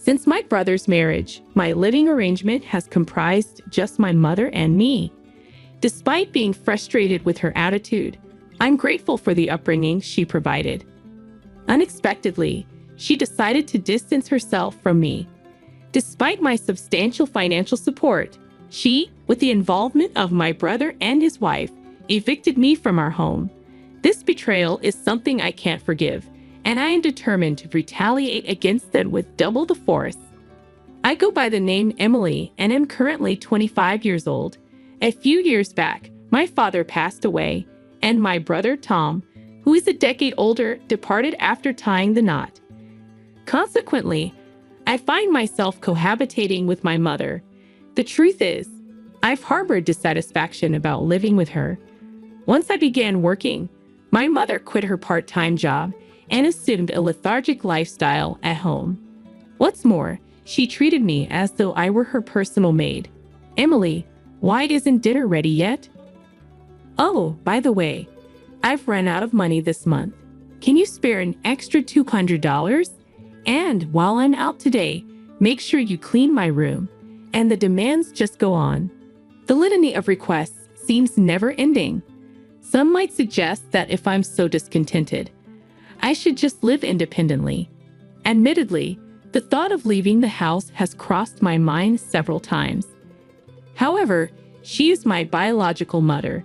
Since my brother's marriage, my living arrangement has comprised just my mother and me. Despite being frustrated with her attitude, I'm grateful for the upbringing she provided. Unexpectedly, she decided to distance herself from me. Despite my substantial financial support, she, with the involvement of my brother and his wife, evicted me from our home. This betrayal is something I can't forgive, and I am determined to retaliate against them with double the force. I go by the name Emily and am currently 25 years old. A few years back, my father passed away, and my brother Tom, who is a decade older, departed after tying the knot. Consequently, I find myself cohabitating with my mother. The truth is, I've harbored dissatisfaction about living with her. Once I began working, my mother quit her part-time job and assumed a lethargic lifestyle at home. What's more, she treated me as though I were her personal maid. Emily, why isn't dinner ready yet? Oh, by the way, I've run out of money this month. Can you spare an extra $200? And while I'm out today, make sure you clean my room. And the demands just go on. The litany of requests seems never-ending. Some might suggest that if I'm so discontented, I should just live independently. Admittedly, the thought of leaving the house has crossed my mind several times. However, she is my biological mother.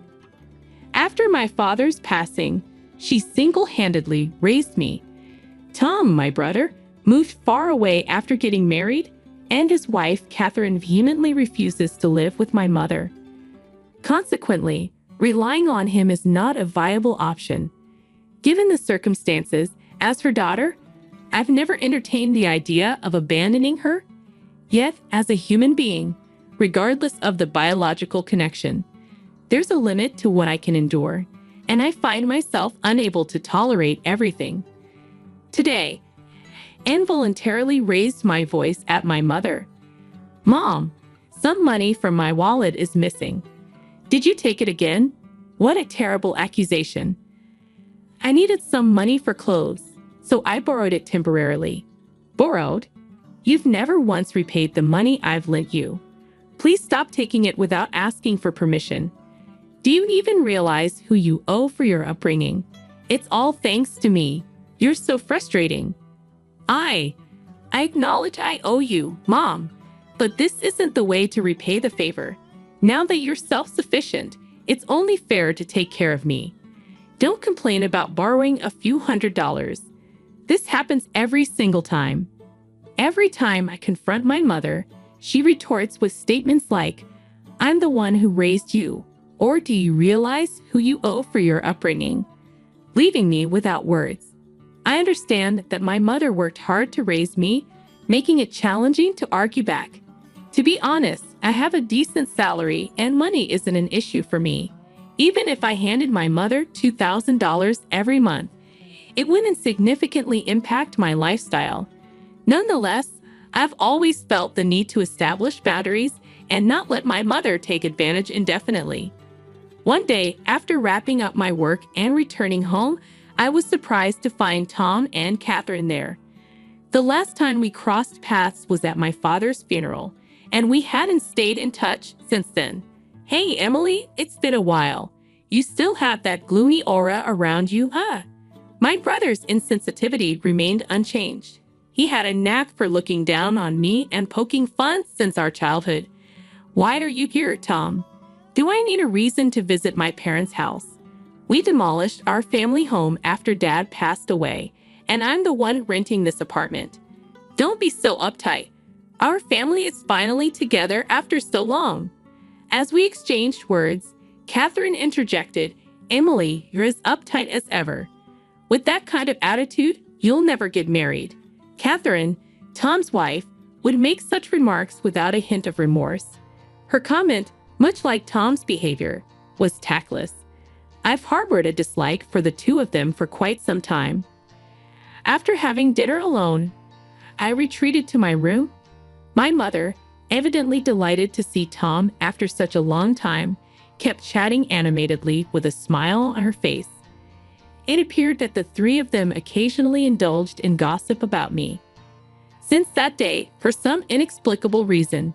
After my father's passing, she single-handedly raised me. Tom, my brother, moved far away after getting married, and his wife, Catherine, vehemently refuses to live with my mother. Consequently, relying on him is not a viable option. Given the circumstances, as her daughter, I've never entertained the idea of abandoning her. Yet, as a human being, regardless of the biological connection, there's a limit to what I can endure, and I find myself unable to tolerate everything. Today, involuntarily raised my voice at my mother. Mom, some money from my wallet is missing. Did you take it again? What a terrible accusation. I needed some money for clothes, so I borrowed it temporarily. Borrowed? You've never once repaid the money I've lent you. Please stop taking it without asking for permission. Do you even realize who you owe for your upbringing? It's all thanks to me. You're so frustrating. I acknowledge I owe you, Mom, but this isn't the way to repay the favor. Now that you're self-sufficient, it's only fair to take care of me. Don't complain about borrowing a few $100s. This happens every single time. Every time I confront my mother, she retorts with statements like, I'm the one who raised you, or do you realize who you owe for your upbringing? Leaving me without words. I understand that my mother worked hard to raise me, making it challenging to argue back. To be honest, I have a decent salary and money isn't an issue for me. Even if I handed my mother $2,000 every month, it wouldn't significantly impact my lifestyle. Nonetheless, I've always felt the need to establish boundaries and not let my mother take advantage indefinitely. One day, after wrapping up my work and returning home, I was surprised to find Tom and Catherine there. The last time we crossed paths was at my father's funeral, and we hadn't stayed in touch since then. Hey, Emily, it's been a while. You still have that gloomy aura around you, huh? My brother's insensitivity remained unchanged. He had a knack for looking down on me and poking fun since our childhood. Why are you here, Tom? Do I need a reason to visit my parents' house? We demolished our family home after Dad passed away, and I'm the one renting this apartment. Don't be so uptight. Our family is finally together after so long. As we exchanged words, Catherine interjected, Emily, you're as uptight as ever. With that kind of attitude, you'll never get married. Catherine, Tom's wife, would make such remarks without a hint of remorse. Her comment, much like Tom's behavior, was tactless. I've harbored a dislike for the two of them for quite some time. After having dinner alone, I retreated to my room. My mother, evidently delighted to see Tom after such a long time, kept chatting animatedly with a smile on her face. It appeared that the three of them occasionally indulged in gossip about me. Since that day, for some inexplicable reason,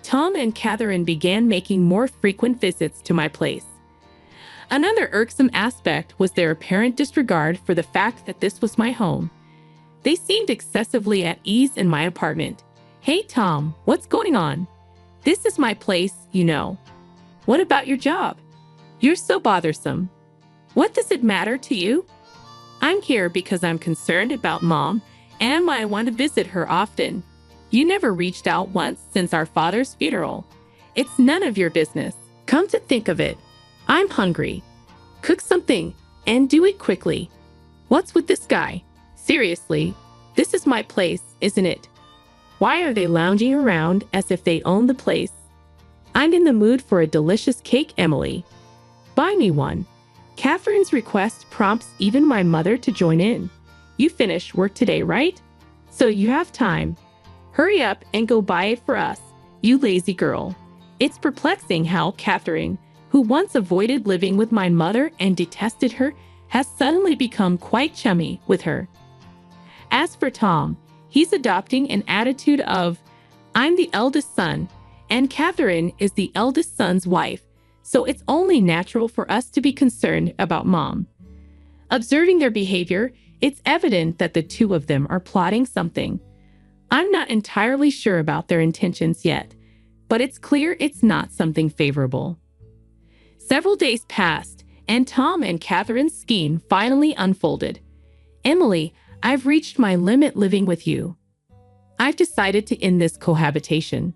Tom and Catherine began making more frequent visits to my place. Another irksome aspect was their apparent disregard for the fact that this was my home. They seemed excessively at ease in my apartment. "Hey, Tom, what's going on? This is my place, you know. What about your job? You're so bothersome. What does it matter to you? I'm here because I'm concerned about Mom and I want to visit her often. You never reached out once since our father's funeral. It's none of your business. Come to think of it, I'm hungry. Cook something and do it quickly. What's with this guy? Seriously, this is my place, isn't it? Why are they lounging around as if they own the place? I'm in the mood for a delicious cake, Emily. Buy me one." Catherine's request prompts even my mother to join in. "You finished work today, right? So you have time. Hurry up and go buy it for us, you lazy girl." It's perplexing how Catherine, who once avoided living with my mother and detested her, has suddenly become quite chummy with her. As for Tom, he's adopting an attitude of, "I'm the eldest son, and Catherine is the eldest son's wife, so it's only natural for us to be concerned about Mom." Observing their behavior, it's evident that the two of them are plotting something. I'm not entirely sure about their intentions yet, but it's clear it's not something favorable. Several days passed, and Tom and Catherine's scheme finally unfolded. "Emily, I've reached my limit living with you. I've decided to end this cohabitation."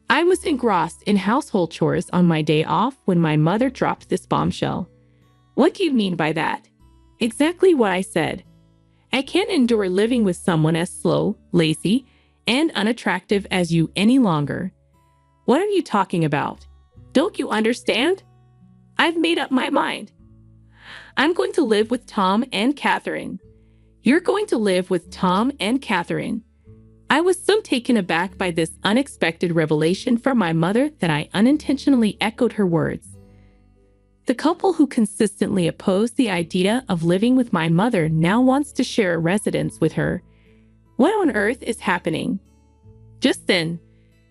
I was engrossed in household chores on my day off when my mother dropped this bombshell. "What do you mean by that?" "Exactly what I said. I can't endure living with someone as slow, lazy, and unattractive as you any longer." "What are you talking about? Don't you understand? I've made up my mind. I'm going to live with Tom and Catherine." "You're going to live with Tom and Catherine." I was so taken aback by this unexpected revelation from my mother that I unintentionally echoed her words. The couple who consistently opposed the idea of living with my mother now wants to share a residence with her. What on earth is happening? Just then,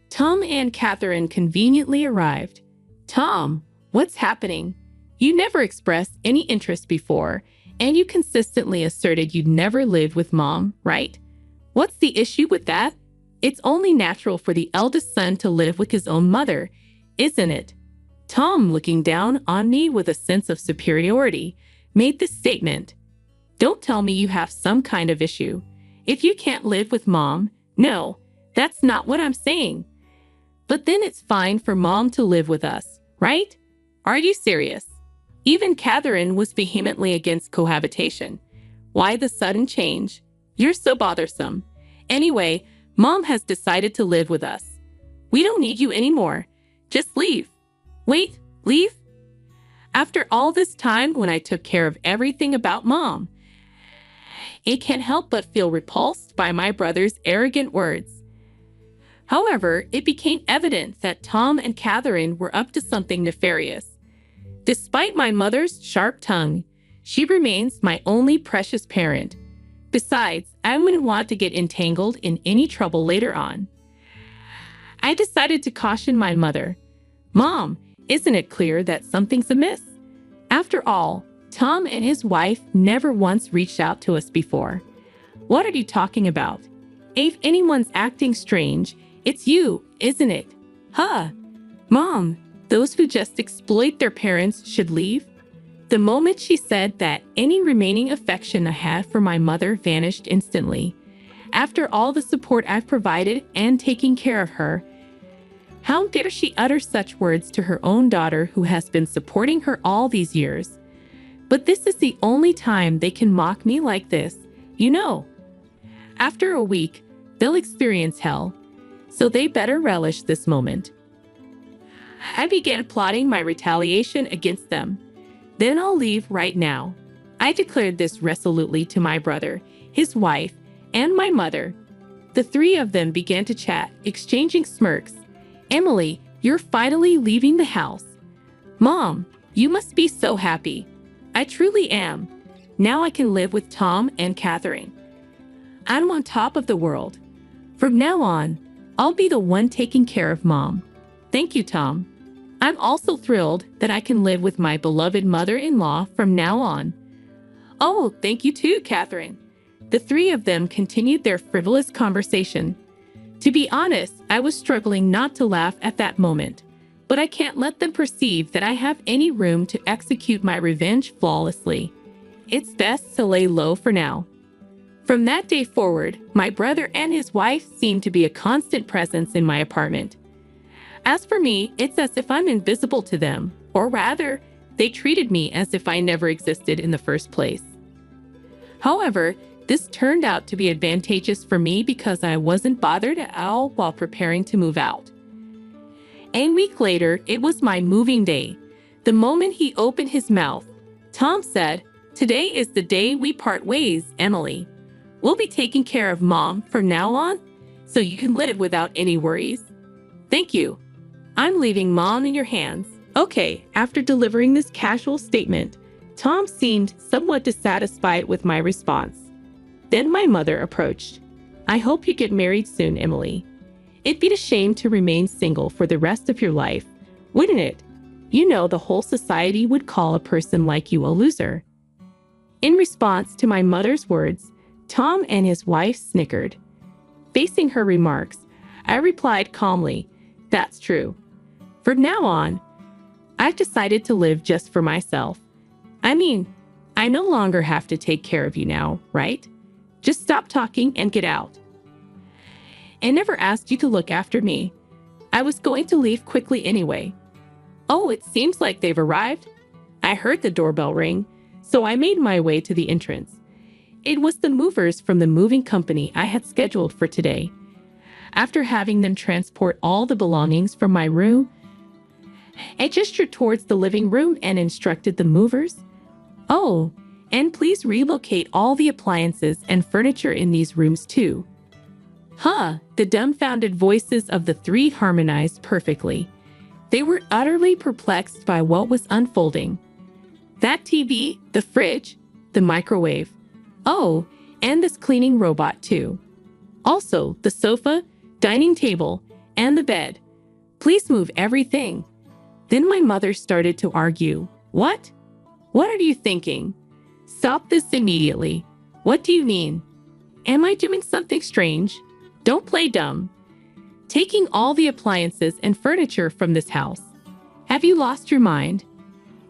Tom and Catherine conveniently arrived. "Tom, what's happening? You never expressed any interest before, and you consistently asserted you'd never lived with Mom, right? What's the issue with that? It's only natural for the eldest son to live with his own mother, isn't it?" Tom, looking down on me with a sense of superiority, made this statement. "Don't tell me you have some kind of issue. If you can't live with Mom, no, that's not what I'm saying. But then it's fine for Mom to live with us, right? Are you serious?" Even Catherine was vehemently against cohabitation. "Why the sudden change? You're so bothersome. Anyway, Mom has decided to live with us. We don't need you anymore. Just leave." "Wait, leave? After all this time when I took care of everything about Mom?" I can't help but feel repulsed by my brother's arrogant words. However, it became evident that Tom and Catherine were up to something nefarious. Despite my mother's sharp tongue, she remains my only precious parent. Besides, I wouldn't want to get entangled in any trouble later on. I decided to caution my mother. "Mom, isn't it clear that something's amiss? After all, Tom and his wife never once reached out to us before. What are you talking about? If anyone's acting strange, it's you, isn't it? Huh? Mom, those who just exploit their parents should leave." The moment she said that, any remaining affection I had for my mother vanished instantly. After all the support I've provided and taking care of her, how dare she utter such words to her own daughter who has been supporting her all these years? But this is the only time they can mock me like this, you know. After a week, they'll experience hell, so they better relish this moment. I began plotting my retaliation against them. "Then I'll leave right now." I declared this resolutely to my brother, his wife, and my mother. The three of them began to chat, exchanging smirks. "Emily, you're finally leaving the house. Mom, you must be so happy." "I truly am. Now I can live with Tom and Catherine. I'm on top of the world. From now on, I'll be the one taking care of Mom. Thank you, Tom. I'm also thrilled that I can live with my beloved mother-in-law from now on. Oh, thank you too, Catherine. The three of them continued their frivolous conversation. To be honest, I was struggling not to laugh at that moment, but I can't let them perceive that I have any room to execute my revenge flawlessly. It's best to lay low for now. From that day forward, my brother and his wife seemed to be a constant presence in my apartment. As for me, it's as if I'm invisible to them, or rather, they treated me as if I never existed in the first place. However, this turned out to be advantageous for me because I wasn't bothered at all while preparing to move out. A week later, it was my moving day. The moment he opened his mouth, Tom said, "Today is the day we part ways, Emily. We'll be taking care of Mom from now on, so you can live without any worries." "Thank you. I'm leaving Mom in your hands." Okay, after delivering this casual statement, Tom seemed somewhat dissatisfied with my response. Then my mother approached. "I hope you get married soon, Emily. It'd be a shame to remain single for the rest of your life, wouldn't it? You know the whole society would call a person like you a loser." In response to my mother's words, Tom and his wife snickered. Facing her remarks, I replied calmly, "That's true. From now on, I've decided to live just for myself. I mean, I no longer have to take care of you now, right? Just stop talking and get out. I never asked you to look after me. I was going to leave quickly anyway." "Oh, it seems like they've arrived." I heard the doorbell ring, so I made my way to the entrance. It was the movers from the moving company I had scheduled for today. After having them transport all the belongings from my room, I gestured towards the living room and instructed the movers, "Oh, and please relocate all the appliances and furniture in these rooms too." Huh, the dumbfounded voices of the three harmonized perfectly. They were utterly perplexed by what was unfolding. That TV, the fridge, the microwave. Oh, and this cleaning robot too. Also, the sofa, dining table, and the bed. Please move everything. Then my mother started to argue. What? What are you thinking? Stop this immediately. What do you mean? Am I doing something strange? Don't play dumb. Taking all the appliances and furniture from this house. Have you lost your mind?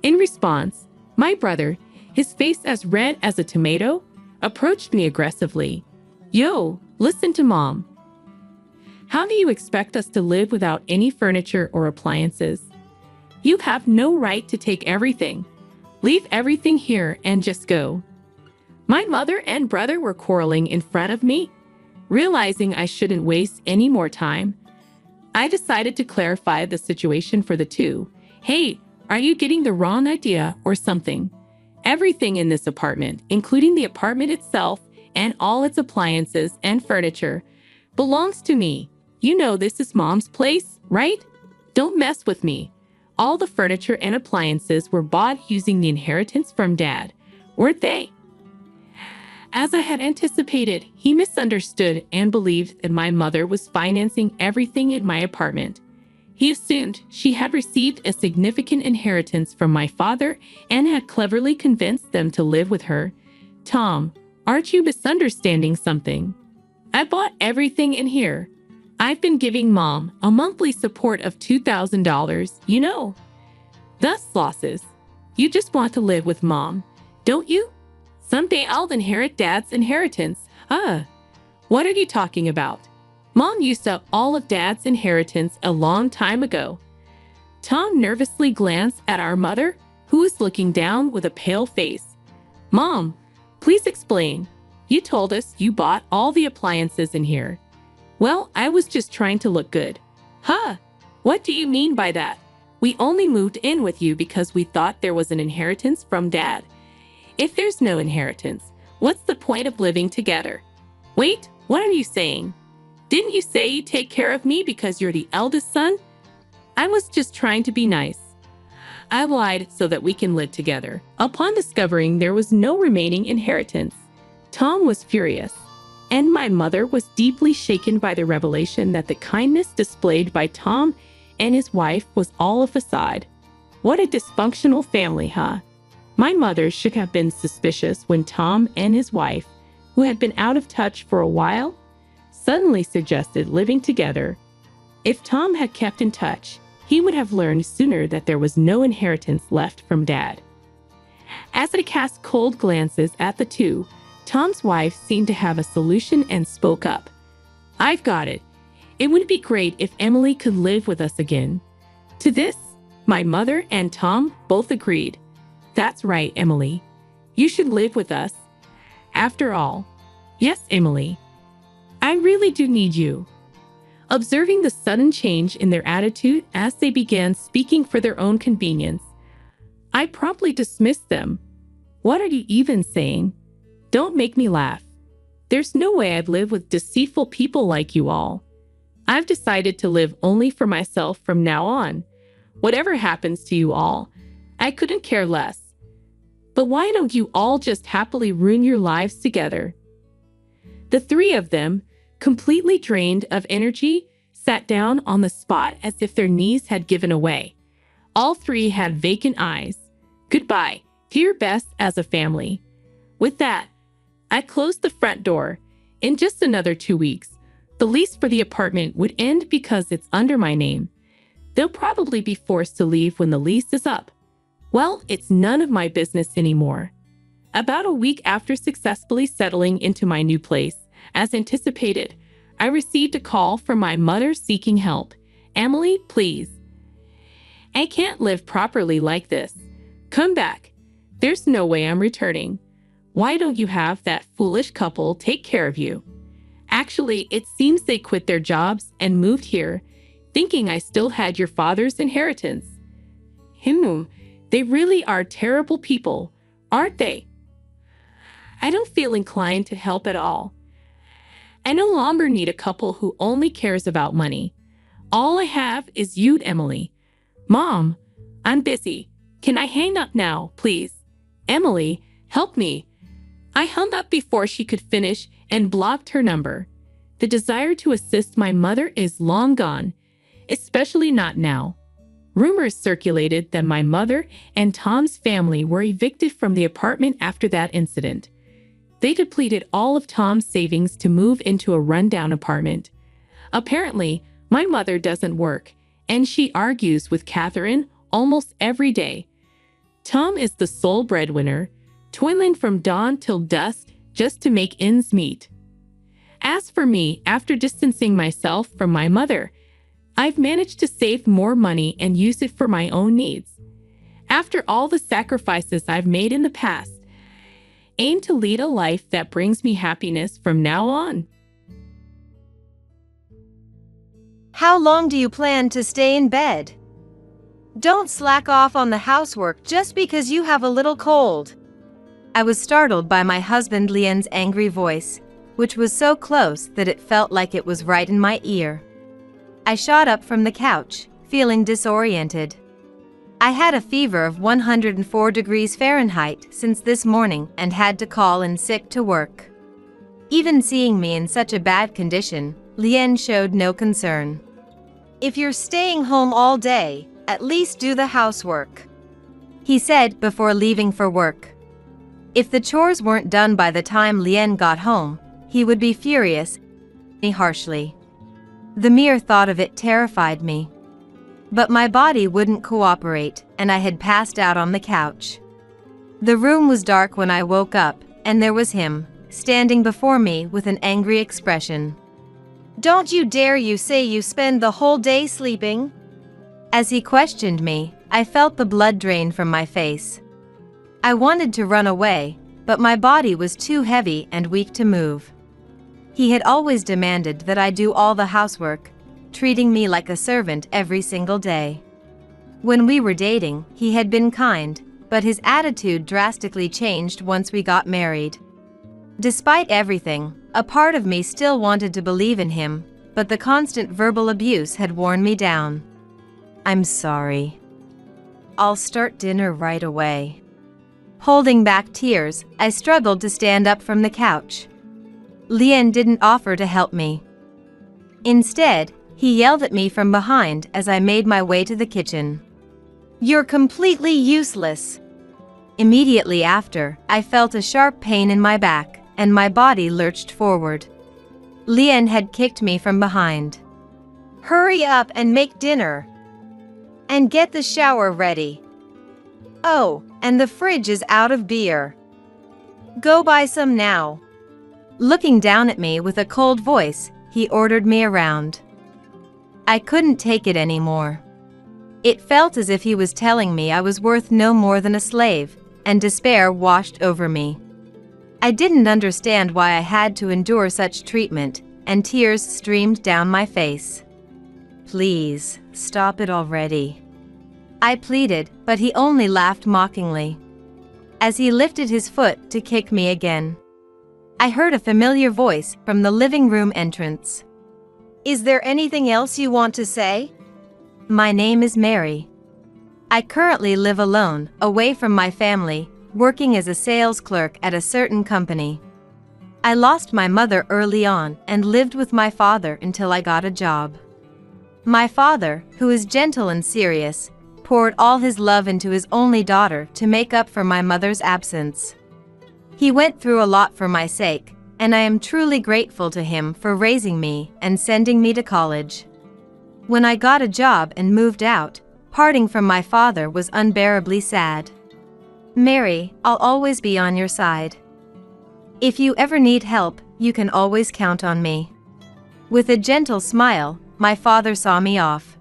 In response, my brother, his face as red as a tomato, approached me aggressively. "Yo, listen to Mom. How do you expect us to live without any furniture or appliances? You have no right to take everything. Leave everything here and just go." My mother and brother were quarreling in front of me. Realizing I shouldn't waste any more time, I decided to clarify the situation for the two. "Hey, are you getting the wrong idea or something? Everything in this apartment, including the apartment itself and all its appliances and furniture, belongs to me. You know this is Mom's place, right? Don't mess with me. All the furniture and appliances were bought using the inheritance from Dad, weren't they?" As I had anticipated, he misunderstood and believed that my mother was financing everything in my apartment. He assumed she had received a significant inheritance from my father and had cleverly convinced them to live with her. "Tom, aren't you misunderstanding something? I bought everything in here. I've been giving Mom a monthly support of $2,000, you know. Thus losses. You just want to live with Mom, don't you? Someday I'll inherit Dad's inheritance. What are you talking about? Mom used up all of Dad's inheritance a long time ago." Tom nervously glanced at our mother, who was looking down with a pale face. "Mom, please explain. You told us you bought all the appliances in here." "Well, I was just trying to look good." What do you mean by that? We only moved in with you because we thought there was an inheritance from Dad. If there's no inheritance, what's the point of living together? Wait, what are you saying? Didn't you say you take care of me because you're the eldest son? I was just trying to be nice. I lied so that we can live together. Upon discovering there was no remaining inheritance, Tom was furious. and my mother was deeply shaken by the revelation that the kindness displayed by Tom and his wife was all a facade. What a dysfunctional family, huh? My mother should have been suspicious when Tom and his wife, who had been out of touch for a while, suddenly suggested living together. If Tom had kept in touch, he would have learned sooner that there was no inheritance left from Dad. As I cast cold glances at the two, Tom's wife seemed to have a solution and spoke up. "I've got it. It would be great if Emily could live with us again." To this, my mother and Tom both agreed. "That's right, Emily. You should live with us. After all, yes, Emily, I really do need you." Observing the sudden change in their attitude as they began speaking for their own convenience, I promptly dismissed them. "What are you even saying? Don't make me laugh. There's no way I'd live with deceitful people like you all. I've decided to live only for myself from now on. Whatever happens to you all, I couldn't care less. But why don't you all just happily ruin your lives together?" The three of them, completely drained of energy, sat down on the spot as if their knees had given away. All three had vacant eyes. Goodbye. Do your best as a family. With that, I closed the front door. In just another 2 weeks, the lease for the apartment would end because it's under my name. They'll probably be forced to leave when the lease is up. Well, it's none of my business anymore. About a week after successfully settling into my new place, as anticipated, I received a call from my mother seeking help. "Emily, please. I can't live properly like this. Come back. There's no way I'm returning. Why don't you have that foolish couple take care of you?" Actually, it seems they quit their jobs and moved here, thinking I still had your father's inheritance. They really are terrible people, aren't they? I don't feel inclined to help at all. I no longer need a couple who only cares about money. All I have is you, Emily. Mom, I'm busy. Can I hang up now, please? Emily, help me. I hung up before she could finish and blocked her number. The desire to assist my mother is long gone, especially not now. Rumors circulated that my mother and Tom's family were evicted from the apartment after that incident. They depleted all of Tom's savings to move into a rundown apartment. Apparently, my mother doesn't work, and she argues with Catherine almost every day. Tom is the sole breadwinner, toiling from dawn till dusk just to make ends meet. As for me, after distancing myself from my mother, I've managed to save more money and use it for my own needs. After all the sacrifices I've made in the past, aim to lead a life that brings me happiness from now on. How long do you plan to stay in bed? Don't slack off on the housework just because you have a little cold. I was startled by my husband Lien's angry voice, which was so close that it felt like it was right in my ear. I shot up from the couch, feeling disoriented. I had a fever of 104 degrees Fahrenheit since this morning and had to call in sick to work. Even seeing me in such a bad condition, Lien showed no concern. "If you're staying home all day, at least do the housework," he said before leaving for work. If the chores weren't done by the time Lien got home, he would be furious, harshly. The mere thought of it terrified me. But my body wouldn't cooperate, and I had passed out on the couch. The room was dark when I woke up, and there was him, standing before me with an angry expression. "Don't you dare you say you spend the whole day sleeping?" As he questioned me, I felt the blood drain from my face. I wanted to run away, but my body was too heavy and weak to move. He had always demanded that I do all the housework, treating me like a servant every single day. When we were dating, he had been kind, but his attitude drastically changed once we got married. Despite everything, a part of me still wanted to believe in him, but the constant verbal abuse had worn me down. "I'm sorry. I'll start dinner right away." Holding back tears, I struggled to stand up from the couch. Lien didn't offer to help me. Instead, he yelled at me from behind as I made my way to the kitchen. "You're completely useless." Immediately after, I felt a sharp pain in my back, and my body lurched forward. Lien had kicked me from behind. "Hurry up and make dinner. And get the shower ready. Oh, and the fridge is out of beer. Go buy some now." Looking down at me with a cold voice, he ordered me around. I couldn't take it anymore. It felt as if he was telling me I was worth no more than a slave, and despair washed over me. I didn't understand why I had to endure such treatment, and tears streamed down my face. "Please, stop it already," I pleaded, but he only laughed mockingly. As he lifted his foot to kick me again, I heard a familiar voice from the living room entrance. "Is there anything else you want to say?" "My name is Mary. I currently live alone, away from my family, working as a sales clerk at a certain company. I lost my mother early on and lived with my father until I got a job. My father, who is gentle and serious, poured all his love into his only daughter to make up for my mother's absence. He went through a lot for my sake, and I am truly grateful to him for raising me and sending me to college. When I got a job and moved out, parting from my father was unbearably sad. Mary, I'll always be on your side. If you ever need help, you can always count on me." With a gentle smile, my father saw me off.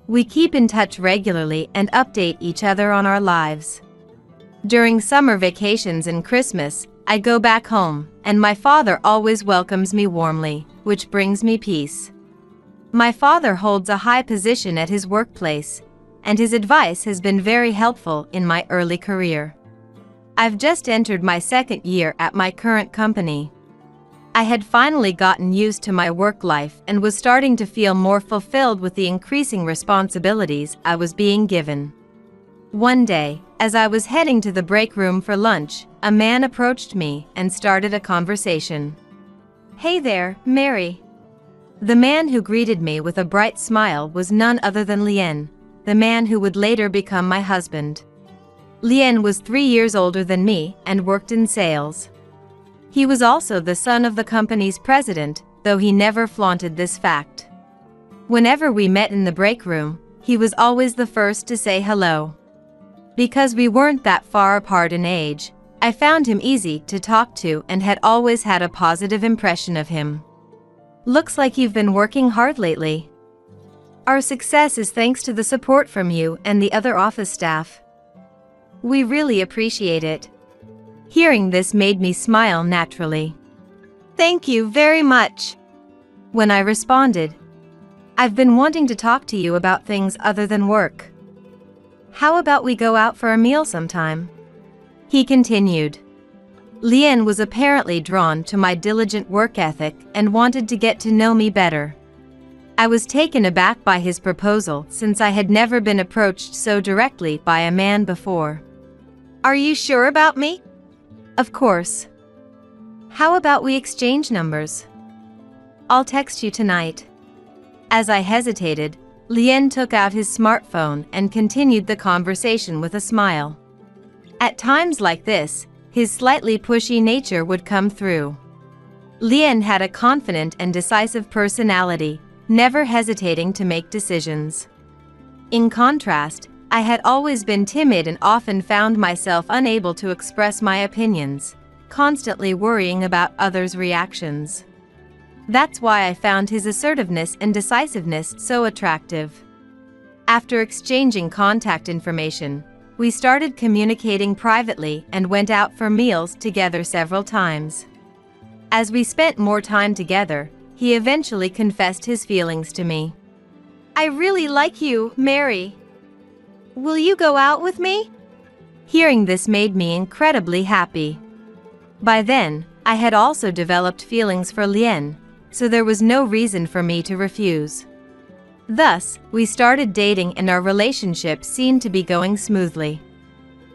We keep in touch regularly and update each other on our lives. During summer vacations and Christmas, I go back home, and my father always welcomes me warmly, which brings me peace. My father holds a high position at his workplace, and his advice has been very helpful in my early career. I've just entered my second year at my current company. I had finally gotten used to my work life and was starting to feel more fulfilled with the increasing responsibilities I was being given. One day, as I was heading to the break room for lunch, a man approached me and started a conversation. "Hey there, Mary." The man who greeted me with a bright smile was none other than Lien, the man who would later become my husband. Lien was 3 years older than me and worked in sales. He was also the son of the company's president, though he never flaunted this fact. Whenever we met in the break room, he was always the first to say hello. Because we weren't that far apart in age, I found him easy to talk to and had always had a positive impression of him. "Looks like you've been working hard lately. Our success is thanks to the support from you and the other office staff. We really appreciate it." Hearing this made me smile naturally. "Thank you very much." When I responded, "I've been wanting to talk to you about things other than work. How about we go out for a meal sometime?" He continued. Lien was apparently drawn to my diligent work ethic and wanted to get to know me better. I was taken aback by his proposal since I had never been approached so directly by a man before. "Are you sure about me?" "Of course. How about we exchange numbers? I'll text you tonight." As I hesitated, Lien took out his smartphone and continued the conversation with a smile. At times like this, his slightly pushy nature would come through. Lien had a confident and decisive personality, never hesitating to make decisions. In contrast, I had always been timid and often found myself unable to express my opinions, constantly worrying about others' reactions. That's why I found his assertiveness and decisiveness so attractive. After exchanging contact information, we started communicating privately and went out for meals together several times. As we spent more time together, he eventually confessed his feelings to me. "I really like you, Mary. Will you go out with me?" Hearing this made me incredibly happy. By then, I had also developed feelings for Lien, so there was no reason for me to refuse. Thus, we started dating and our relationship seemed to be going smoothly.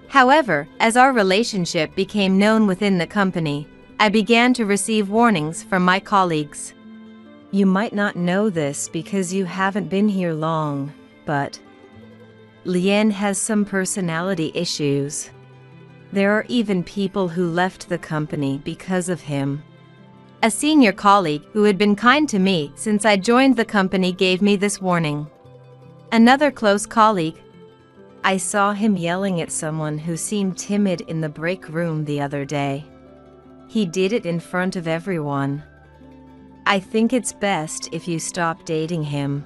However, as our relationship became known within the company, I began to receive warnings from my colleagues. You might not know this because you haven't been here long, but Lian has some personality issues. There are even people who left the company because of him. A senior colleague who had been kind to me since I joined the company gave me this warning. Another close colleague. I saw him yelling at someone who seemed timid in the break room the other day. He did it in front of everyone. I think it's best if you stop dating him,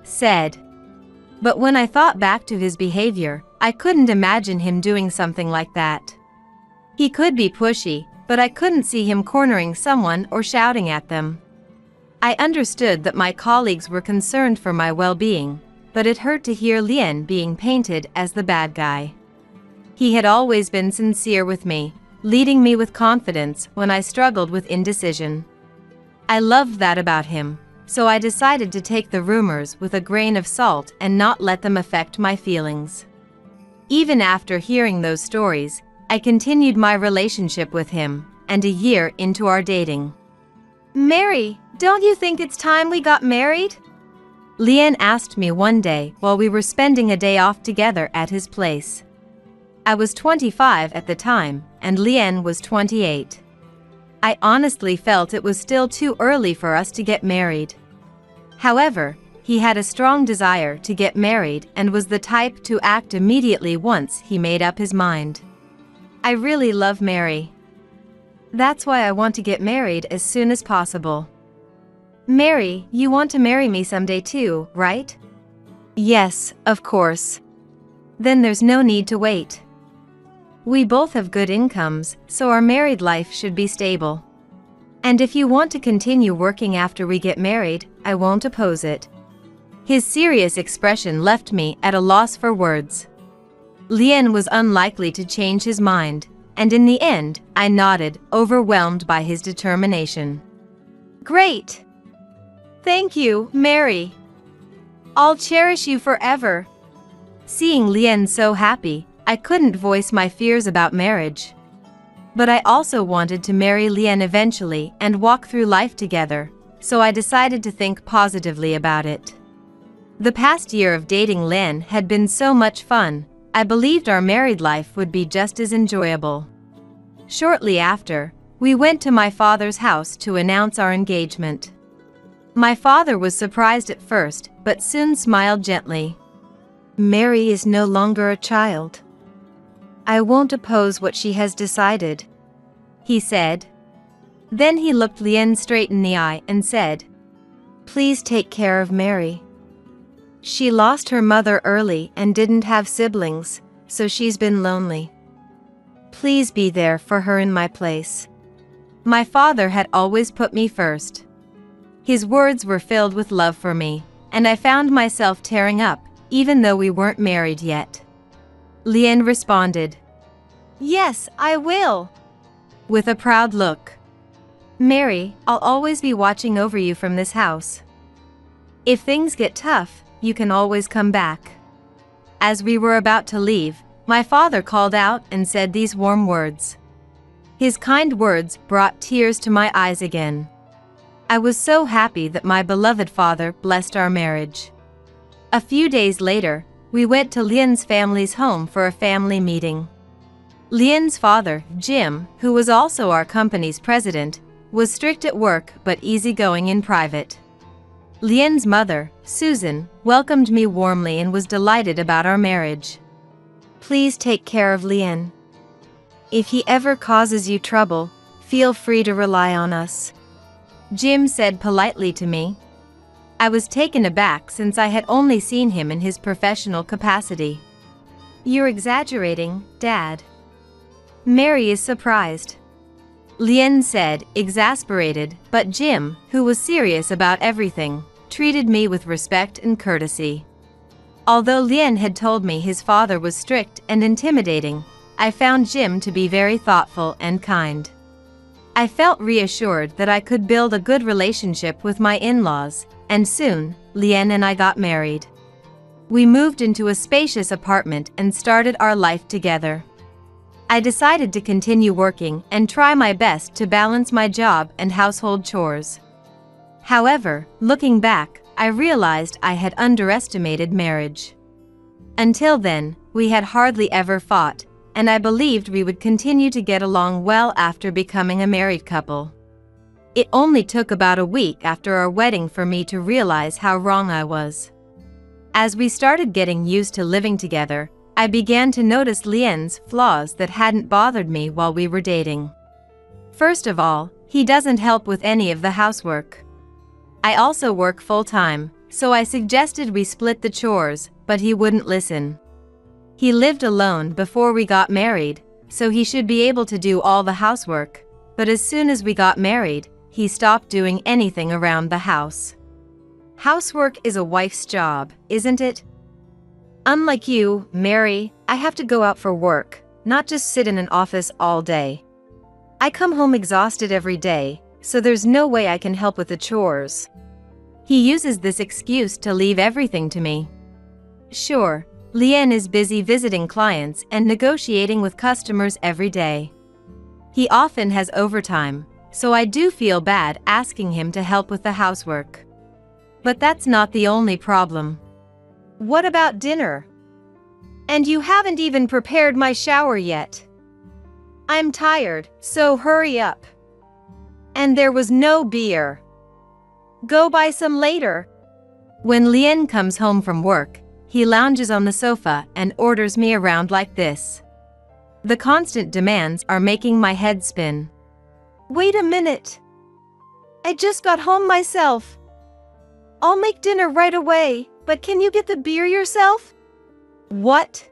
said. But when I thought back to his behavior, I couldn't imagine him doing something like that. He could be pushy, but I couldn't see him cornering someone or shouting at them. I understood that my colleagues were concerned for my well-being, but it hurt to hear Lian being painted as the bad guy. He had always been sincere with me, leading me with confidence when I struggled with indecision. I loved that about him, so I decided to take the rumors with a grain of salt and not let them affect my feelings. Even after hearing those stories, I continued my relationship with him, and a year into our dating. Mary, don't you think it's time we got married? Lian asked me one day while we were spending a day off together at his place. I was 25 at the time, and Lian was 28. I honestly felt it was still too early for us to get married. However, he had a strong desire to get married and was the type to act immediately once he made up his mind. I really love Mary. That's why I want to get married as soon as possible. Mary, you want to marry me someday too, right? Yes, of course. Then there's no need to wait. We both have good incomes, so our married life should be stable. And if you want to continue working after we get married, I won't oppose it. His serious expression left me at a loss for words. Lian was unlikely to change his mind, and in the end, I nodded, overwhelmed by his determination. Great! Thank you, Mary. I'll cherish you forever. Seeing Lian so happy, I couldn't voice my fears about marriage. But I also wanted to marry Lian eventually and walk through life together, so I decided to think positively about it. The past year of dating Lian had been so much fun, I believed our married life would be just as enjoyable. Shortly after, we went to my father's house to announce our engagement. My father was surprised at first, but soon smiled gently. Mary is no longer a child. I won't oppose what she has decided, he said. Then he looked Lian straight in the eye and said, Please take care of Mary. She lost her mother early and didn't have siblings, so she's been lonely. Please be there for her in my place. My father had always put me first. His words were filled with love for me, and I found myself tearing up, even though we weren't married yet. Lian responded, Yes, I will, with a proud look. Mary, I'll always be watching over you from this house. If things get tough, you can always come back. As we were about to leave, my father called out and said these warm words. His kind words brought tears to my eyes again. I was so happy that my beloved father blessed our marriage. A few days later, we went to Lian's family's home for a family meeting. Lian's father, Jim, who was also our company's president, was strict at work but easygoing in private. Lian's mother, Susan, welcomed me warmly and was delighted about our marriage. Please take care of Lian. If he ever causes you trouble, feel free to rely on us, Jim said politely to me. I was taken aback since I had only seen him in his professional capacity. You're exaggerating, Dad. Mary is surprised, Lian said, exasperated, but Jim, who was serious about everything, treated me with respect and courtesy. Although Lian had told me his father was strict and intimidating, I found Jim to be very thoughtful and kind. I felt reassured that I could build a good relationship with my in-laws, and soon, Lian and I got married. We moved into a spacious apartment and started our life together. I decided to continue working and try my best to balance my job and household chores. However, looking back, I realized I had underestimated marriage. Until then, we had hardly ever fought, and I believed we would continue to get along well after becoming a married couple. It only took about a week after our wedding for me to realize how wrong I was. As we started getting used to living together, I began to notice Lien's flaws that hadn't bothered me while we were dating. First of all, he doesn't help with any of the housework. I also work full-time, so I suggested we split the chores, but he wouldn't listen. He lived alone before we got married, so he should be able to do all the housework, but as soon as we got married, he stopped doing anything around the house. Housework is a wife's job, isn't it? Unlike you, Mary, I have to go out for work, not just sit in an office all day. I come home exhausted every day, so there's no way I can help with the chores. He uses this excuse to leave everything to me. Sure, Lien is busy visiting clients and negotiating with customers every day. He often has overtime, so I do feel bad asking him to help with the housework. But that's not the only problem. What about dinner? And you haven't even prepared my shower yet. I'm tired, so hurry up. And there was no beer. Go buy some later. When Lien comes home from work, he lounges on the sofa and orders me around like this. The constant demands are making my head spin. Wait a minute. I just got home myself. I'll make dinner right away, but can you get the beer yourself? What?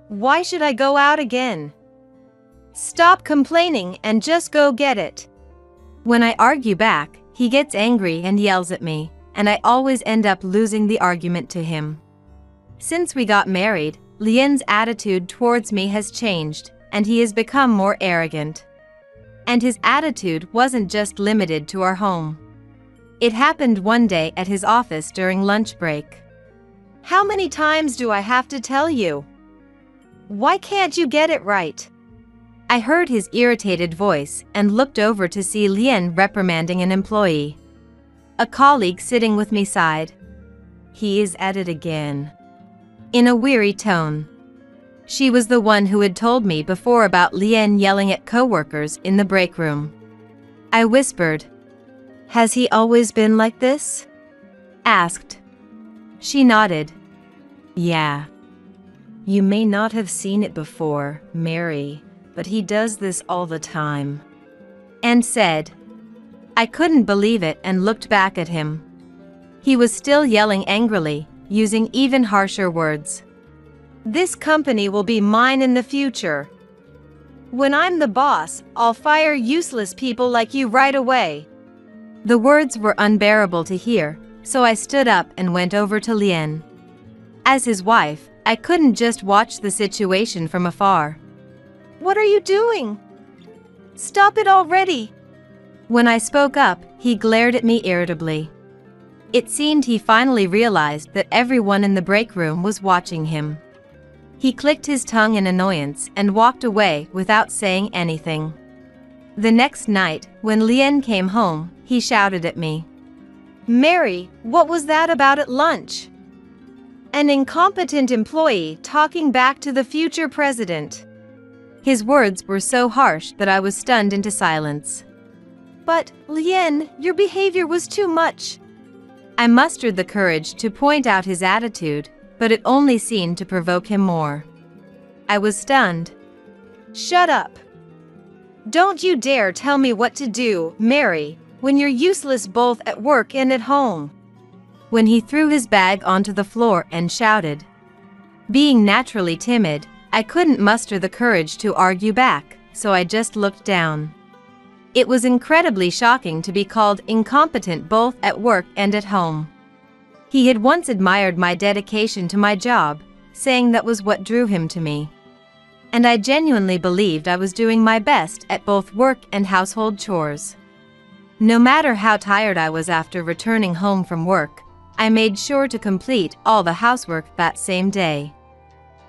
Why should I go out again? Stop complaining and just go get it. When I argue back, he gets angry and yells at me, and I always end up losing the argument to him. Since we got married, Lien's attitude towards me has changed, and he has become more arrogant. And his attitude wasn't just limited to our home. It happened one day at his office during lunch break. How many times do I have to tell you? Why can't you get it right? I heard his irritated voice and looked over to see Lien reprimanding an employee. A colleague sitting with me sighed. He is at it again. In a weary tone. She was the one who had told me before about Lien yelling at coworkers in the break room. I whispered, "Has he always been like this?" Asked. She nodded. Yeah. You may not have seen it before, Mary, but he does this all the time. And said. I couldn't believe it and looked back at him. He was still yelling angrily, using even harsher words. This company will be mine in the future. When I'm the boss, I'll fire useless people like you right away. The words were unbearable to hear, so I stood up and went over to Lien. As his wife, I couldn't just watch the situation from afar. What are you doing? Stop it already! When I spoke up, he glared at me irritably. It seemed he finally realized that everyone in the break room was watching him. He clicked his tongue in annoyance and walked away without saying anything. The next night, when Lien came home, he shouted at me. Mary, what was that about at lunch? An incompetent employee talking back to the future president. His words were so harsh that I was stunned into silence. But, Lien, your behavior was too much. I mustered the courage to point out his attitude, but it only seemed to provoke him more. I was stunned. Shut up. Don't you dare tell me what to do, Mary, when you're useless both at work and at home. When he threw his bag onto the floor and shouted. Being naturally timid, I couldn't muster the courage to argue back, so I just looked down. It was incredibly shocking to be called incompetent both at work and at home. He had once admired my dedication to my job, saying that was what drew him to me. And I genuinely believed I was doing my best at both work and household chores. No matter how tired I was after returning home from work, I made sure to complete all the housework that same day.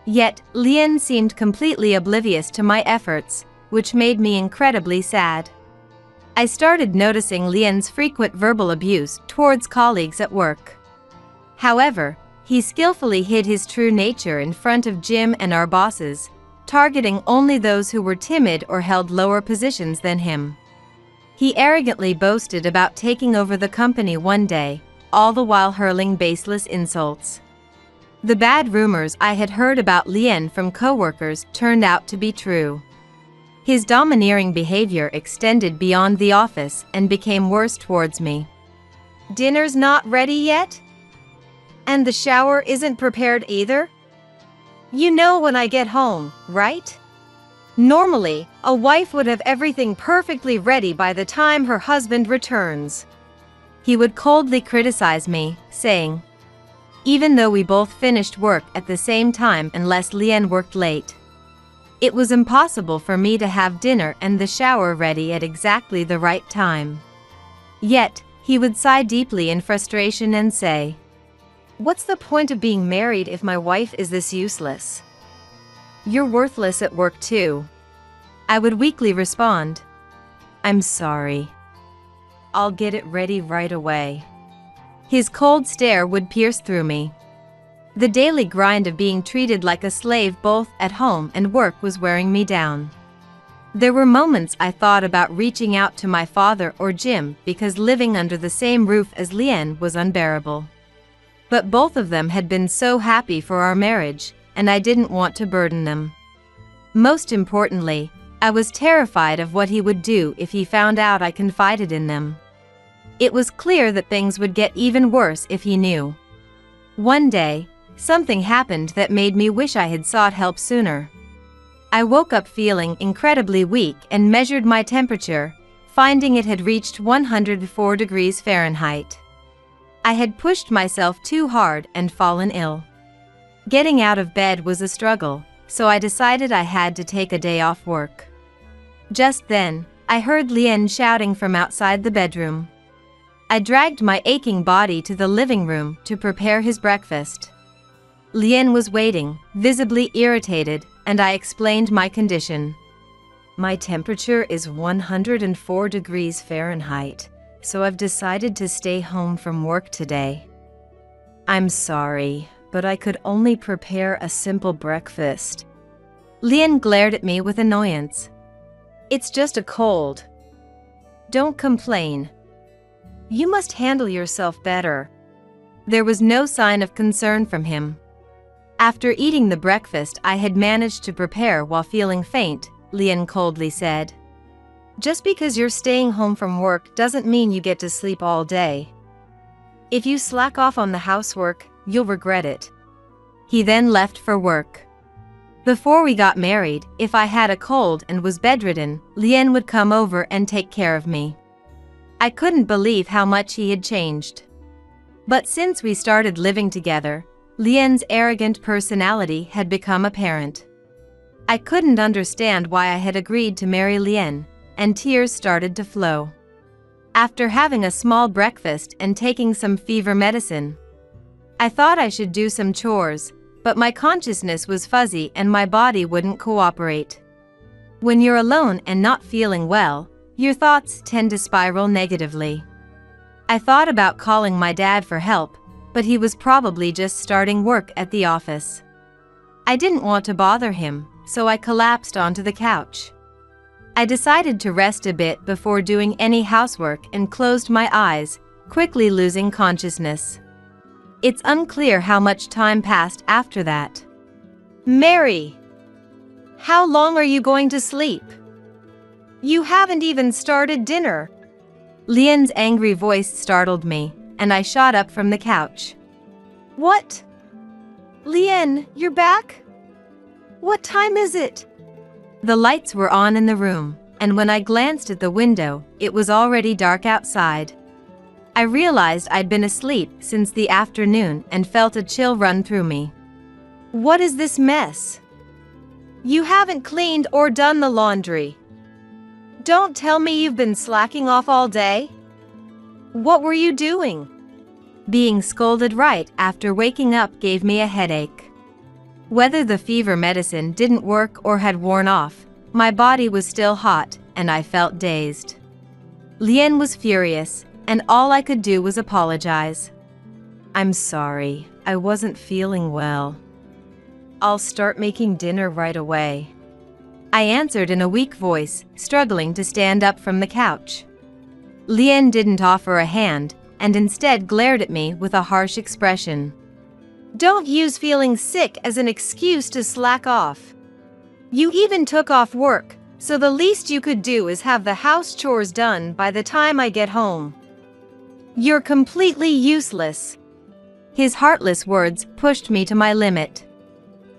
Yet, Lien seemed completely oblivious to my efforts, which made me incredibly sad. I started noticing Lien's frequent verbal abuse towards colleagues at work. However, he skillfully hid his true nature in front of Jim and our bosses, targeting only those who were timid or held lower positions than him. He arrogantly boasted about taking over the company one day, all the while hurling baseless insults. The bad rumors I had heard about Lien from coworkers turned out to be true. His domineering behavior extended beyond the office and became worse towards me. Dinner's not ready yet? And the shower isn't prepared either? You know when I get home, right? Normally, a wife would have everything perfectly ready by the time her husband returns. He would coldly criticize me, saying, even though we both finished work at the same time unless Lien worked late, it was impossible for me to have dinner and the shower ready at exactly the right time. Yet, he would sigh deeply in frustration and say, "What's the point of being married if my wife is this useless? You're worthless at work too." I would weakly respond, "I'm sorry. I'll get it ready right away." His cold stare would pierce through me. The daily grind of being treated like a slave both at home and work was wearing me down. There were moments I thought about reaching out to my father or Jim because living under the same roof as Lien was unbearable. But both of them had been so happy for our marriage, and I didn't want to burden them. Most importantly, I was terrified of what he would do if he found out I confided in them. It was clear that things would get even worse if he knew. One day, something happened that made me wish I had sought help sooner. I woke up feeling incredibly weak and measured my temperature, finding it had reached 104 degrees Fahrenheit. I had pushed myself too hard and fallen ill. Getting out of bed was a struggle, so I decided I had to take a day off work. Just then, I heard Lien shouting from outside the bedroom. I dragged my aching body to the living room to prepare his breakfast. Lien was waiting, visibly irritated, and I explained my condition. "My temperature is 104 degrees Fahrenheit, so I've decided to stay home from work today. I'm sorry, but I could only prepare a simple breakfast." Lien glared at me with annoyance. "It's just a cold. Don't complain. You must handle yourself better." There was no sign of concern from him. After eating the breakfast I had managed to prepare while feeling faint, Lien coldly said, "Just because you're staying home from work doesn't mean you get to sleep all day. If you slack off on the housework, you'll regret it." He then left for work. Before we got married, if I had a cold and was bedridden, Lien would come over and take care of me. I couldn't believe how much he had changed. But since we started living together, Lien's arrogant personality had become apparent. I couldn't understand why I had agreed to marry Lien, and tears started to flow. After having a small breakfast and taking some fever medicine, I thought I should do some chores, but my consciousness was fuzzy and my body wouldn't cooperate. When you're alone and not feeling well, your thoughts tend to spiral negatively. I thought about calling my dad for help, but he was probably just starting work at the office. I didn't want to bother him, so I collapsed onto the couch. I decided to rest a bit before doing any housework and closed my eyes, quickly losing consciousness. It's unclear how much time passed after that. "Mary, how long are you going to sleep? You haven't even started dinner." Lien's angry voice startled me, and I shot up from the couch. "What? Lien, you're back? What time is it?" The lights were on in the room, and when I glanced at the window, it was already dark outside. I realized I'd been asleep since the afternoon and felt a chill run through me. "What is this mess? You haven't cleaned or done the laundry. Don't tell me you've been slacking off all day. What were you doing?" Being scolded right after waking up gave me a headache. Whether the fever medicine didn't work or had worn off, my body was still hot and I felt dazed. Lien was furious, and all I could do was apologize. "I'm sorry, I wasn't feeling well. I'll start making dinner right away," I answered in a weak voice, struggling to stand up from the couch. Lien didn't offer a hand, and instead glared at me with a harsh expression. Don't use feeling sick as an excuse to slack off. You even took off work, so the least you could do is have the house chores done by the time I get home. You're completely useless. His heartless words pushed me to my limit.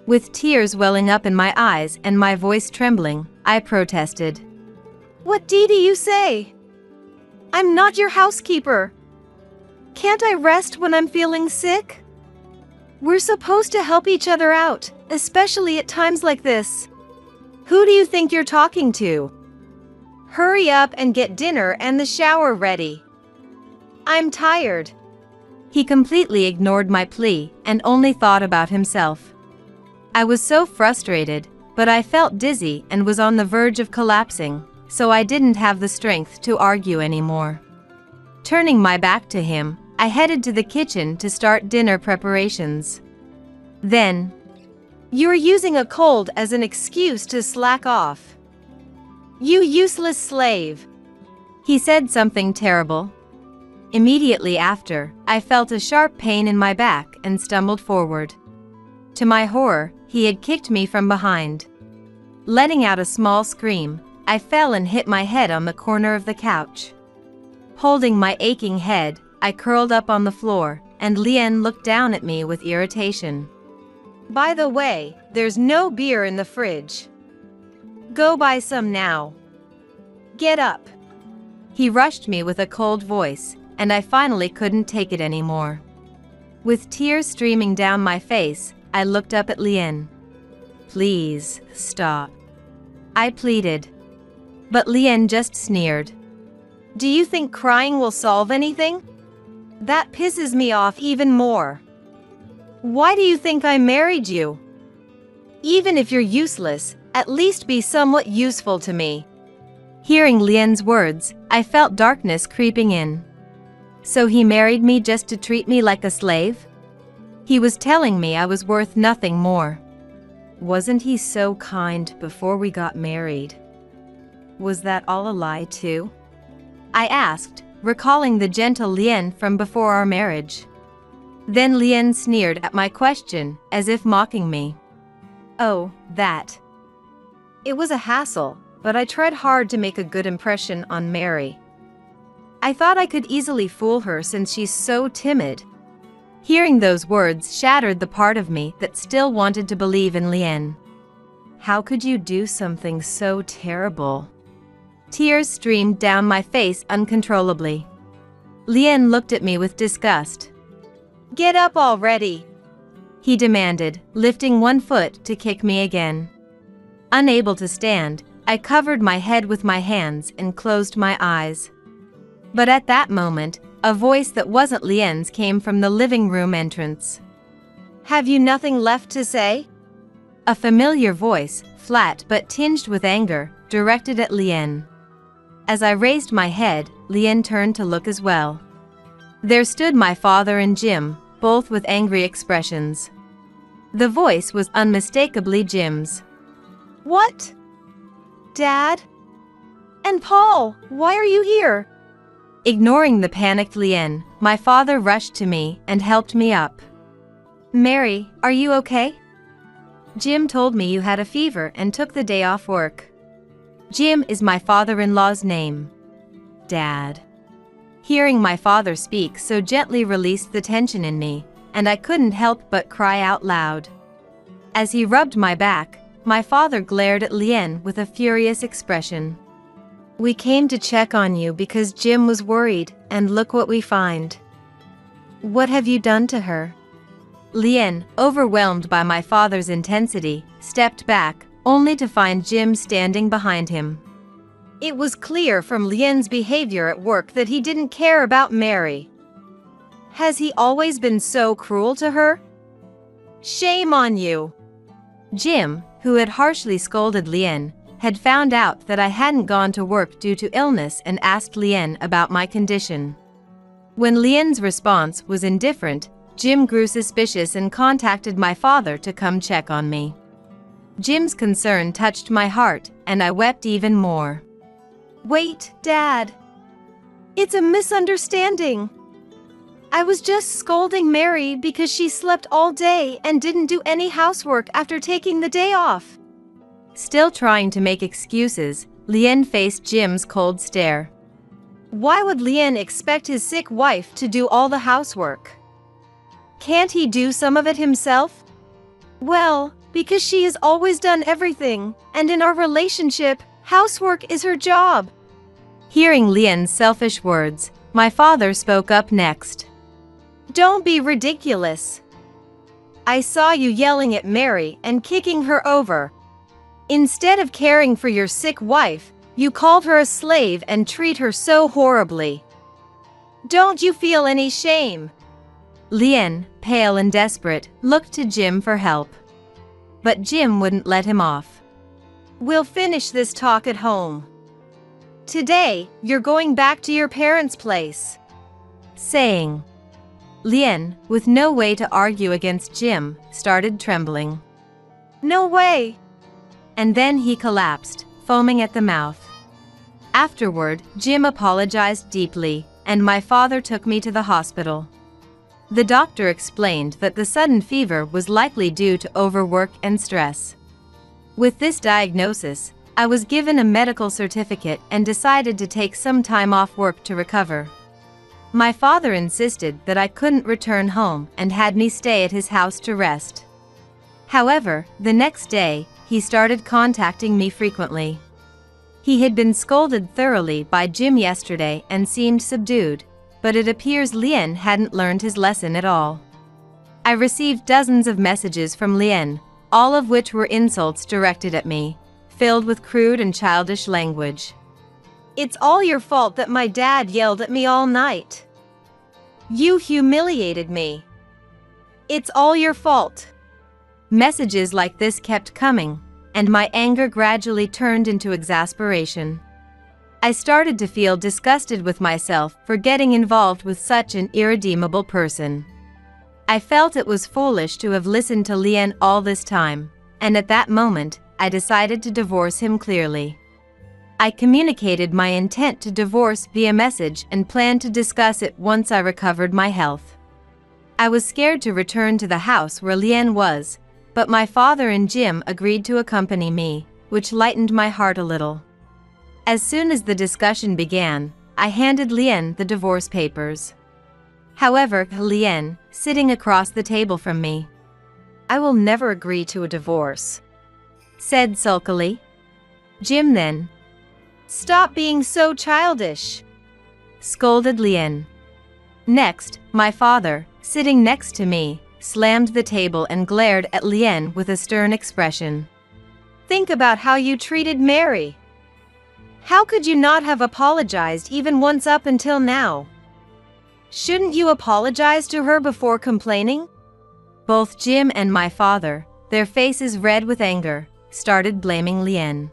With tears welling up in my eyes and my voice trembling, I protested. What did you say? I'm not your housekeeper. Can't I rest when I'm feeling sick? We're supposed to help each other out, especially at times like this. Who do you think you're talking to? Hurry up and get dinner and the shower ready. I'm tired. He completely ignored my plea and only thought about himself. I was so frustrated, but I felt dizzy and was on the verge of collapsing, so I didn't have the strength to argue anymore. Turning my back to him, I headed to the kitchen to start dinner preparations. Then, "You're using a cold as an excuse to slack off. You useless slave." he said something terrible. Immediately after, I felt a sharp pain in my back and stumbled forward. To my horror, he had kicked me from behind. Letting out a small scream, I fell and hit my head on the corner of the couch. Holding my aching head, I curled up on the floor, and Lien looked down at me with irritation. By the way, there's no beer in the fridge. Go buy some now. Get up. He rushed me with a cold voice, and I finally couldn't take it anymore. With tears streaming down my face, I looked up at Lien. "Please, stop," I pleaded. But Lien just sneered. Do you think crying will solve anything? That pisses me off even more. Why do you think I married you? Even if you're useless, at least be somewhat useful to me. Hearing Lien's words, I felt darkness creeping in. So he married me just to treat me like a slave? He was telling me I was worth nothing more. Wasn't he so kind before we got married? Was that all a lie too? I asked, recalling the gentle Lien from before our marriage. Then Lien sneered at my question, as if mocking me. "Oh, that. It was a hassle, but I tried hard to make a good impression on Mary. I thought I could easily fool her since she's so timid." Hearing those words shattered the part of me that still wanted to believe in Lien. How could you do something so terrible? Tears streamed down my face uncontrollably. Lien looked at me with disgust. Get up already, he demanded, lifting one foot to kick me again. Unable to stand, I covered my head with my hands and closed my eyes. But at that moment, a voice that wasn't Lien's came from the living room entrance. Have you nothing left to say? A familiar voice, flat but tinged with anger, directed at Lien. As I raised my head, Lien turned to look as well. There stood my father and Jim, both with angry expressions. The voice was unmistakably Jim's. What? Dad? And Paul, why are you here? Ignoring the panicked Lien, my father rushed to me and helped me up. Mary, are you okay? Jim told me you had a fever and took the day off work. Jim is my father-in-law's name. Dad. Hearing my father speak so gently released the tension in me, and I couldn't help but cry out loud. As he rubbed my back, my father glared at Lien with a furious expression. We came to check on you because Jim was worried, and look what we find. What have you done to her? Lien, overwhelmed by my father's intensity, stepped back, only to find Jim standing behind him. It was clear from Lien's behavior at work that he didn't care about Mary. Has he always been so cruel to her? Shame on you. Jim, who had harshly scolded Lien, had found out that I hadn't gone to work due to illness and asked Lien about my condition. When Lien's response was indifferent, Jim grew suspicious and contacted my father to come check on me. Jim's concern touched my heart, and I wept even more. Wait, Dad. It's a misunderstanding. I was just scolding Mary because she slept all day and didn't do any housework after taking the day off. Still trying to make excuses, Lien faced Jim's cold stare. Why would Lien expect his sick wife to do all the housework? Can't he do some of it himself? Well, because she has always done everything, and in our relationship, housework is her job. Hearing Lien's selfish words, my father spoke up next. Don't be ridiculous. I saw you yelling at Mary and kicking her over. Instead of caring for your sick wife, you called her a slave and treat her so horribly. Don't you feel any shame? Lien, pale and desperate, looked to Jim for help. But Jim wouldn't let him off. We'll finish this talk at home. Today, you're going back to your parents' place. Saying. Lien, with no way to argue against Jim, started trembling. No way! And then he collapsed, foaming at the mouth. Afterward, Jim apologized deeply, and my father took me to the hospital. The doctor explained that the sudden fever was likely due to overwork and stress. With this diagnosis, I was given a medical certificate and decided to take some time off work to recover. My father insisted that I couldn't return home and had me stay at his house to rest. However, the next day, he started contacting me frequently. He had been scolded thoroughly by Jim yesterday and seemed subdued, but it appears Lien hadn't learned his lesson at all. I received dozens of messages from Lien, all of which were insults directed at me, filled with crude and childish language. It's all your fault that my dad yelled at me all night. You humiliated me. It's all your fault. Messages like this kept coming, and my anger gradually turned into exasperation. I started to feel disgusted with myself for getting involved with such an irredeemable person. I felt it was foolish to have listened to Lien all this time, and at that moment, I decided to divorce him clearly. I communicated my intent to divorce via message and planned to discuss it once I recovered my health. I was scared to return to the house where Lien was, but my father and Jim agreed to accompany me, which lightened my heart a little. As soon as the discussion began, I handed Lien the divorce papers. However, Lien, sitting across the table from me, I will never agree to a divorce, said sulkily. Jim then, stop being so childish, scolded Lien. Next, my father, sitting next to me, slammed the table and glared at Lien with a stern expression. Think about how you treated Mary. How could you not have apologized even once up until now? Shouldn't you apologize to her before complaining? Both Jim and my father, their faces red with anger, started blaming Lien.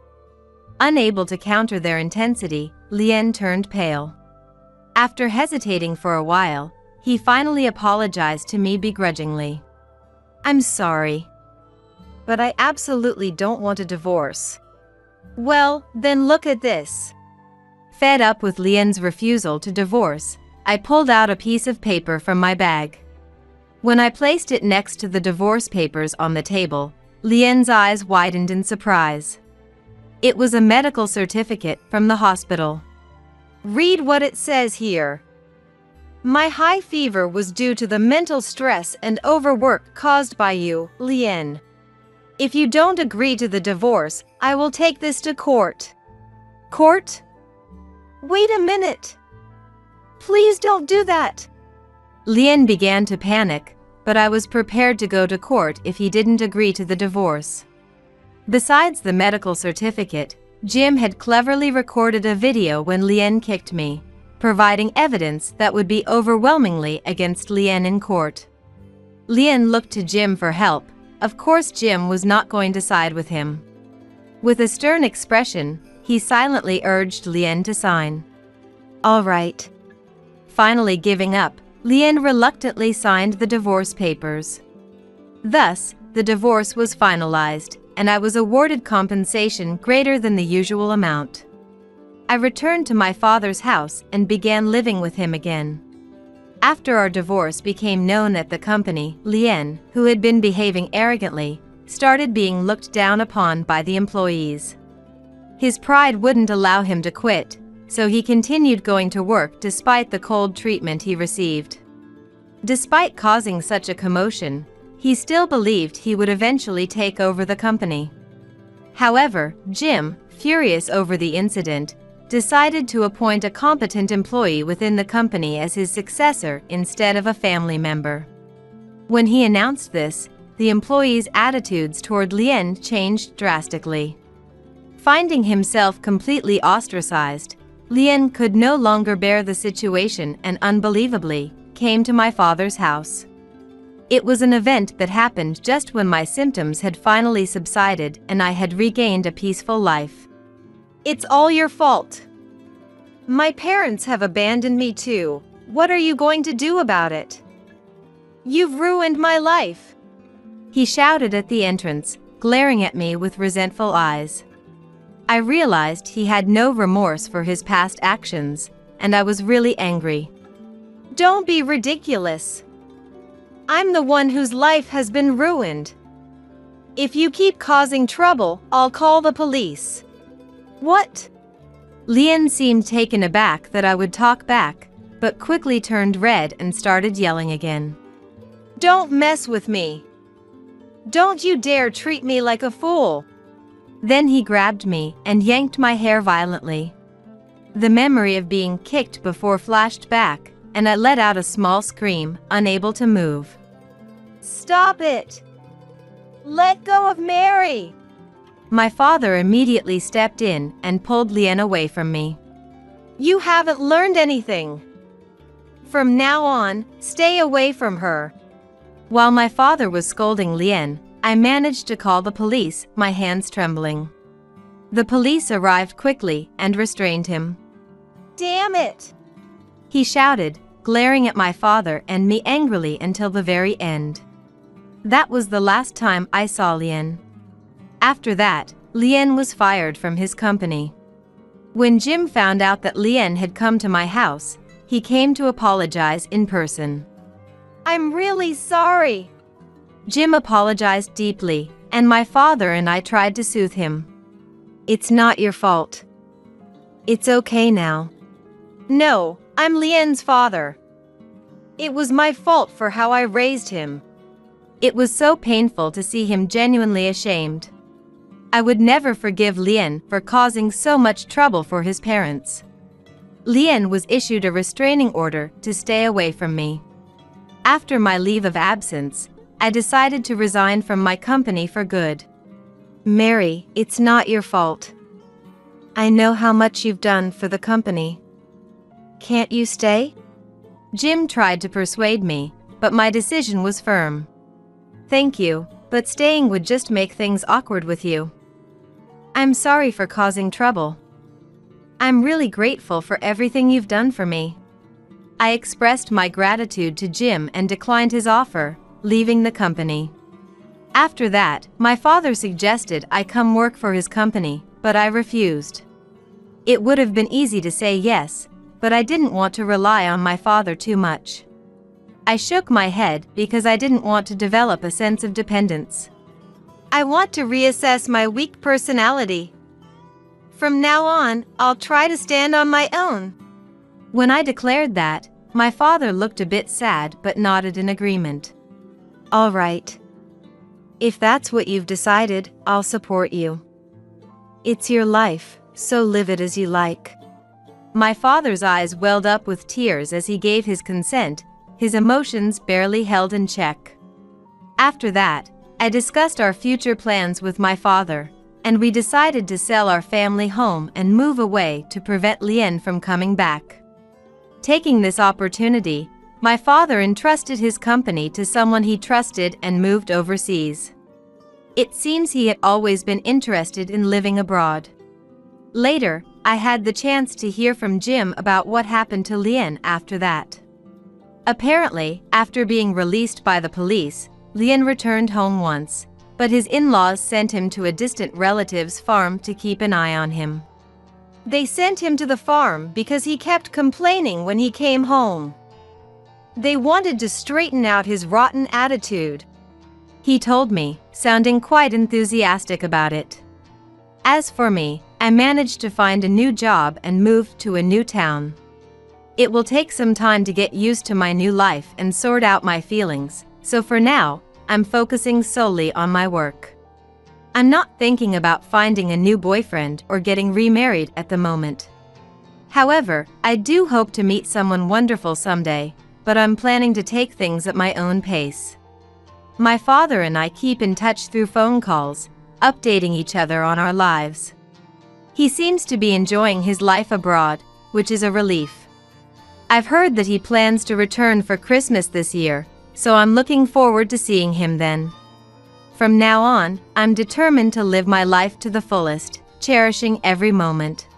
Unable to counter their intensity, Lien turned pale. After hesitating for a while, he finally apologized to me begrudgingly. I'm sorry, but I absolutely don't want a divorce. Well, then look at this. Fed up with Lien's refusal to divorce, I pulled out a piece of paper from my bag. When I placed it next to the divorce papers on the table, Lien's eyes widened in surprise. It was a medical certificate from the hospital. Read what it says here. My high fever was due to the mental stress and overwork caused by you, Lien. If you don't agree to the divorce, I will take this to court. Court? Wait a minute. Please don't do that. Lien began to panic, but I was prepared to go to court if he didn't agree to the divorce. Besides the medical certificate, Jim had cleverly recorded a video when Lien kicked me, providing evidence that would be overwhelmingly against Lien in court. Lien looked to Jim for help, of course Jim was not going to side with him. With a stern expression, he silently urged Lien to sign. All right. Finally giving up, Lien reluctantly signed the divorce papers. Thus, the divorce was finalized, and I was awarded compensation greater than the usual amount. I returned to my father's house and began living with him again. After our divorce became known at the company, Lien, who had been behaving arrogantly, started being looked down upon by the employees. His pride wouldn't allow him to quit, so he continued going to work despite the cold treatment he received. Despite causing such a commotion, he still believed he would eventually take over the company. However, Jim, furious over the incident, decided to appoint a competent employee within the company as his successor instead of a family member. When he announced this, the employee's attitudes toward Lien changed drastically. Finding himself completely ostracized, Lien could no longer bear the situation and unbelievably came to my father's house. It was an event that happened just when my symptoms had finally subsided and I had regained a peaceful life. It's all your fault. My parents have abandoned me too. What are you going to do about it? You've ruined my life. He shouted at the entrance, glaring at me with resentful eyes. I realized he had no remorse for his past actions, and I was really angry. Don't be ridiculous. I'm the one whose life has been ruined. If you keep causing trouble, I'll call the police. What? Lien seemed taken aback that I would talk back, but quickly turned red and started yelling again. Don't mess with me. Don't you dare treat me like a fool. Then he grabbed me and yanked my hair violently. The memory of being kicked before flashed back, and I let out a small scream, unable to move. Stop it! Let go of Mary! My father immediately stepped in and pulled Lien away from me. You haven't learned anything. From now on, stay away from her. While my father was scolding Lien, I managed to call the police, my hands trembling. The police arrived quickly and restrained him. Damn it! He shouted, glaring at my father and me angrily until the very end. That was the last time I saw Lien. After that, Lien was fired from his company. When Jim found out that Lien had come to my house, he came to apologize in person. I'm really sorry. Jim apologized deeply, and my father and I tried to soothe him. It's not your fault. It's okay now. No, I'm Lien's father. It was my fault for how I raised him. It was so painful to see him genuinely ashamed. I would never forgive Lien for causing so much trouble for his parents. Lien was issued a restraining order to stay away from me. After my leave of absence, I decided to resign from my company for good. Mary, it's not your fault. I know how much you've done for the company. Can't you stay? Jim tried to persuade me, but my decision was firm. Thank you, but staying would just make things awkward with you. I'm sorry for causing trouble. I'm really grateful for everything you've done for me. I expressed my gratitude to Jim and declined his offer, leaving the company. After that, my father suggested I come work for his company, but I refused. It would have been easy to say yes, but I didn't want to rely on my father too much. I shook my head because I didn't want to develop a sense of dependence. I want to reassess my weak personality. From now on, I'll try to stand on my own. When I declared that, my father looked a bit sad but nodded in agreement. All right. If that's what you've decided, I'll support you. It's your life, so live it as you like. My father's eyes welled up with tears as he gave his consent, his emotions barely held in check. After that, I discussed our future plans with my father, and we decided to sell our family home and move away to prevent Lien from coming back. Taking this opportunity, my father entrusted his company to someone he trusted and moved overseas. It seems he had always been interested in living abroad. Later, I had the chance to hear from Jim about what happened to Lien after that. Apparently, after being released by the police, Lien returned home once, but his in-laws sent him to a distant relative's farm to keep an eye on him. They sent him to the farm because he kept complaining when he came home. They wanted to straighten out his rotten attitude. He told me, sounding quite enthusiastic about it. As for me, I managed to find a new job and moved to a new town. It will take some time to get used to my new life and sort out my feelings, so for now, I'm focusing solely on my work. I'm not thinking about finding a new boyfriend or getting remarried at the moment. However, I do hope to meet someone wonderful someday, but I'm planning to take things at my own pace. My father and I keep in touch through phone calls, updating each other on our lives. He seems to be enjoying his life abroad, which is a relief. I've heard that he plans to return for Christmas this year, so I'm looking forward to seeing him then. From now on, I'm determined to live my life to the fullest, cherishing every moment.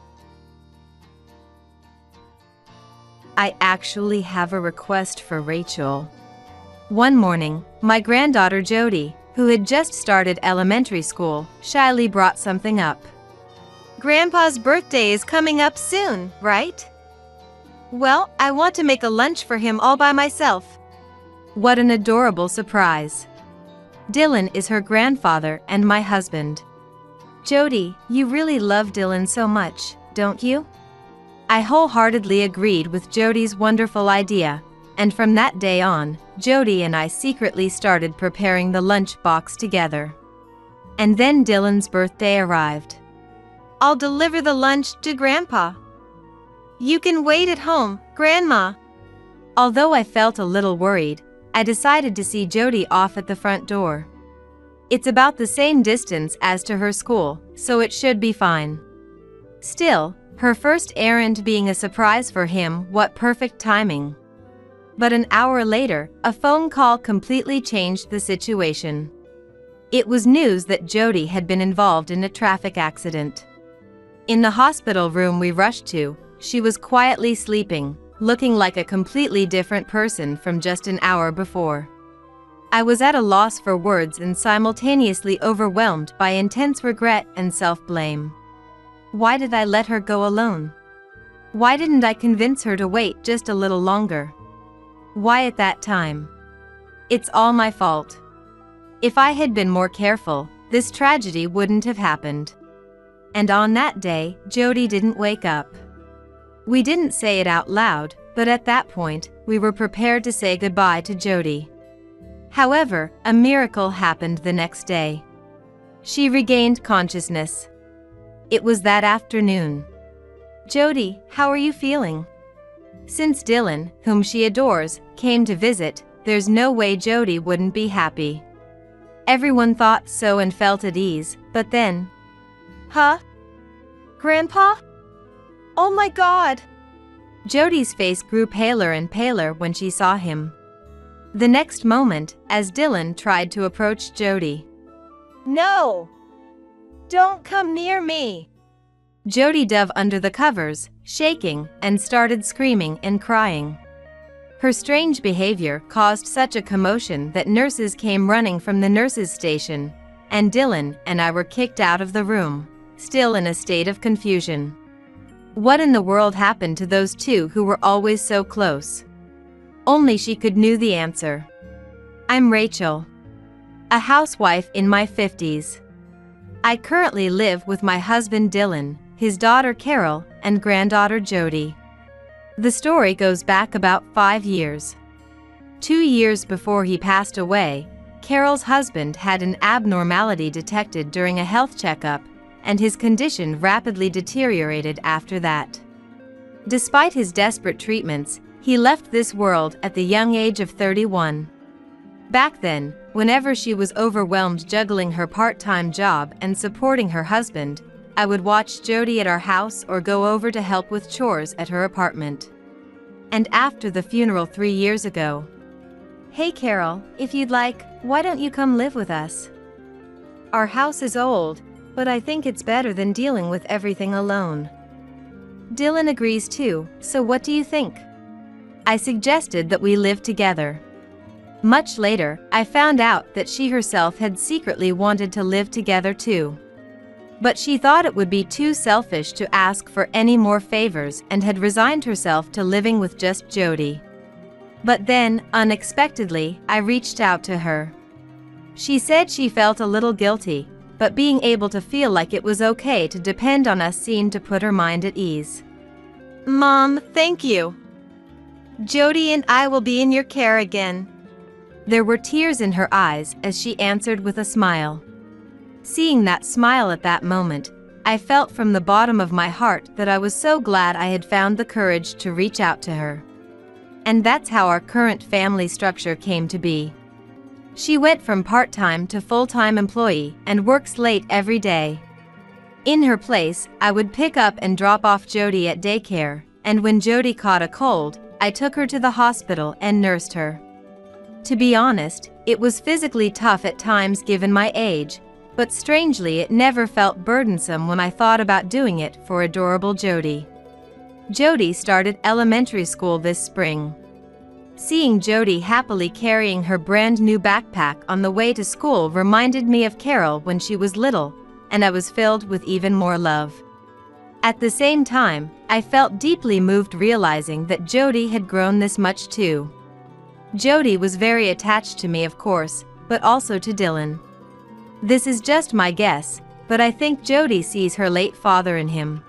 I actually have a request for Rachel. One morning, my granddaughter Jody, who had just started elementary school, shyly brought something up. Grandpa's birthday is coming up soon, right? Well, I want to make a lunch for him all by myself. What an adorable surprise. Dylan is her grandfather and my husband. Jody, you really love Dylan so much, don't you? I wholeheartedly agreed with Jody's wonderful idea, and from that day on, Jody and I secretly started preparing the lunch box together. And then Dylan's birthday arrived. I'll deliver the lunch to Grandpa. You can wait at home, Grandma. Although I felt a little worried, I decided to see Jody off at the front door. It's about the same distance as to her school, so it should be fine. Still, her first errand being a surprise for him, what perfect timing. But an hour later, a phone call completely changed the situation. It was news that Jody had been involved in a traffic accident. In the hospital room we rushed to, she was quietly sleeping, looking like a completely different person from just an hour before. I was at a loss for words and simultaneously overwhelmed by intense regret and self-blame. Why did I let her go alone? Why didn't I convince her to wait just a little longer? Why at that time? It's all my fault. If I had been more careful, this tragedy wouldn't have happened. And on that day, Jody didn't wake up. We didn't say it out loud, but at that point, we were prepared to say goodbye to Jody. However, a miracle happened the next day. She regained consciousness. It was that afternoon. Jody, how are you feeling? Since Dylan, whom she adores, came to visit, there's no way Jody wouldn't be happy. Everyone thought so and felt at ease, but then... Huh? Grandpa? Oh my God! Jody's face grew paler and paler when she saw him. The next moment, as Dylan tried to approach Jody. No! Don't come near me! Jody dove under the covers, shaking, and started screaming and crying. Her strange behavior caused such a commotion that nurses came running from the nurses' station, and Dylan and I were kicked out of the room, still in a state of confusion. What in the world happened to those two who were always so close? Only she could knew the answer. I'm Rachel, a housewife in my 50s. I currently live with my husband Dylan, his daughter Carol, and granddaughter Jody. The story goes back about 5 years. 2 years before he passed away, Carol's husband had an abnormality detected during a health checkup, and his condition rapidly deteriorated after that. Despite his desperate treatments, he left this world at the young age of 31. Back then, whenever she was overwhelmed juggling her part-time job and supporting her husband, I would watch Jody at our house or go over to help with chores at her apartment. And after the funeral 3 years ago, "Hey Carol, if you'd like, why don't you come live with us?" Our house is old, but I think it's better than dealing with everything alone. Dylan agrees too, so what do you think? I suggested that we live together. Much later, I found out that she herself had secretly wanted to live together too. But she thought it would be too selfish to ask for any more favors and had resigned herself to living with just Jody. But then, unexpectedly, I reached out to her. She said she felt a little guilty, but being able to feel like it was okay to depend on us seemed to put her mind at ease. Mom, thank you. Jody and I will be in your care again. There were tears in her eyes as she answered with a smile. Seeing that smile at that moment, I felt from the bottom of my heart that I was so glad I had found the courage to reach out to her. And that's how our current family structure came to be. She went from part-time to full-time employee and works late every day. In her place, I would pick up and drop off Jody at daycare, and when Jody caught a cold, I took her to the hospital and nursed her. To be honest, it was physically tough at times given my age, but strangely it never felt burdensome when I thought about doing it for adorable Jody. Jody started elementary school this spring. Seeing Jody happily carrying her brand new backpack on the way to school reminded me of Carol when she was little, and I was filled with even more love. At the same time, I felt deeply moved realizing that Jody had grown this much too. Jody was very attached to me, of course, but also to Dylan. This is just my guess, but I think Jody sees her late father in him.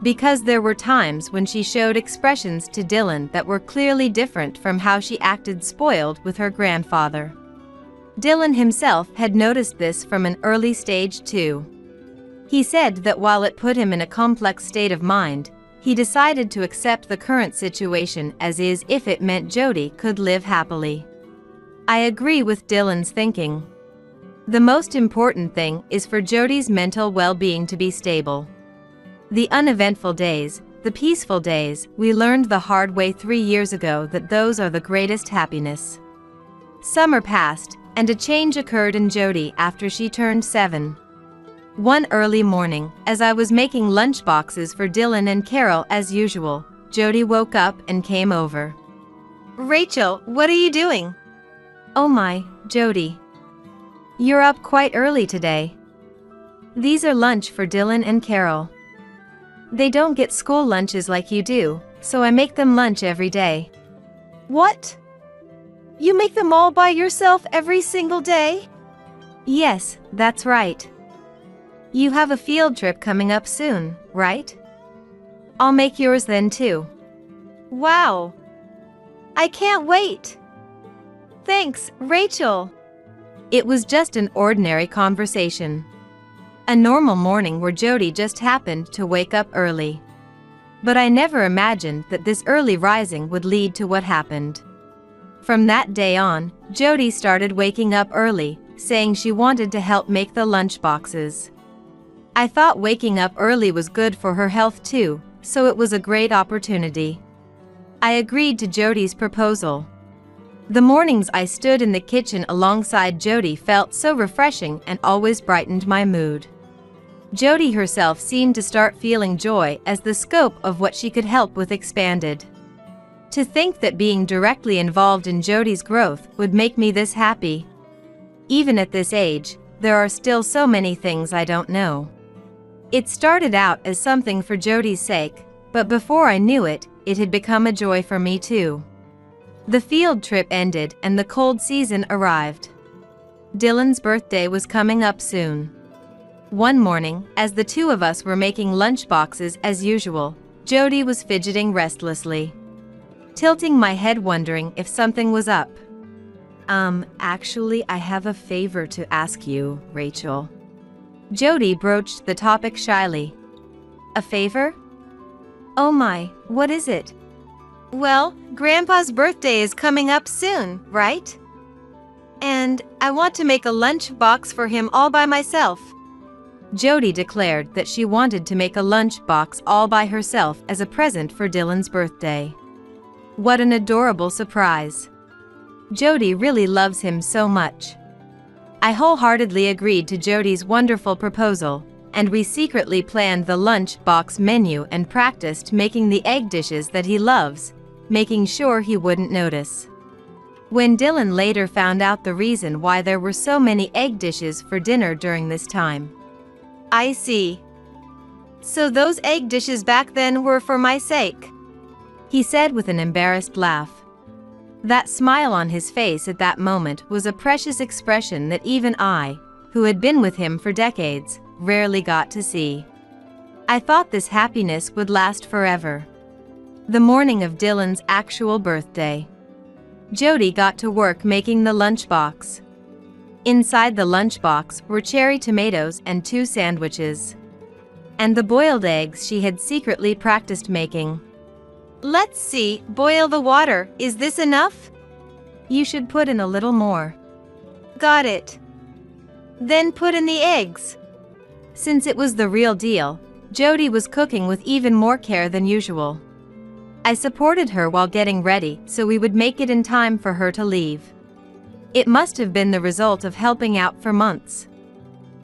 Because there were times when she showed expressions to Dylan that were clearly different from how she acted spoiled with her grandfather. Dylan himself had noticed this from an early stage too. He said that while it put him in a complex state of mind, he decided to accept the current situation as is if it meant Jody could live happily. I agree with Dylan's thinking. The most important thing is for Jody's mental well-being to be stable. The uneventful days, the peaceful days, we learned the hard way 3 years ago that those are the greatest happiness. Summer passed, and a change occurred in Jody after she turned 7. One early morning, as I was making lunch boxes for Dylan and Carol as usual, Jody woke up and came over. Rachel, what are you doing? Oh my, Jody. You're up quite early today. These are lunch for Dylan and Carol. They don't get school lunches like you do, so I make them lunch every day. What? You make them all by yourself every single day? Yes, that's right. You have a field trip coming up soon, right? I'll make yours then too. Wow. I can't wait. Thanks, Rachel. It was just an ordinary conversation. A normal morning where Jody just happened to wake up early. But I never imagined that this early rising would lead to what happened. From that day on, Jody started waking up early, saying she wanted to help make the lunch boxes. I thought waking up early was good for her health too, so it was a great opportunity. I agreed to Jody's proposal. The mornings I stood in the kitchen alongside Jody felt so refreshing and always brightened my mood. Jody herself seemed to start feeling joy as the scope of what she could help with expanded. To think that being directly involved in Jody's growth would make me this happy. Even at this age, there are still so many things I don't know. It started out as something for Jody's sake, but before I knew it, it had become a joy for me too. The field trip ended and the cold season arrived. Dylan's birthday was coming up soon. One morning, as the two of us were making lunch boxes as usual, Jody was fidgeting restlessly. Tilting my head wondering if something was up. Actually, I have a favor to ask you, Rachel. Jody broached the topic shyly. A favor? Oh my, what is it? Well, Grandpa's birthday is coming up soon, right? And I want to make a lunch box for him all by myself. Jody declared that she wanted to make a lunch box all by herself as a present for Dylan's birthday. What an adorable surprise. Jody really loves him so much. I wholeheartedly agreed to Jody's wonderful proposal, and we secretly planned the lunch box menu and practiced making the egg dishes that he loves, making sure he wouldn't notice. When Dylan later found out the reason why there were so many egg dishes for dinner during this time. I see. So those egg dishes back then were for my sake, he said with an embarrassed laugh. That smile on his face at that moment was a precious expression that even I, who had been with him for decades, rarely got to see. I thought this happiness would last forever. The morning of Dylan's actual birthday, Jody got to work making the lunchbox. Inside the lunchbox were cherry tomatoes and 2 sandwiches. And the boiled eggs she had secretly practiced making. Let's see, boil the water, is this enough? You should put in a little more. Got it. Then put in the eggs. Since it was the real deal, Jody was cooking with even more care than usual. I supported her while getting ready so we would make it in time for her to leave. It must have been the result of helping out for months.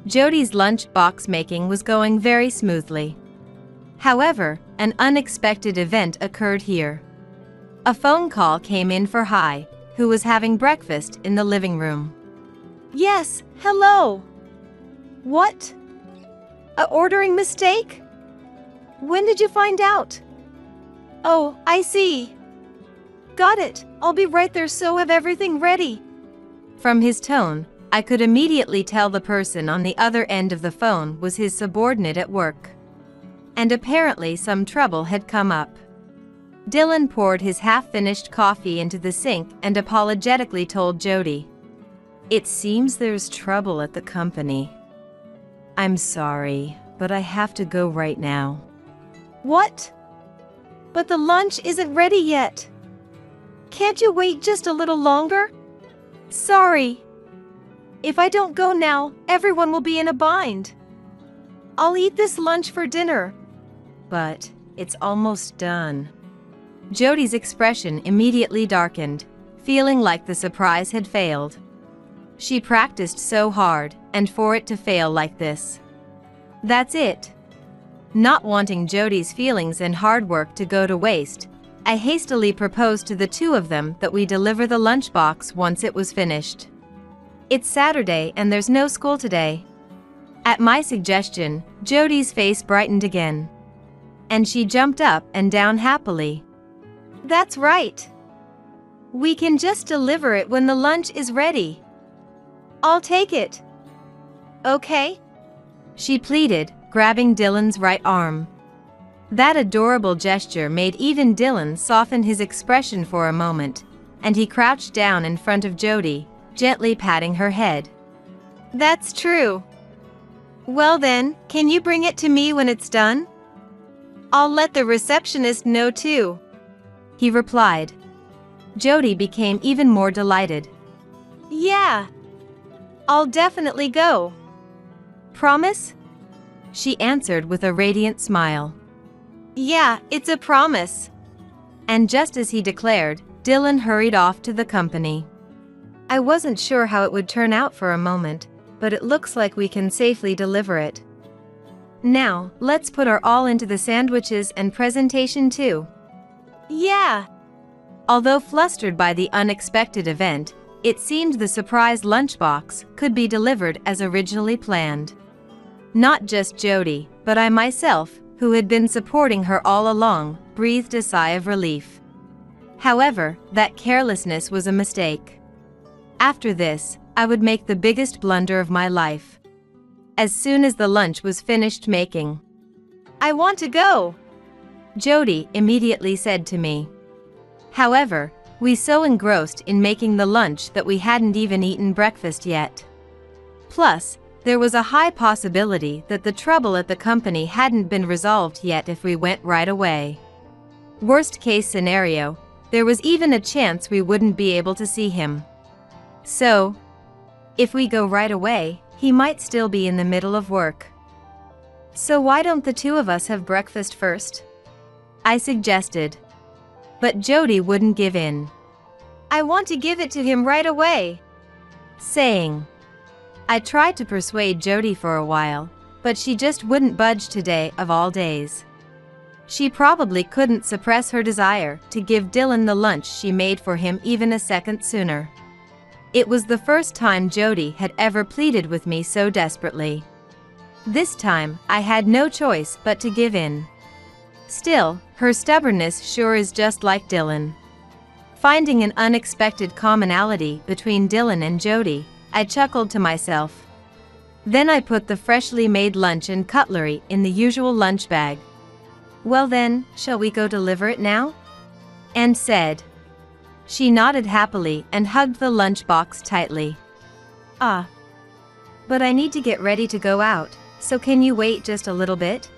Jody's lunch box making was going very smoothly. However, an unexpected event occurred here. A phone call came in for Hi, who was having breakfast in the living room. Yes, hello. What? A ordering mistake? When did you find out? Oh, I see. Got it, I'll be right there, so have everything ready. From his tone, I could immediately tell the person on the other end of the phone was his subordinate at work. And apparently some trouble had come up. Dylan poured his half-finished coffee into the sink and apologetically told Jody, "It seems there's trouble at the company. I'm sorry, but I have to go right now." What? But the lunch isn't ready yet. Can't you wait just a little longer? Sorry. If I don't go now, everyone will be in a bind. I'll eat this lunch for dinner. But it's almost done. Jody's expression immediately darkened, feeling like the surprise had failed. She practiced so hard, and for it to fail like this. That's it. Not wanting Jody's feelings and hard work to go to waste, I hastily proposed to the 2 of them that we deliver the lunchbox once it was finished. It's Saturday and there's no school today. At my suggestion, Jody's face brightened again. And she jumped up and down happily. That's right. We can just deliver it when the lunch is ready. I'll take it. Okay? She pleaded, grabbing Dylan's right arm. That adorable gesture made even Dylan soften his expression for a moment, and he crouched down in front of Jody, gently patting her head. That's true. Well then, can you bring it to me when it's done? I'll let the receptionist know too, he replied. Jody became even more delighted. Yeah. I'll definitely go. Promise? She answered with a radiant smile. Yeah, it's a promise. And just as he declared, Dylan hurried off to the company. I wasn't sure how it would turn out for a moment, but it looks like we can safely deliver it. Now, let's put our all into the sandwiches and presentation too. Yeah. Although flustered by the unexpected event, it seemed the surprise lunchbox could be delivered as originally planned. Not just Jody, but I myself, who had been supporting her all along, breathed a sigh of relief. However, that carelessness was a mistake. After this, I would make the biggest blunder of my life. As soon as the lunch was finished making, I want to go, Jody immediately said to me. However, we so engrossed in making the lunch that we hadn't even eaten breakfast yet. Plus, there was a high possibility that the trouble at the company hadn't been resolved yet if we went right away. Worst case scenario, there was even a chance we wouldn't be able to see him. So, if we go right away, he might still be in the middle of work. So why don't the 2 of us have breakfast first? I suggested. But Jody wouldn't give in. I want to give it to him right away, saying, I tried to persuade Jody for a while, but she just wouldn't budge today of all days. She probably couldn't suppress her desire to give Dylan the lunch she made for him even a second sooner. It was the first time Jody had ever pleaded with me so desperately. This time, I had no choice but to give in. Still, her stubbornness sure is just like Dylan. Finding an unexpected commonality between Dylan and Jody, I chuckled to myself. Then I put the freshly made lunch and cutlery in the usual lunch bag. "Well then, shall we go deliver it now?" and said. She nodded happily and hugged the lunchbox tightly. "Ah. But I need to get ready to go out, so can you wait just a little bit?"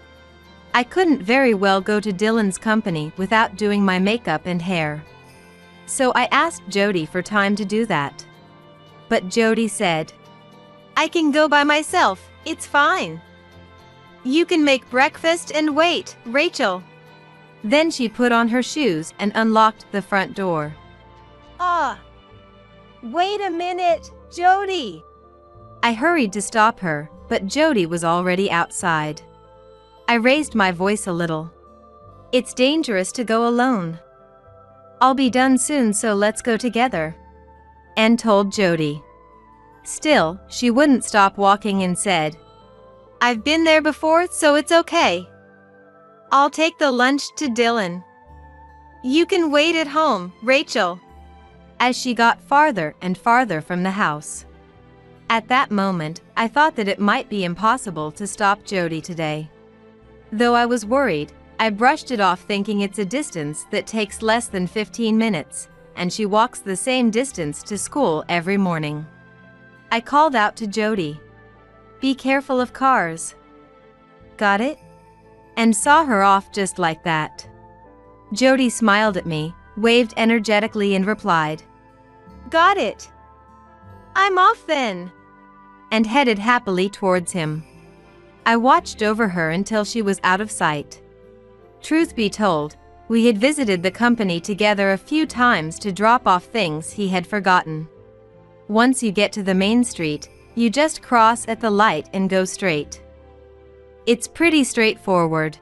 I couldn't very well go to Dylan's company without doing my makeup and hair. So I asked Jody for time to do that. But Jody said, "I can go by myself, it's fine. You can make breakfast and wait, Rachel." Then she put on her shoes and unlocked the front door. "Ah. Wait a minute, Jody." I hurried to stop her, but Jody was already outside. I raised my voice a little. "It's dangerous to go alone. I'll be done soon, so let's go together," and told Jody. Still, she wouldn't stop walking and said, "I've been there before, so it's okay. I'll take the lunch to Dylan. You can wait at home, Rachel," as she got farther and farther from the house. At that moment, I thought that it might be impossible to stop Jody today. Though I was worried, I brushed it off thinking it's a distance that takes less than 15 minutes, and she walks the same distance to school every morning. I called out to Jody, "Be careful of cars." "Got it?" and saw her off just like that. Jody smiled at me, waved energetically and replied, "Got it. I'm off then," and headed happily towards him. I watched over her until she was out of sight. Truth be told, we had visited the company together a few times to drop off things he had forgotten. Once you get to the main street, you just cross at the light and go straight. It's pretty straightforward.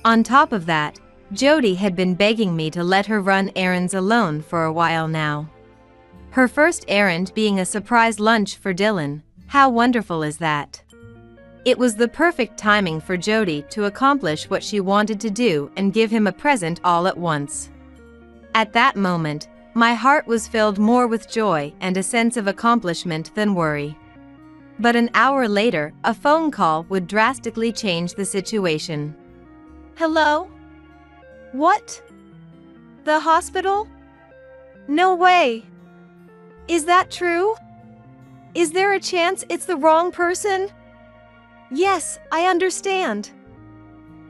On top of that, Jody had been begging me to let her run errands alone for a while now. Her first errand being a surprise lunch for Dylan. How wonderful is that? It was the perfect timing for Jody to accomplish what she wanted to do and give him a present all at once. At that moment, my heart was filled more with joy and a sense of accomplishment than worry. But an hour later, a phone call would drastically change the situation. "Hello? What? The hospital? No way. Is that true? Is there a chance it's the wrong person? Yes, I understand.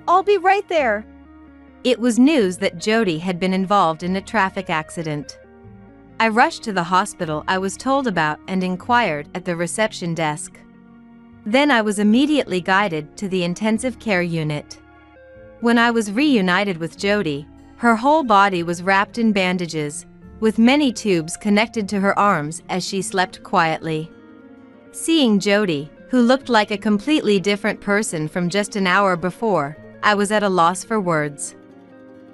I'll be right there." It was news that Jody had been involved in a traffic accident. I rushed to the hospital I was told about and inquired at the reception desk. Then I was immediately guided to the intensive care unit. When I was reunited with Jody, her whole body was wrapped in bandages, with many tubes connected to her arms as she slept quietly. Seeing Jody, who looked like a completely different person from just an hour before, I was at a loss for words.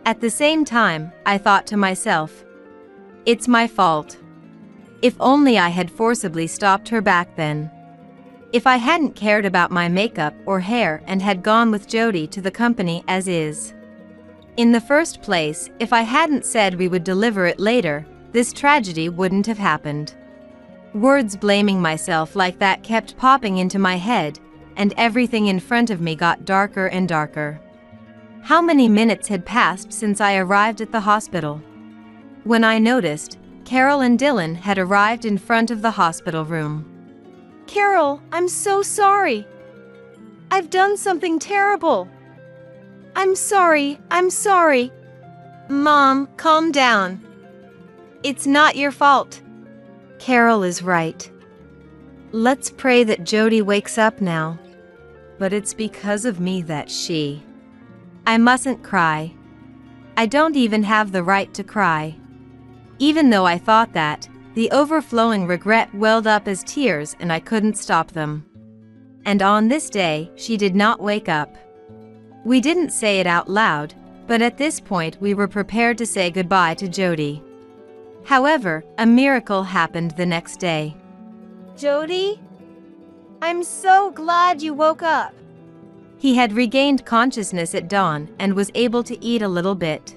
At the same time, I thought to myself, it's my fault. If only I had forcibly stopped her back then. If I hadn't cared about my makeup or hair and had gone with Jody to the company as is. In the first place, if I hadn't said we would deliver it later, this tragedy wouldn't have happened. Words blaming myself like that kept popping into my head, and everything in front of me got darker and darker. How many minutes had passed since I arrived at the hospital? When I noticed, Carol and Dylan had arrived in front of the hospital room. "Carol, I'm so sorry. I've done something terrible. I'm sorry. Mom, calm down. It's not your fault." Carol is right. Let's pray that Jody wakes up now. But it's because of me that I mustn't cry. I don't even have the right to cry. Even though I thought that, The overflowing regret welled up as tears and I couldn't stop them. And on this day, she did not wake up. We didn't say it out loud, but at this point we were prepared to say goodbye to Jody. However, a miracle happened the next day. Jody? I'm so glad you woke up. He had regained consciousness at dawn and was able to eat a little bit.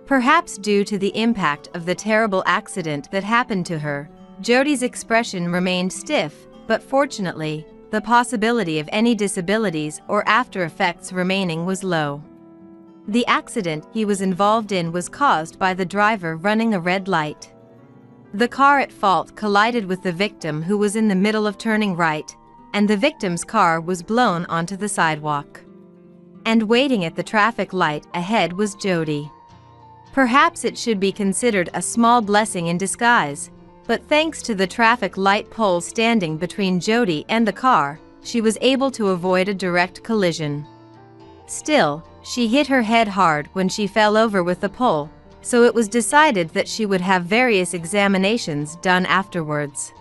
Perhaps due to the impact of the terrible accident that happened to her, Jody's expression remained stiff, but fortunately, the possibility of any disabilities or after effects remaining was low. The accident he was involved in was caused by the driver running a red light. The car at fault collided with the victim who was in the middle of turning right, and the victim's car was blown onto the sidewalk. And waiting at the traffic light ahead was Jody. Perhaps it should be considered a small blessing in disguise, but thanks to the traffic light pole standing between Jody and the car, she was able to avoid a direct collision. Still, she hit her head hard when she fell over with the pole, so it was decided that she would have various examinations done afterwards.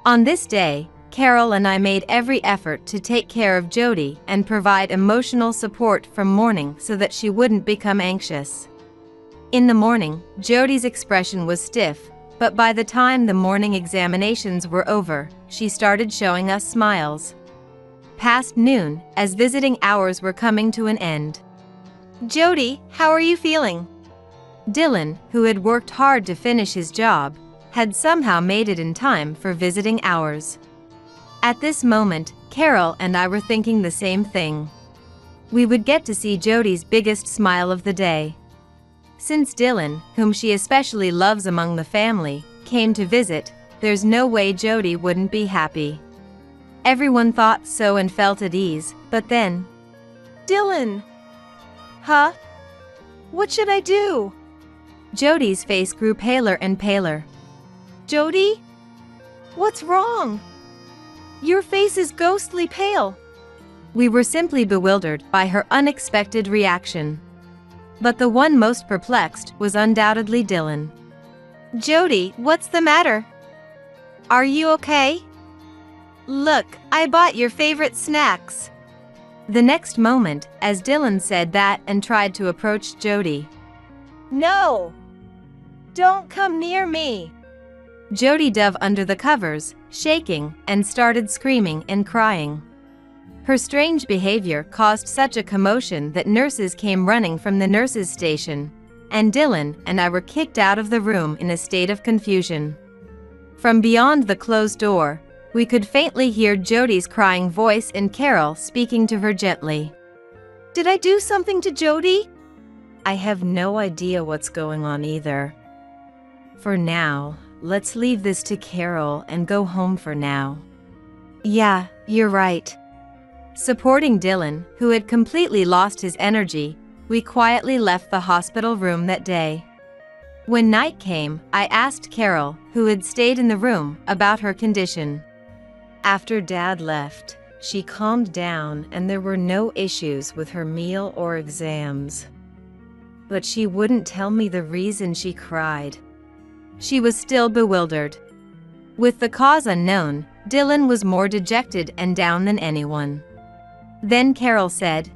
On this day, Carol and I made every effort to take care of Jody and provide emotional support from morning so that she wouldn't become anxious. In the morning, Jody's expression was stiff, but by the time the morning examinations were over, she started showing us smiles. Past noon, as visiting hours were coming to an end. Jody, how are you feeling? Dylan, who had worked hard to finish his job, had somehow made it in time for visiting hours. At this moment, Carol and I were thinking the same thing. We would get to see Jody's biggest smile of the day. Since Dylan, whom she especially loves among the family, came to visit, there's no way Jody wouldn't be happy. Everyone thought so and felt at ease, but then... Dylan! Huh? What should I do? Jody's face grew paler and paler. Jody? What's wrong? Your face is ghostly pale. We were simply bewildered by her unexpected reaction. But the one most perplexed was undoubtedly Dylan. Jody, what's the matter? Are you okay? Look, I bought your favorite snacks. The next moment, as Dylan said that and tried to approach Jody. No! Don't come near me! Jody dove under the covers, shaking, and started screaming and crying. Her strange behavior caused such a commotion that nurses came running from the nurses' station, and Dylan and I were kicked out of the room in a state of confusion. From beyond the closed door, we could faintly hear Jody's crying voice and Carol speaking to her gently. Did I do something to Jody? I have no idea what's going on either. For now, let's leave this to Carol and go home for now. Yeah, you're right. Supporting Dylan, who had completely lost his energy, we quietly left the hospital room that day. When night came, I asked Carol, who had stayed in the room, about her condition. After Dad left, she calmed down and there were no issues with her meal or exams. But she wouldn't tell me the reason she cried. She was still bewildered. With the cause unknown, Dylan was more dejected and down than anyone. Then Carol said,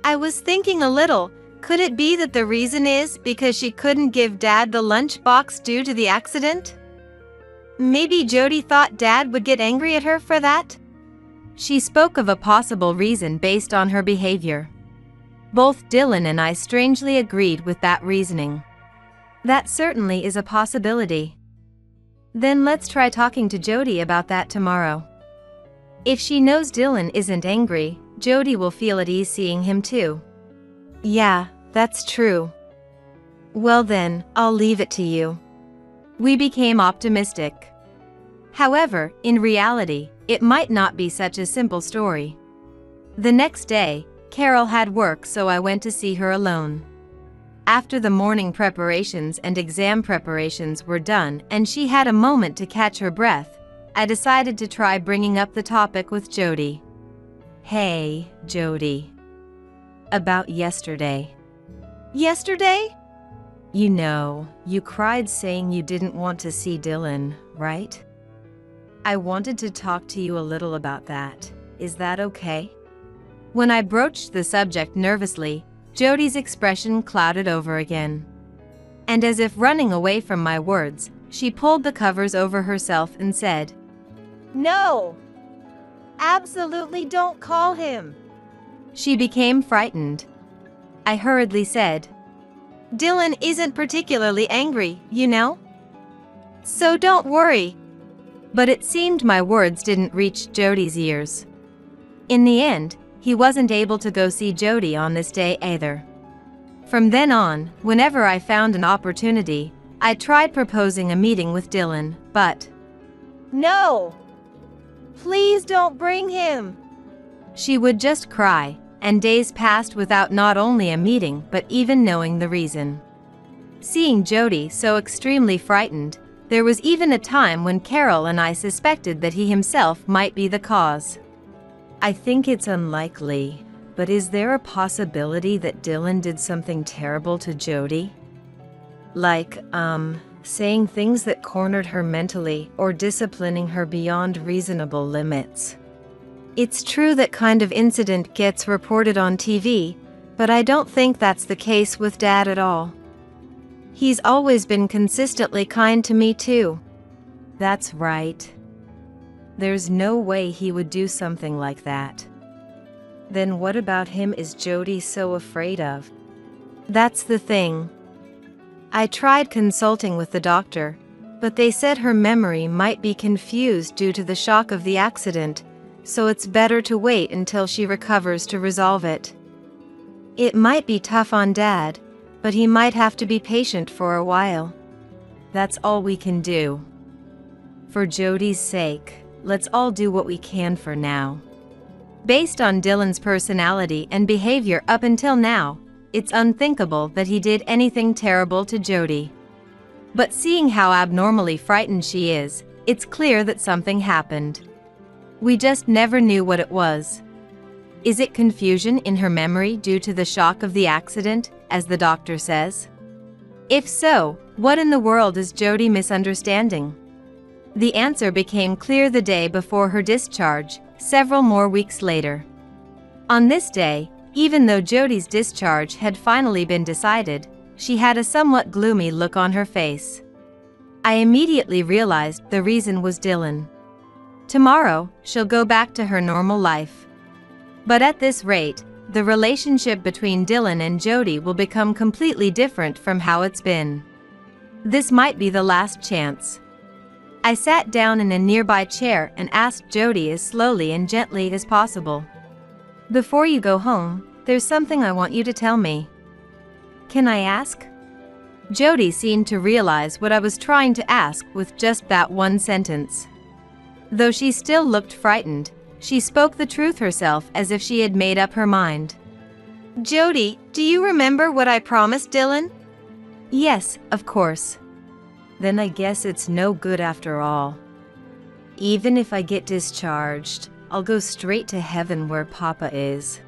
I was thinking a little. Could it be that the reason is because she couldn't give Dad the lunchbox due to the accident? Maybe Jody thought Dad would get angry at her for that? She spoke of a possible reason based on her behavior. Both Dylan and I strangely agreed with that reasoning. That certainly is a possibility. Then let's try talking to Jody about that tomorrow. If she knows Dylan isn't angry, Jody will feel at ease seeing him too. Yeah, that's true. Well then, I'll leave it to you. We became optimistic. However, in reality, it might not be such a simple story. The next day, Carol had work, so I went to see her alone. After the morning preparations and exam preparations were done and she had a moment to catch her breath, I decided to try bringing up the topic with Jody. Hey, Jody. About yesterday. Yesterday? You know, you cried saying you didn't want to see Dylan, right? I wanted to talk to you a little about that. Is that okay? When I broached the subject nervously, Jody's expression clouded over again. And as if running away from my words, she pulled the covers over herself and said, No! Absolutely don't call him! She became frightened. I hurriedly said, Dylan isn't particularly angry, you know? So don't worry. But it seemed my words didn't reach Jody's ears. In the end, he wasn't able to go see Jody on this day either. From then on, whenever I found an opportunity, I tried proposing a meeting with Dylan, but No! Please don't bring him! she would just cry, and days passed without not only a meeting but even knowing the reason. Seeing Jody so extremely frightened, there was even a time when Carol and I suspected that he himself might be the cause. I think it's unlikely, but is there a possibility that Dylan did something terrible to Jody? Like, saying things that cornered her mentally or disciplining her beyond reasonable limits. It's true that kind of incident gets reported on TV, but I don't think that's the case with Dad at all. He's always been consistently kind to me too. That's right. There's no way he would do something like that. Then what about him is Jody so afraid of? That's the thing. I tried consulting with the doctor, but they said her memory might be confused due to the shock of the accident, so it's better to wait until she recovers to resolve it. It might be tough on Dad, but he might have to be patient for a while. That's all we can do. For Jody's sake, let's all do what we can for now. Based on Dylan's personality and behavior up until now, it's unthinkable that he did anything terrible to Jody. But seeing how abnormally frightened she is, it's clear that something happened. We just never knew what it was. Is it confusion in her memory due to the shock of the accident, as the doctor says? If so, what in the world is Jody misunderstanding? The answer became clear the day before her discharge, several more weeks later. On this day, even though Jody's discharge had finally been decided, she had a somewhat gloomy look on her face. I immediately realized the reason was Dylan. Tomorrow, she'll go back to her normal life. But at this rate, the relationship between Dylan and Jody will become completely different from how it's been. This might be the last chance. I sat down in a nearby chair and asked Jody as slowly and gently as possible. Before you go home, there's something I want you to tell me. Can I ask? Jody seemed to realize what I was trying to ask with just that one sentence. Though she still looked frightened, she spoke the truth herself as if she had made up her mind. Jody, do you remember what I promised Dylan? Yes, of course. Then I guess it's no good after all. Even if I get discharged, I'll go straight to heaven where Papa is.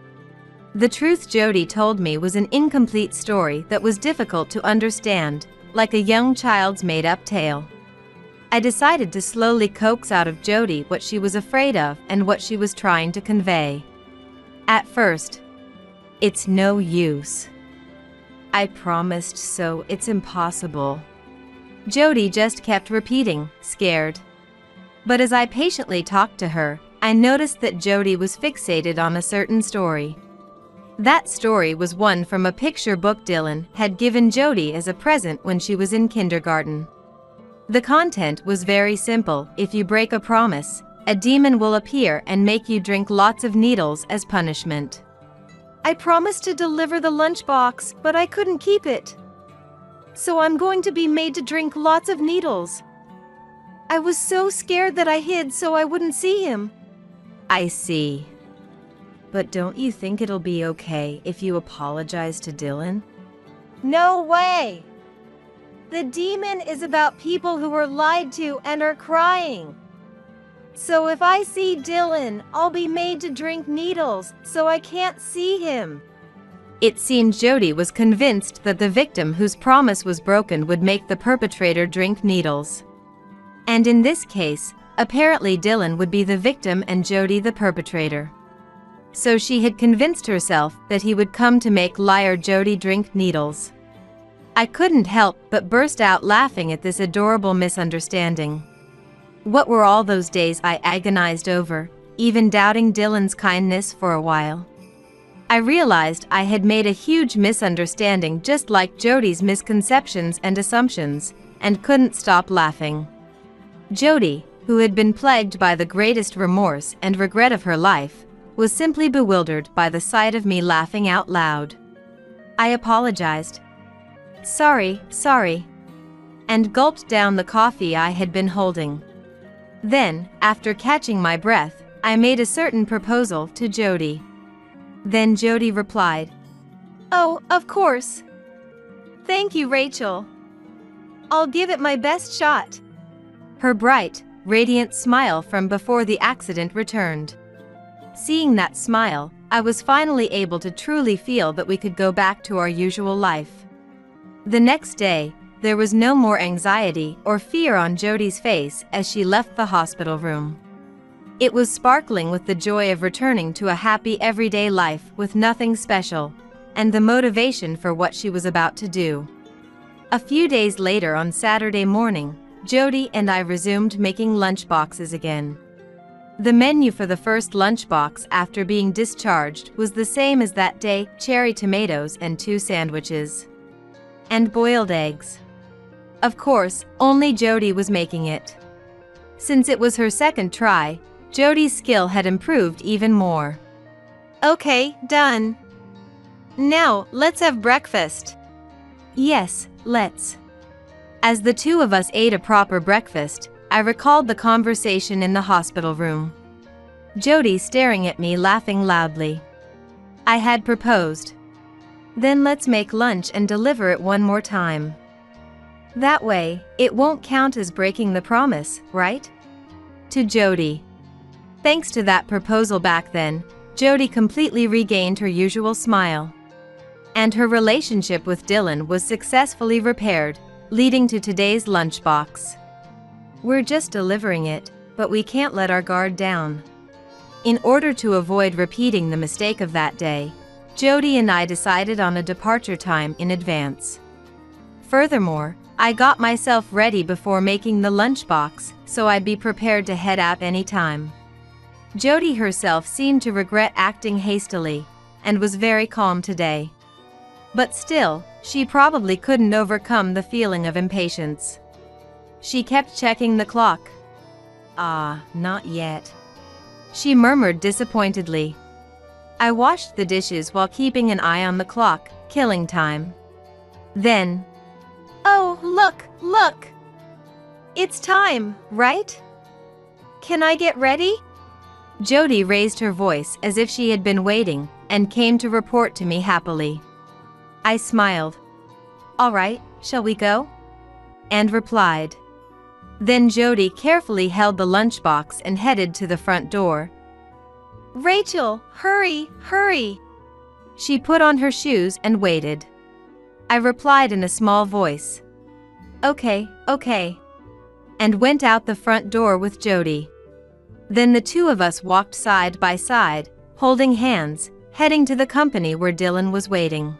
The truth Jody told me was an incomplete story that was difficult to understand, like a young child's made-up tale. I decided to slowly coax out of Jody what she was afraid of and what she was trying to convey. At first, it's no use. I promised, so it's impossible. Jody just kept repeating, scared. But as I patiently talked to her, I noticed that Jody was fixated on a certain story. That story was one from a picture book Dylan had given Jody as a present when she was in kindergarten. The content was very simple. If you break a promise, a demon will appear and make you drink lots of needles as punishment. I promised to deliver the lunchbox, but I couldn't keep it. So I'm going to be made to drink lots of needles. I was so scared that I hid so I wouldn't see him. I see. But don't you think it'll be okay if you apologize to Dylan? No way! The demon is about people who were lied to and are crying. So if I see Dylan, I'll be made to drink needles, so I can't see him. It seemed Jody was convinced that the victim whose promise was broken would make the perpetrator drink needles. And in this case, apparently Dylan would be the victim and Jody the perpetrator. So she had convinced herself that he would come to make liar Jody drink needles. I couldn't help but burst out laughing at this adorable misunderstanding. What were all those days I agonized over, even doubting Dylan's kindness for a while? I realized I had made a huge misunderstanding just like Jody's misconceptions and assumptions, and couldn't stop laughing. Jody, who had been plagued by the greatest remorse and regret of her life, was simply bewildered by the sight of me laughing out loud. I apologized. Sorry, and gulped down the coffee I had been holding. Then, after catching my breath, I made a certain proposal to Jody. Then Jody replied, "Oh, of course. Thank you, Rachel. I'll give it my best shot." Her bright, radiant smile from before the accident returned. Seeing that smile, I was finally able to truly feel that we could go back to our usual life. The next day, there was no more anxiety or fear on Jody's face as she left the hospital room. It was sparkling with the joy of returning to a happy everyday life with nothing special, and the motivation for what she was about to do. A few days later on Saturday morning, Jody and I resumed making lunchboxes again. The menu for the first lunchbox after being discharged was the same as that day: cherry tomatoes and 2 sandwiches. And boiled eggs. Of course, only Jody was making it. Since it was her second try, Jody's skill had improved even more. "Okay, done. Now, let's have breakfast." Yes, let's. As the two of us ate a proper breakfast, I recalled the conversation in the hospital room. Jody staring at me laughing loudly. I had proposed. Then let's make lunch and deliver it one more time. That way, it won't count as breaking the promise, right? To Jody. Thanks to that proposal back then, Jody completely regained her usual smile. And her relationship with Dylan was successfully repaired, leading to today's lunchbox. We're just delivering it, but we can't let our guard down. In order to avoid repeating the mistake of that day, Jody and I decided on a departure time in advance. Furthermore, I got myself ready before making the lunchbox, so I'd be prepared to head out anytime. Jody herself seemed to regret acting hastily, and was very calm today. But still, she probably couldn't overcome the feeling of impatience. She kept checking the clock. Not yet. She murmured disappointedly. I washed the dishes while keeping an eye on the clock, killing time. Then, "Oh, look! It's time, right? Can I get ready?" Jody raised her voice as if she had been waiting, and came to report to me happily. I smiled. "All right, shall we go?" And replied. Then Jody carefully held the lunchbox and headed to the front door. "Rachel, hurry! She put on her shoes and waited. I replied in a small voice. Okay, and went out the front door with Jody. Then the two of us walked side by side, holding hands, heading to the company where Dylan was waiting.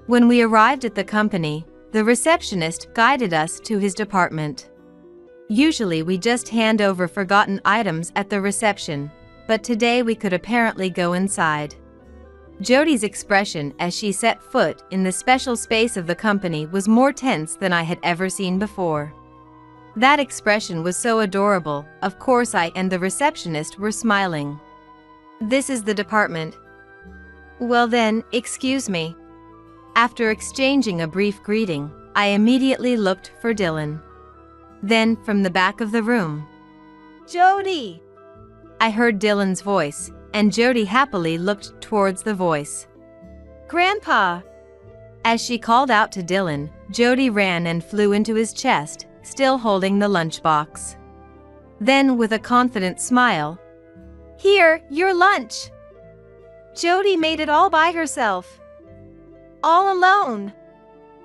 When we arrived at the company, the receptionist guided us to his department. Usually we just hand over forgotten items at the reception, but today we could apparently go inside. Jody's expression as she set foot in the special space of the company was more tense than I had ever seen before. That expression was so adorable. Of course I and the receptionist were smiling. "This is the department." "Well then, excuse me." After exchanging a brief greeting, I immediately looked for Dylan. Then, from the back of the room, "Jody!" I heard Dylan's voice, and Jody happily looked towards the voice. "Grandpa!" As she called out to Dylan, Jody ran and flew into his chest, still holding the lunchbox. Then, with a confident smile, "Here, your lunch. Jody made it all by herself." all alone,"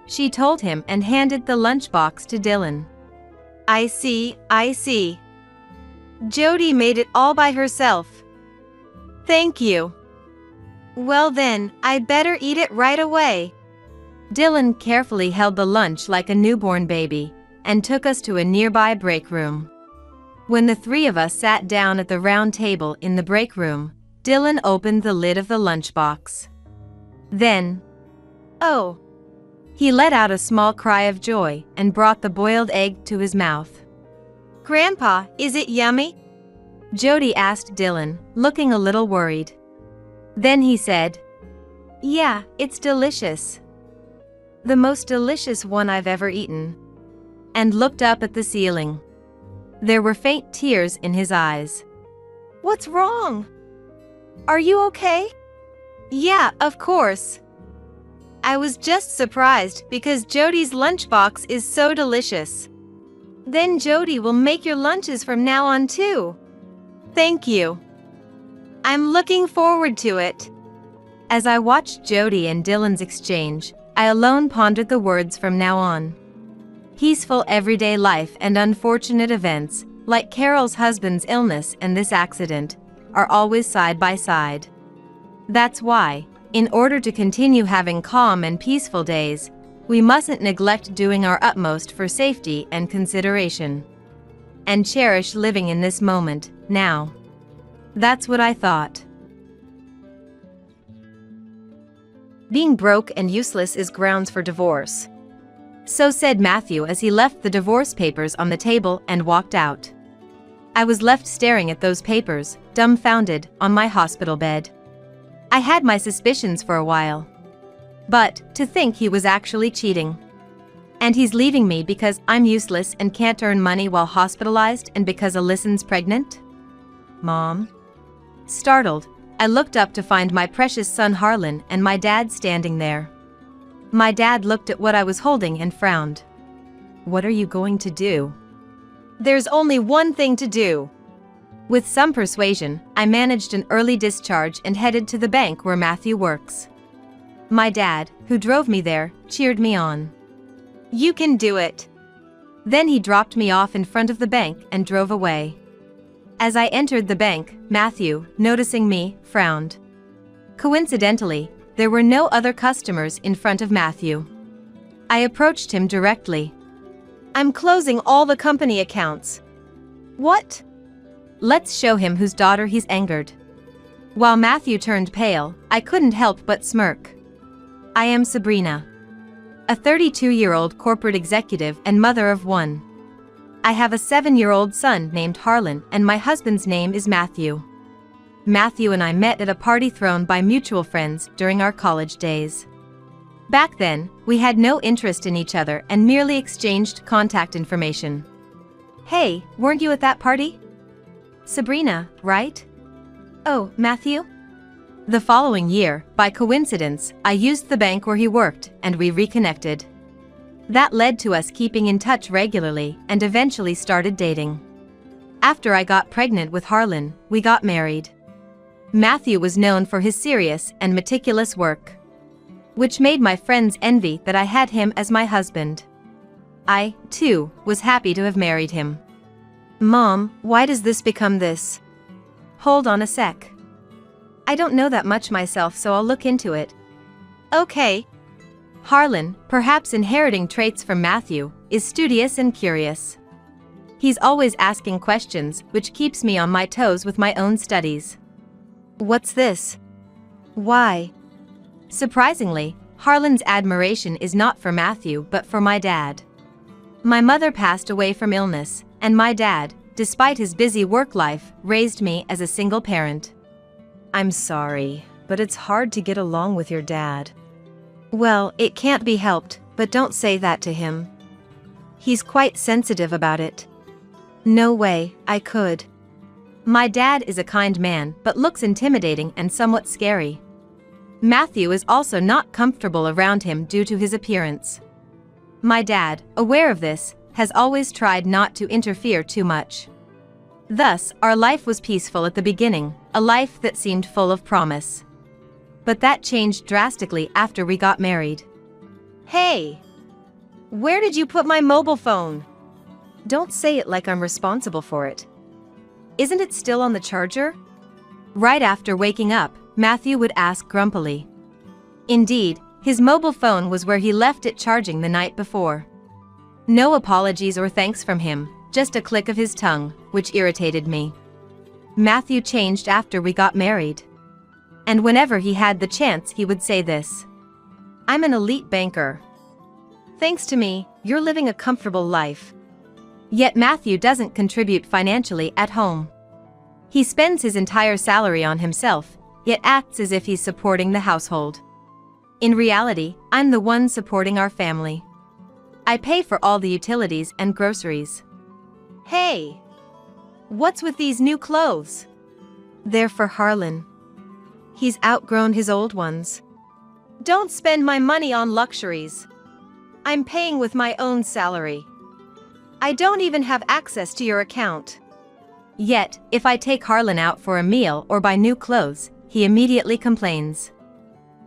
she told him and handed the lunchbox to Dylan. I see. Jody made it all by herself. Thank you. Well then, I'd better eat it right away. Dylan carefully held the lunch like a newborn baby and took us to a nearby break room. When the three of us sat down at the round table in the break room, Dylan opened the lid of the lunchbox. Then, Oh, he let out a small cry of joy and brought the boiled egg to his mouth. Grandpa, is it yummy? Jody asked Dylan, looking a little worried. Then he said, Yeah, it's delicious. The most delicious one I've ever eaten. And looked up at the ceiling. There were faint tears in his eyes. What's wrong? Are you okay? Yeah, of course. I was just surprised because Jody's lunchbox is so delicious. Then Jody will make your lunches from now on too. Thank you. I'm looking forward to it. As I watched Jody and Dylan's exchange, I alone pondered the words from now on. Peaceful everyday life and unfortunate events, like Carol's husband's illness and this accident, are always side by side. That's why, in order to continue having calm and peaceful days, we mustn't neglect doing our utmost for safety and consideration. And cherish living in this moment, now. That's what I thought. Being broke and useless is grounds for divorce. So said Matthew as he left the divorce papers on the table and walked out. I was left staring at those papers, dumbfounded, on my hospital bed. I had my suspicions for a while. But, to think he was actually cheating. And he's leaving me because I'm useless and can't earn money while hospitalized and because Alyson's pregnant? Mom? Startled, I looked up to find my precious son Harlan and my dad standing there. My dad looked at what I was holding and frowned. What are you going to do? There's only one thing to do. With some persuasion, I managed an early discharge and headed to the bank where Matthew works. My dad, who drove me there, cheered me on. You can do it. Then he dropped me off in front of the bank and drove away. As I entered the bank, Matthew, noticing me, frowned. Coincidentally, there were no other customers in front of Matthew. I approached him directly. I'm closing all the company accounts. What? Let's show him whose daughter he's angered. While Matthew turned pale, I couldn't help but smirk. I am Sabrina, a 32-year-old corporate executive and mother of one. I have a 7-year-old son named Harlan and my husband's name is Matthew. Matthew and I met at a party thrown by mutual friends during our college days. Back then, we had no interest in each other and merely exchanged contact information. Hey, weren't you at that party? Sabrina, right? Oh, Matthew? The following year, by coincidence, I used the bank where he worked and we reconnected. That led to us keeping in touch regularly and eventually started dating. After I got pregnant with Harlan, we got married. Matthew was known for his serious and meticulous work, which made my friends envy that I had him as my husband. I, too, was happy to have married him. Mom, why does this become this? Hold on a sec. I don't know that much myself, so I'll look into it. Okay. Harlan, perhaps inheriting traits from Matthew, is studious and curious. He's always asking questions, which keeps me on my toes with my own studies. What's this? Why? Surprisingly, Harlan's admiration is not for Matthew but for my dad. My mother passed away from illness, and my dad, despite his busy work life, raised me as a single parent. I'm sorry, but it's hard to get along with your dad. Well, it can't be helped, but don't say that to him. He's quite sensitive about it. No way, I could. My dad is a kind man but looks intimidating and somewhat scary. Matthew is also not comfortable around him due to his appearance. My dad, aware of this, has always tried not to interfere too much. Thus, our life was peaceful at the beginning, a life that seemed full of promise. but that changed drastically after we got married. Hey! Where did you put my mobile phone? Don't say it like I'm responsible for it. Isn't it still on the charger? Right after waking up, Matthew would ask grumpily. Indeed, his mobile phone was where he left it charging the night before. No apologies or thanks from him, just a click of his tongue, which irritated me. Matthew changed after we got married. And whenever he had the chance, he would say this: I'm an elite banker. Thanks to me, you're living a comfortable life. Yet Matthew doesn't contribute financially at home. He spends his entire salary on himself, yet acts as if he's supporting the household. In reality, I'm the one supporting our family. I pay for all the utilities and groceries. Hey! What's with these new clothes? They're for Harlan. He's outgrown his old ones. Don't spend my money on luxuries. I'm paying with my own salary. I don't even have access to your account. Yet, if I take Harlan out for a meal or buy new clothes, he immediately complains.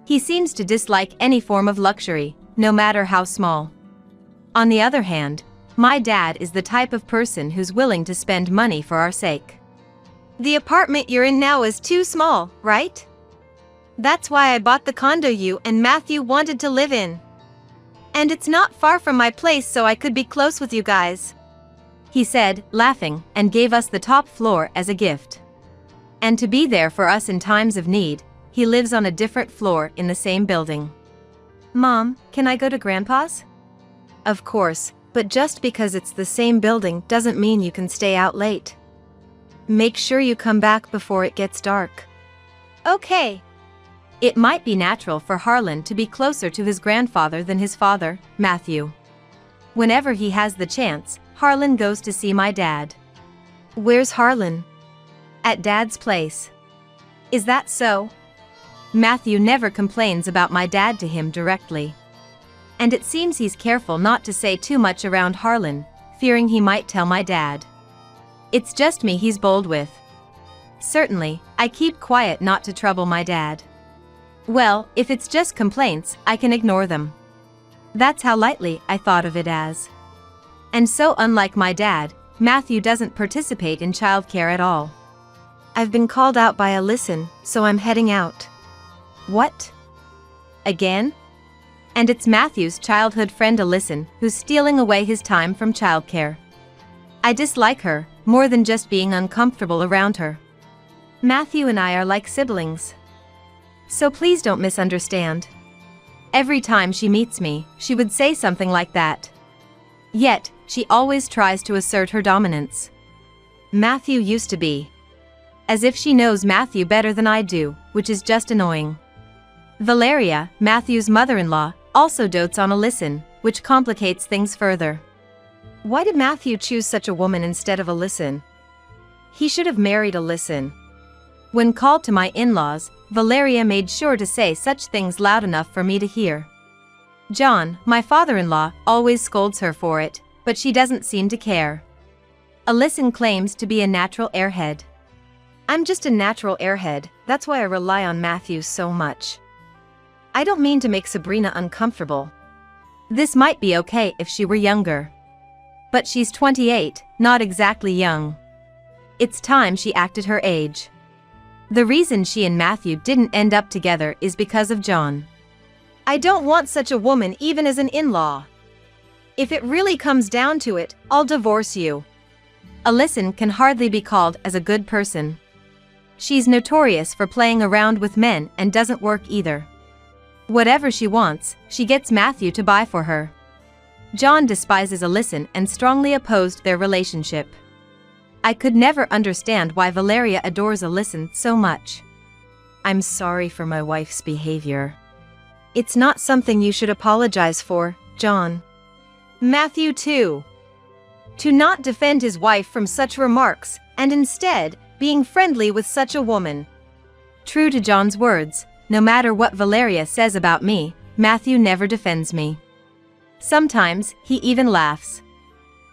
He seems to dislike any form of luxury, no matter how small. On the other hand, my dad is the type of person who's willing to spend money for our sake. The apartment you're in now is too small, right? That's why I bought the condo you and Matthew wanted to live in. And it's not far from my place, so I could be close with you guys. He said, laughing, and gave us the top floor as a gift. And to be there for us in times of need, he lives on a different floor in the same building. Mom, can I go to Grandpa's? Of course, but just because it's the same building doesn't mean you can stay out late. Make sure you come back before it gets dark. Okay. It might be natural for Harlan to be closer to his grandfather than his father, Matthew. Whenever he has the chance, Harlan goes to see my dad. Where's Harlan? At Dad's place. Is that so? Matthew never complains about my dad to him directly. And it seems he's careful not to say too much around Harlan, fearing he might tell my dad. It's just me he's bold with. Certainly, I keep quiet not to trouble my dad. Well, if it's just complaints, I can ignore them. That's how lightly I thought of it as. And so unlike my dad, Matthew doesn't participate in childcare at all. I've been called out by Alyson, so I'm heading out. What? Again? And it's Matthew's childhood friend Alyson who's stealing away his time from childcare. I dislike her, more than just being uncomfortable around her. Matthew and I are like siblings. So please don't misunderstand. Every time she meets me, she would say something like that. Yet, she always tries to assert her dominance. Matthew used to be. As if she knows Matthew better than I do, which is just annoying. Valeria, Matthew's mother-in-law, also dotes on Alyson, which complicates things further. Why did Matthew choose such a woman instead of Alyson? He should have married Alyson. When called to my in-laws, Valeria made sure to say such things loud enough for me to hear. John, my father-in-law, always scolds her for it, but she doesn't seem to care. Alyson claims to be a natural airhead. I'm just a natural airhead, that's why I rely on Matthew so much. I don't mean to make Sabrina uncomfortable. This might be okay if she were younger. But she's 28, not exactly young. It's time she acted her age. The reason she and Matthew didn't end up together is because of John. I don't want such a woman even as an in-law. If it really comes down to it, I'll divorce you. Alyson can hardly be called as a good person. She's notorious for playing around with men and doesn't work either. Whatever she wants, she gets Matthew to buy for her. John despises Alyson and strongly opposed their relationship. I could never understand why Valeria adores Alyson so much. I'm sorry for my wife's behavior. It's not something you should apologize for, John. Matthew too. To not defend his wife from such remarks, and instead, being friendly with such a woman. True to John's words, no matter what Valeria says about me, Matthew never defends me. Sometimes, he even laughs.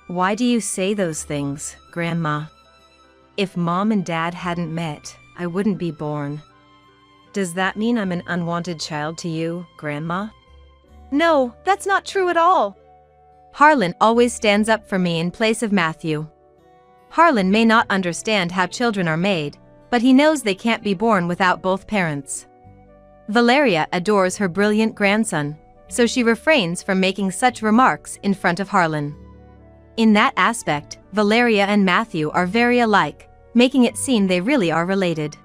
Why do you say those things, Grandma? If Mom and Dad hadn't met, I wouldn't be born. Does that mean I'm an unwanted child to you, Grandma? No, that's not true at all. Harlan always stands up for me in place of Matthew. Harlan may not understand how children are made, but he knows they can't be born without both parents. Valeria adores her brilliant grandson, so she refrains from making such remarks in front of Harlan. In that aspect, Valeria and Matthew are very alike, making it seem they really are related.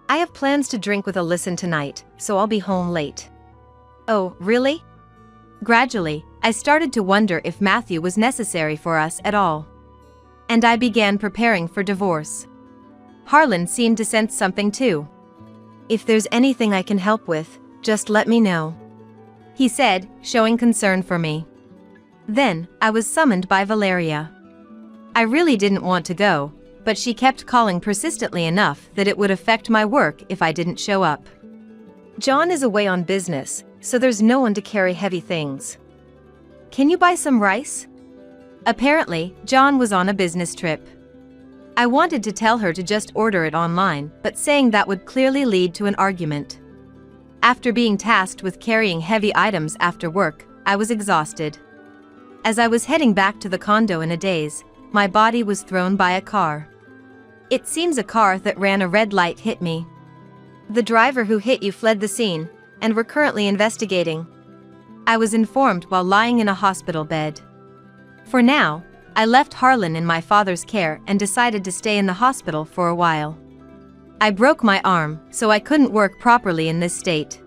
I have plans to drink with Alyssa tonight, so I'll be home late. Oh, really? Gradually, I started to wonder if Matthew was necessary for us at all. And I began preparing for divorce. Harlan seemed to sense something too. If there's anything I can help with, just let me know, he said, showing concern for me. Then, I was summoned by Valeria. I really didn't want to go, but she kept calling persistently enough that it would affect my work if I didn't show up. John is away on business, so there's no one to carry heavy things. Can you buy some rice? Apparently, John was on a business trip. I wanted to tell her to just order it online, but saying that would clearly lead to an argument. After being tasked with carrying heavy items after work, I was exhausted. As I was heading back to the condo in a daze, my body was thrown by a car. It seems a car that ran a red light hit me. The driver who hit you fled the scene, and we're currently investigating. I was informed while lying in a hospital bed. For now, I left Harlan in my father's care and decided to stay in the hospital for a while. I broke my arm, so I couldn't work properly in this state.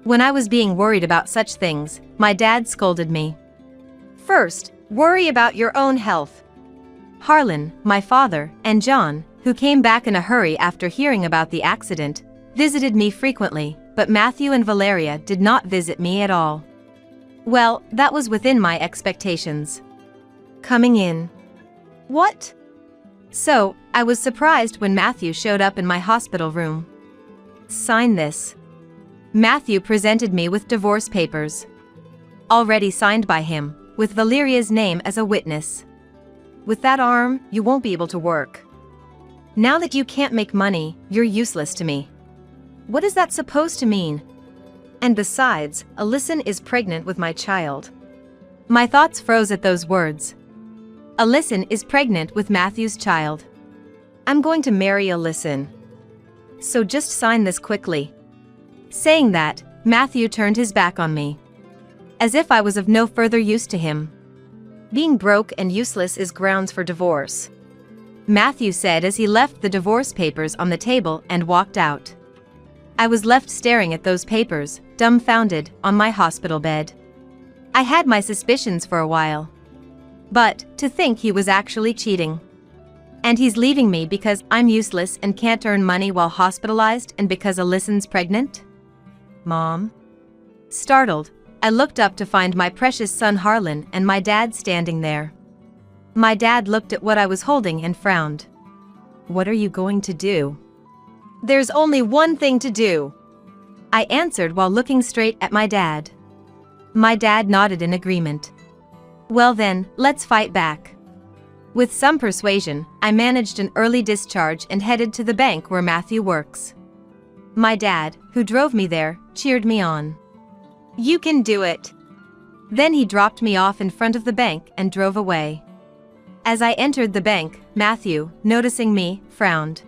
When I was being worried about such things, my dad scolded me. First, worry about your own health. Harlan, my father, and John, who came back in a hurry after hearing about the accident, visited me frequently, but Matthew and Valeria did not visit me at all. Well, that was within my expectations. Coming in. What? So, I was surprised when Matthew showed up in my hospital room. Sign this. Matthew presented me with divorce papers. Already signed by him, with Valeria's name as a witness. With that arm, you won't be able to work. Now that you can't make money, you're useless to me. What is that supposed to mean? And besides, Alyssa is pregnant with my child. My thoughts froze at those words. Alyssa is pregnant with Matthew's child. I'm going to marry Alyssa. So just sign this quickly. Saying that, Matthew turned his back on me. As if I was of no further use to him. Being broke and useless is grounds for divorce, Matthew said as he left the divorce papers on the table and walked out. I was left staring at those papers, dumbfounded, on my hospital bed. I had my suspicions for a while. But, to think he was actually cheating. And he's leaving me because I'm useless and can't earn money while hospitalized and because Alyssa's pregnant? Mom? Startled, I looked up to find my precious son Harlan and my dad standing there. My dad looked at what I was holding and frowned. What are you going to do? There's only one thing to do, I answered while looking straight at my dad. My dad nodded in agreement. Well then, let's fight back. With some persuasion, I managed an early discharge and headed to the bank where Matthew works. My dad, who drove me there, cheered me on. You can do it. Then he dropped me off in front of the bank and drove away. As I entered the bank, Matthew, noticing me, frowned.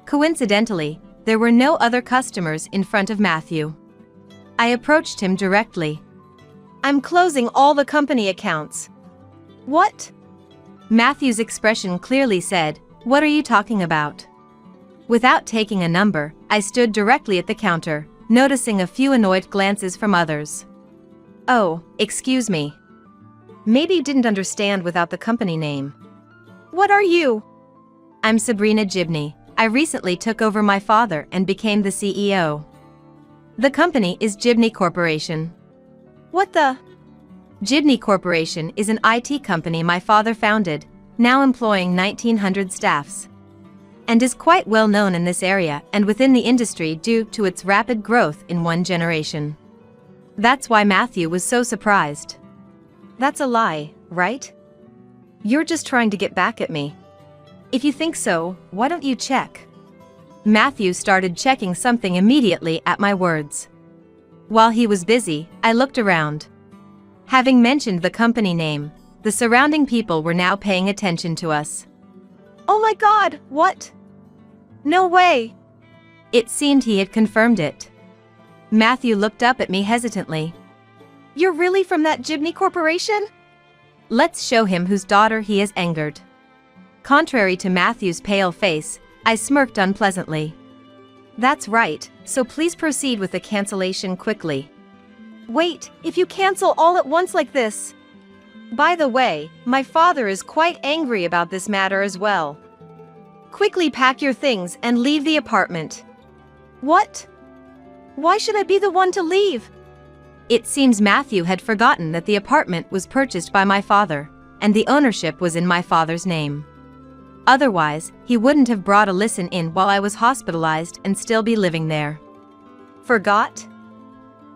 Coincidentally, there were no other customers in front of Matthew. I approached him directly. I'm closing all the company accounts. What? Matthew's expression clearly said, "What are you talking about?" Without taking a number, I stood directly at the counter, noticing a few annoyed glances from others. Oh, excuse me. Maybe you didn't understand without the company name. What are you? I'm Sabrina Gibney. I recently took over my father and became the CEO. The company is Gibney Corporation. What the? Gibney Corporation is an IT company my father founded, now employing 1,900 staffs. And is quite well known in this area and within the industry due to its rapid growth in one generation. That's why Matthew was so surprised. That's a lie, right? You're just trying to get back at me. If you think so, why don't you check? Matthew started checking something immediately at my words. While he was busy, I looked around. Having mentioned the company name, the surrounding people were now paying attention to us. Oh my God, what? No way. It seemed he had confirmed it. Matthew looked up at me hesitantly. You're really from that Jibney Corporation? Let's show him whose daughter he has angered. Contrary to Matthew's pale face, I smirked unpleasantly. That's right, so please proceed with the cancellation quickly. Wait, if you cancel all at once like this. By the way, my father is quite angry about this matter as well. Quickly pack your things and leave the apartment. What? Why should I be the one to leave? It seems Matthew had forgotten that the apartment was purchased by my father, and the ownership was in my father's name. Otherwise, he wouldn't have brought Alyssa in while I was hospitalized and still be living there. Forgot?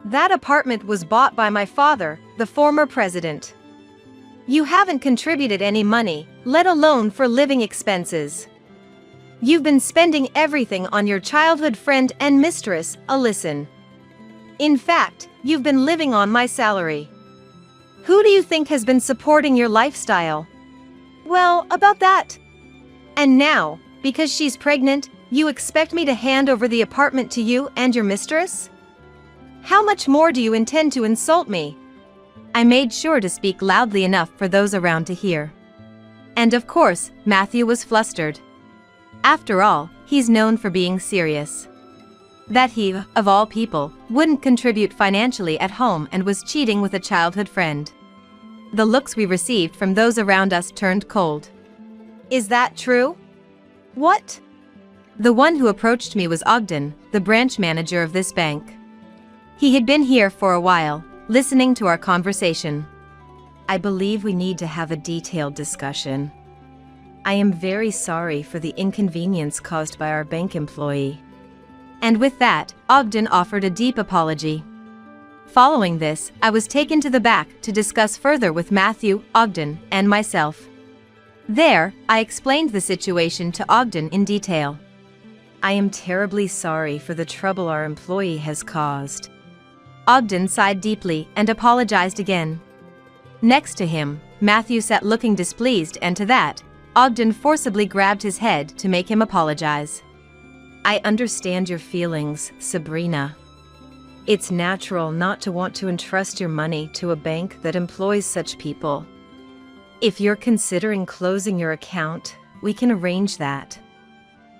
That apartment was bought by my father, the former president. You haven't contributed any money, let alone for living expenses. You've been spending everything on your childhood friend and mistress, Alyssa. In fact, you've been living on my salary. Who do you think has been supporting your lifestyle? Well, about that. And now, because she's pregnant, you expect me to hand over the apartment to you and your mistress? How much more do you intend to insult me? I made sure to speak loudly enough for those around to hear. And of course, Matthew was flustered. After all, he's known for being serious. That he, of all people, wouldn't contribute financially at home and was cheating with a childhood friend. The looks we received from those around us turned cold. Is that true? What? The one who approached me was Ogden, the branch manager of this bank. He had been here for a while, listening to our conversation. I believe we need to have a detailed discussion. I am very sorry for the inconvenience caused by our bank employee. And with that, Ogden offered a deep apology. Following this, I was taken to the back to discuss further with Matthew, Ogden, and myself. There, I explained the situation to Ogden in detail. I am terribly sorry for the trouble our employee has caused. Ogden sighed deeply and apologized again. Next to him, Matthew sat looking displeased, and to that, Ogden forcibly grabbed his head to make him apologize. I understand your feelings, Sabrina. It's natural not to want to entrust your money to a bank that employs such people. If you're considering closing your account, we can arrange that.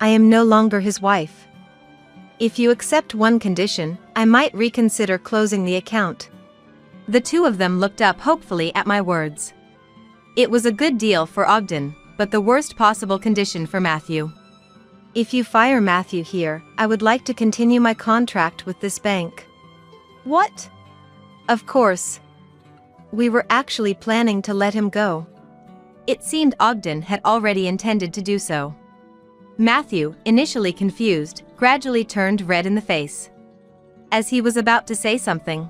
I am no longer his wife. If you accept one condition, I might reconsider closing the account. The two of them looked up hopefully at my words. It was a good deal for Ogden, but the worst possible condition for Matthew. If you fire Matthew here, I would like to continue my contract with this bank. What? Of course. We were actually planning to let him go. It seemed Ogden had already intended to do so. Matthew, initially confused, gradually turned red in the face. As he was about to say something.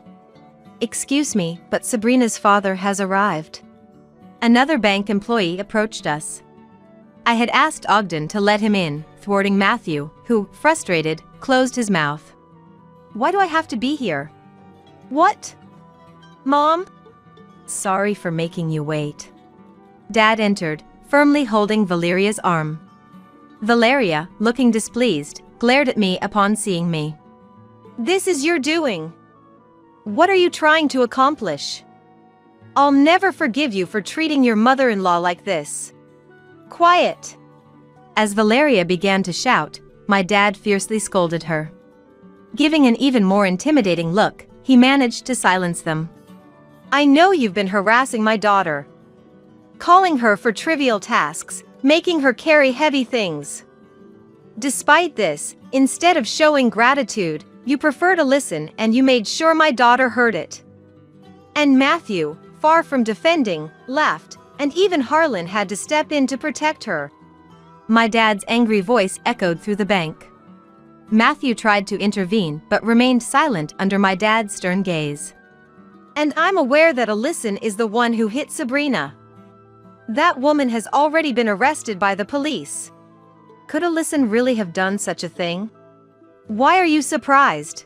Excuse me, but Sabrina's father has arrived. Another bank employee approached us. I had asked Ogden to let him in, thwarting Matthew, who, frustrated, closed his mouth. Why do I have to be here? What? Mom? Sorry for making you wait. Dad entered, firmly holding Valeria's arm. Valeria, looking displeased, glared at me upon seeing me. This is your doing. What are you trying to accomplish? I'll never forgive you for treating your mother-in-law like this. Quiet. As Valeria began to shout, my dad fiercely scolded her. Giving an even more intimidating look, he managed to silence them. I know you've been harassing my daughter. Calling her for trivial tasks, making her carry heavy things. Despite this, instead of showing gratitude, you prefer to listen, and you made sure my daughter heard it. And Matthew, far from defending, laughed, and even Harlan had to step in to protect her. My dad's angry voice echoed through the bank. Matthew tried to intervene but remained silent under my dad's stern gaze. And I'm aware that Alyssa is the one who hit Sabrina. That woman has already been arrested by the police. Could Alyson really have done such a thing? Why are you surprised?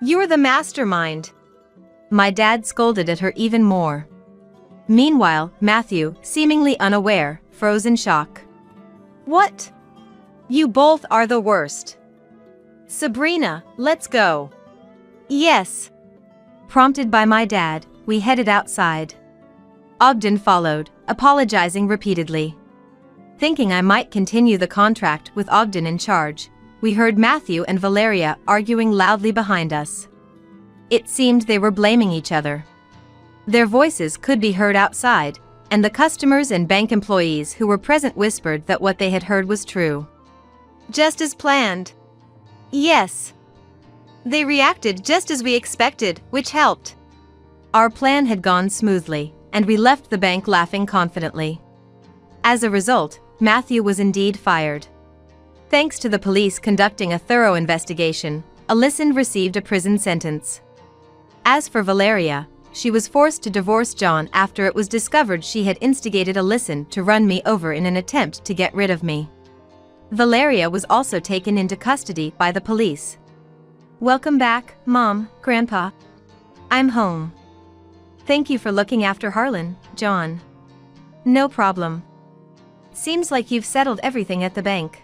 You're the mastermind. My dad scolded at her even more. Meanwhile, Matthew, seemingly unaware, froze in shock. What? You both are the worst. Sabrina, let's go. Yes. Prompted by my dad, we headed outside. Ogden followed, apologizing repeatedly. Thinking I might continue the contract with Ogden in charge, we heard Matthew and Valeria arguing loudly behind us. It seemed they were blaming each other. Their voices could be heard outside, and the customers and bank employees who were present whispered that what they had heard was true. Just as planned. Yes. They reacted just as we expected, which helped. Our plan had gone smoothly, and we left the bank laughing confidently. As a result, Matthew was indeed fired. Thanks to the police conducting a thorough investigation, Alyson received a prison sentence. As for Valeria, she was forced to divorce John after it was discovered she had instigated Alyson to run me over in an attempt to get rid of me. Valeria was also taken into custody by the police. Welcome back, Mom, Grandpa. I'm home. Thank you for looking after Harlan, John. No problem. Seems like you've settled everything at the bank.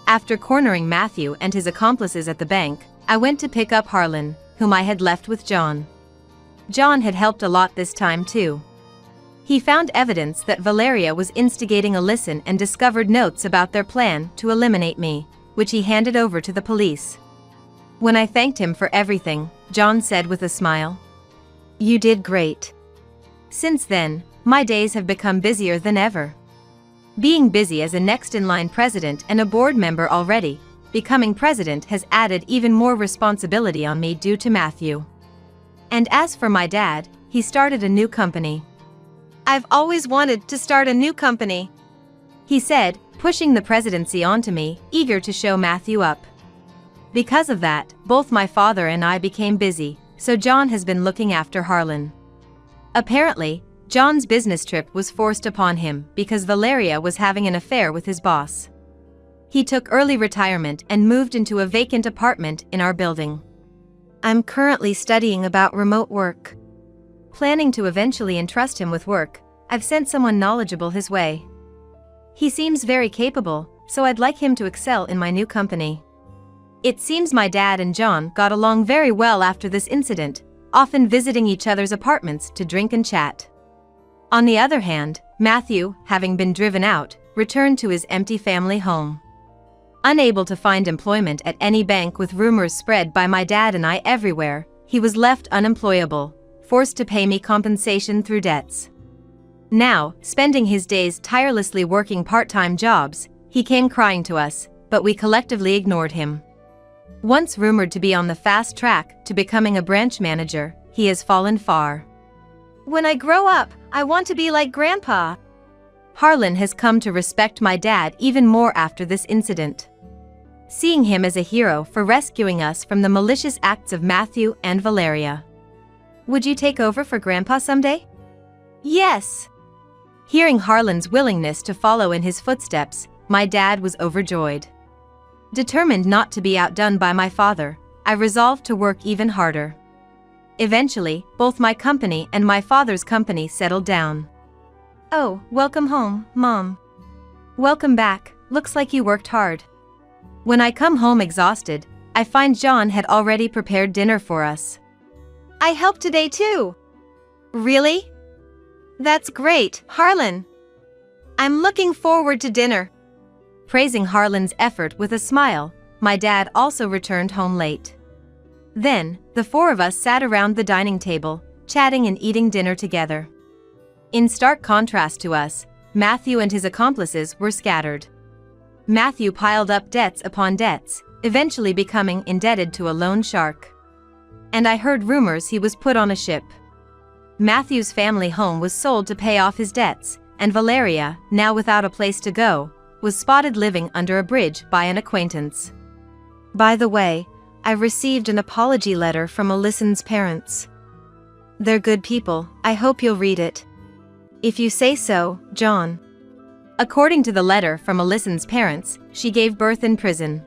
After cornering Matthew and his accomplices at the bank, I went to pick up Harlan, whom I had left with John. John had helped a lot this time too. He found evidence that Valeria was instigating Alyson and discovered notes about their plan to eliminate me, which he handed over to the police. When I thanked him for everything, John said with a smile, "You did great." Since then, my days have become busier than ever. Being busy as a next-in-line president and a board member already, becoming president has added even more responsibility on me due to Matthew. And as for my dad, he started a new company. I've always wanted to start a new company, he said, pushing the presidency onto me, eager to show Matthew up. Because of that, both my father and I became busy, so John has been looking after Harlan. Apparently, John's business trip was forced upon him because Valeria was having an affair with his boss. He took early retirement and moved into a vacant apartment in our building. I'm currently studying about remote work. Planning to eventually entrust him with work, I've sent someone knowledgeable his way. He seems very capable, so I'd like him to excel in my new company. It seems my dad and John got along very well after this incident, often visiting each other's apartments to drink and chat. On the other hand, Matthew, having been driven out, returned to his empty family home. Unable to find employment at any bank with rumors spread by my dad and I everywhere, he was left unemployable, forced to pay me compensation through debts. Now, spending his days tirelessly working part-time jobs, he came crying to us, but we collectively ignored him. Once rumored to be on the fast track to becoming a branch manager, he has fallen far. When I grow up, I want to be like Grandpa. Harlan has come to respect my dad even more after this incident. Seeing him as a hero for rescuing us from the malicious acts of Matthew and Valeria. Would you take over for Grandpa someday? Yes. Hearing Harlan's willingness to follow in his footsteps, my dad was overjoyed. Determined not to be outdone by my father, I resolved to work even harder. Eventually, both my company and my father's company settled down. Oh, welcome home, Mom. Welcome back, looks like you worked hard. When I come home exhausted, I find John had already prepared dinner for us. I helped today too. Really? That's great, Harlan. I'm looking forward to dinner. Praising Harlan's effort with a smile, my dad also returned home late. Then, the four of us sat around the dining table, chatting and eating dinner together. In stark contrast to us, Matthew and his accomplices were scattered. Matthew piled up debts upon debts, eventually becoming indebted to a loan shark. And I heard rumors he was put on a ship. Matthew's family home was sold to pay off his debts, and Valeria, now without a place to go, was spotted living under a bridge by an acquaintance. By the way, I received an apology letter from Alyson's parents. They're good people, I hope you'll read it. If you say so, John. According to the letter from Alyson's parents, she gave birth in prison.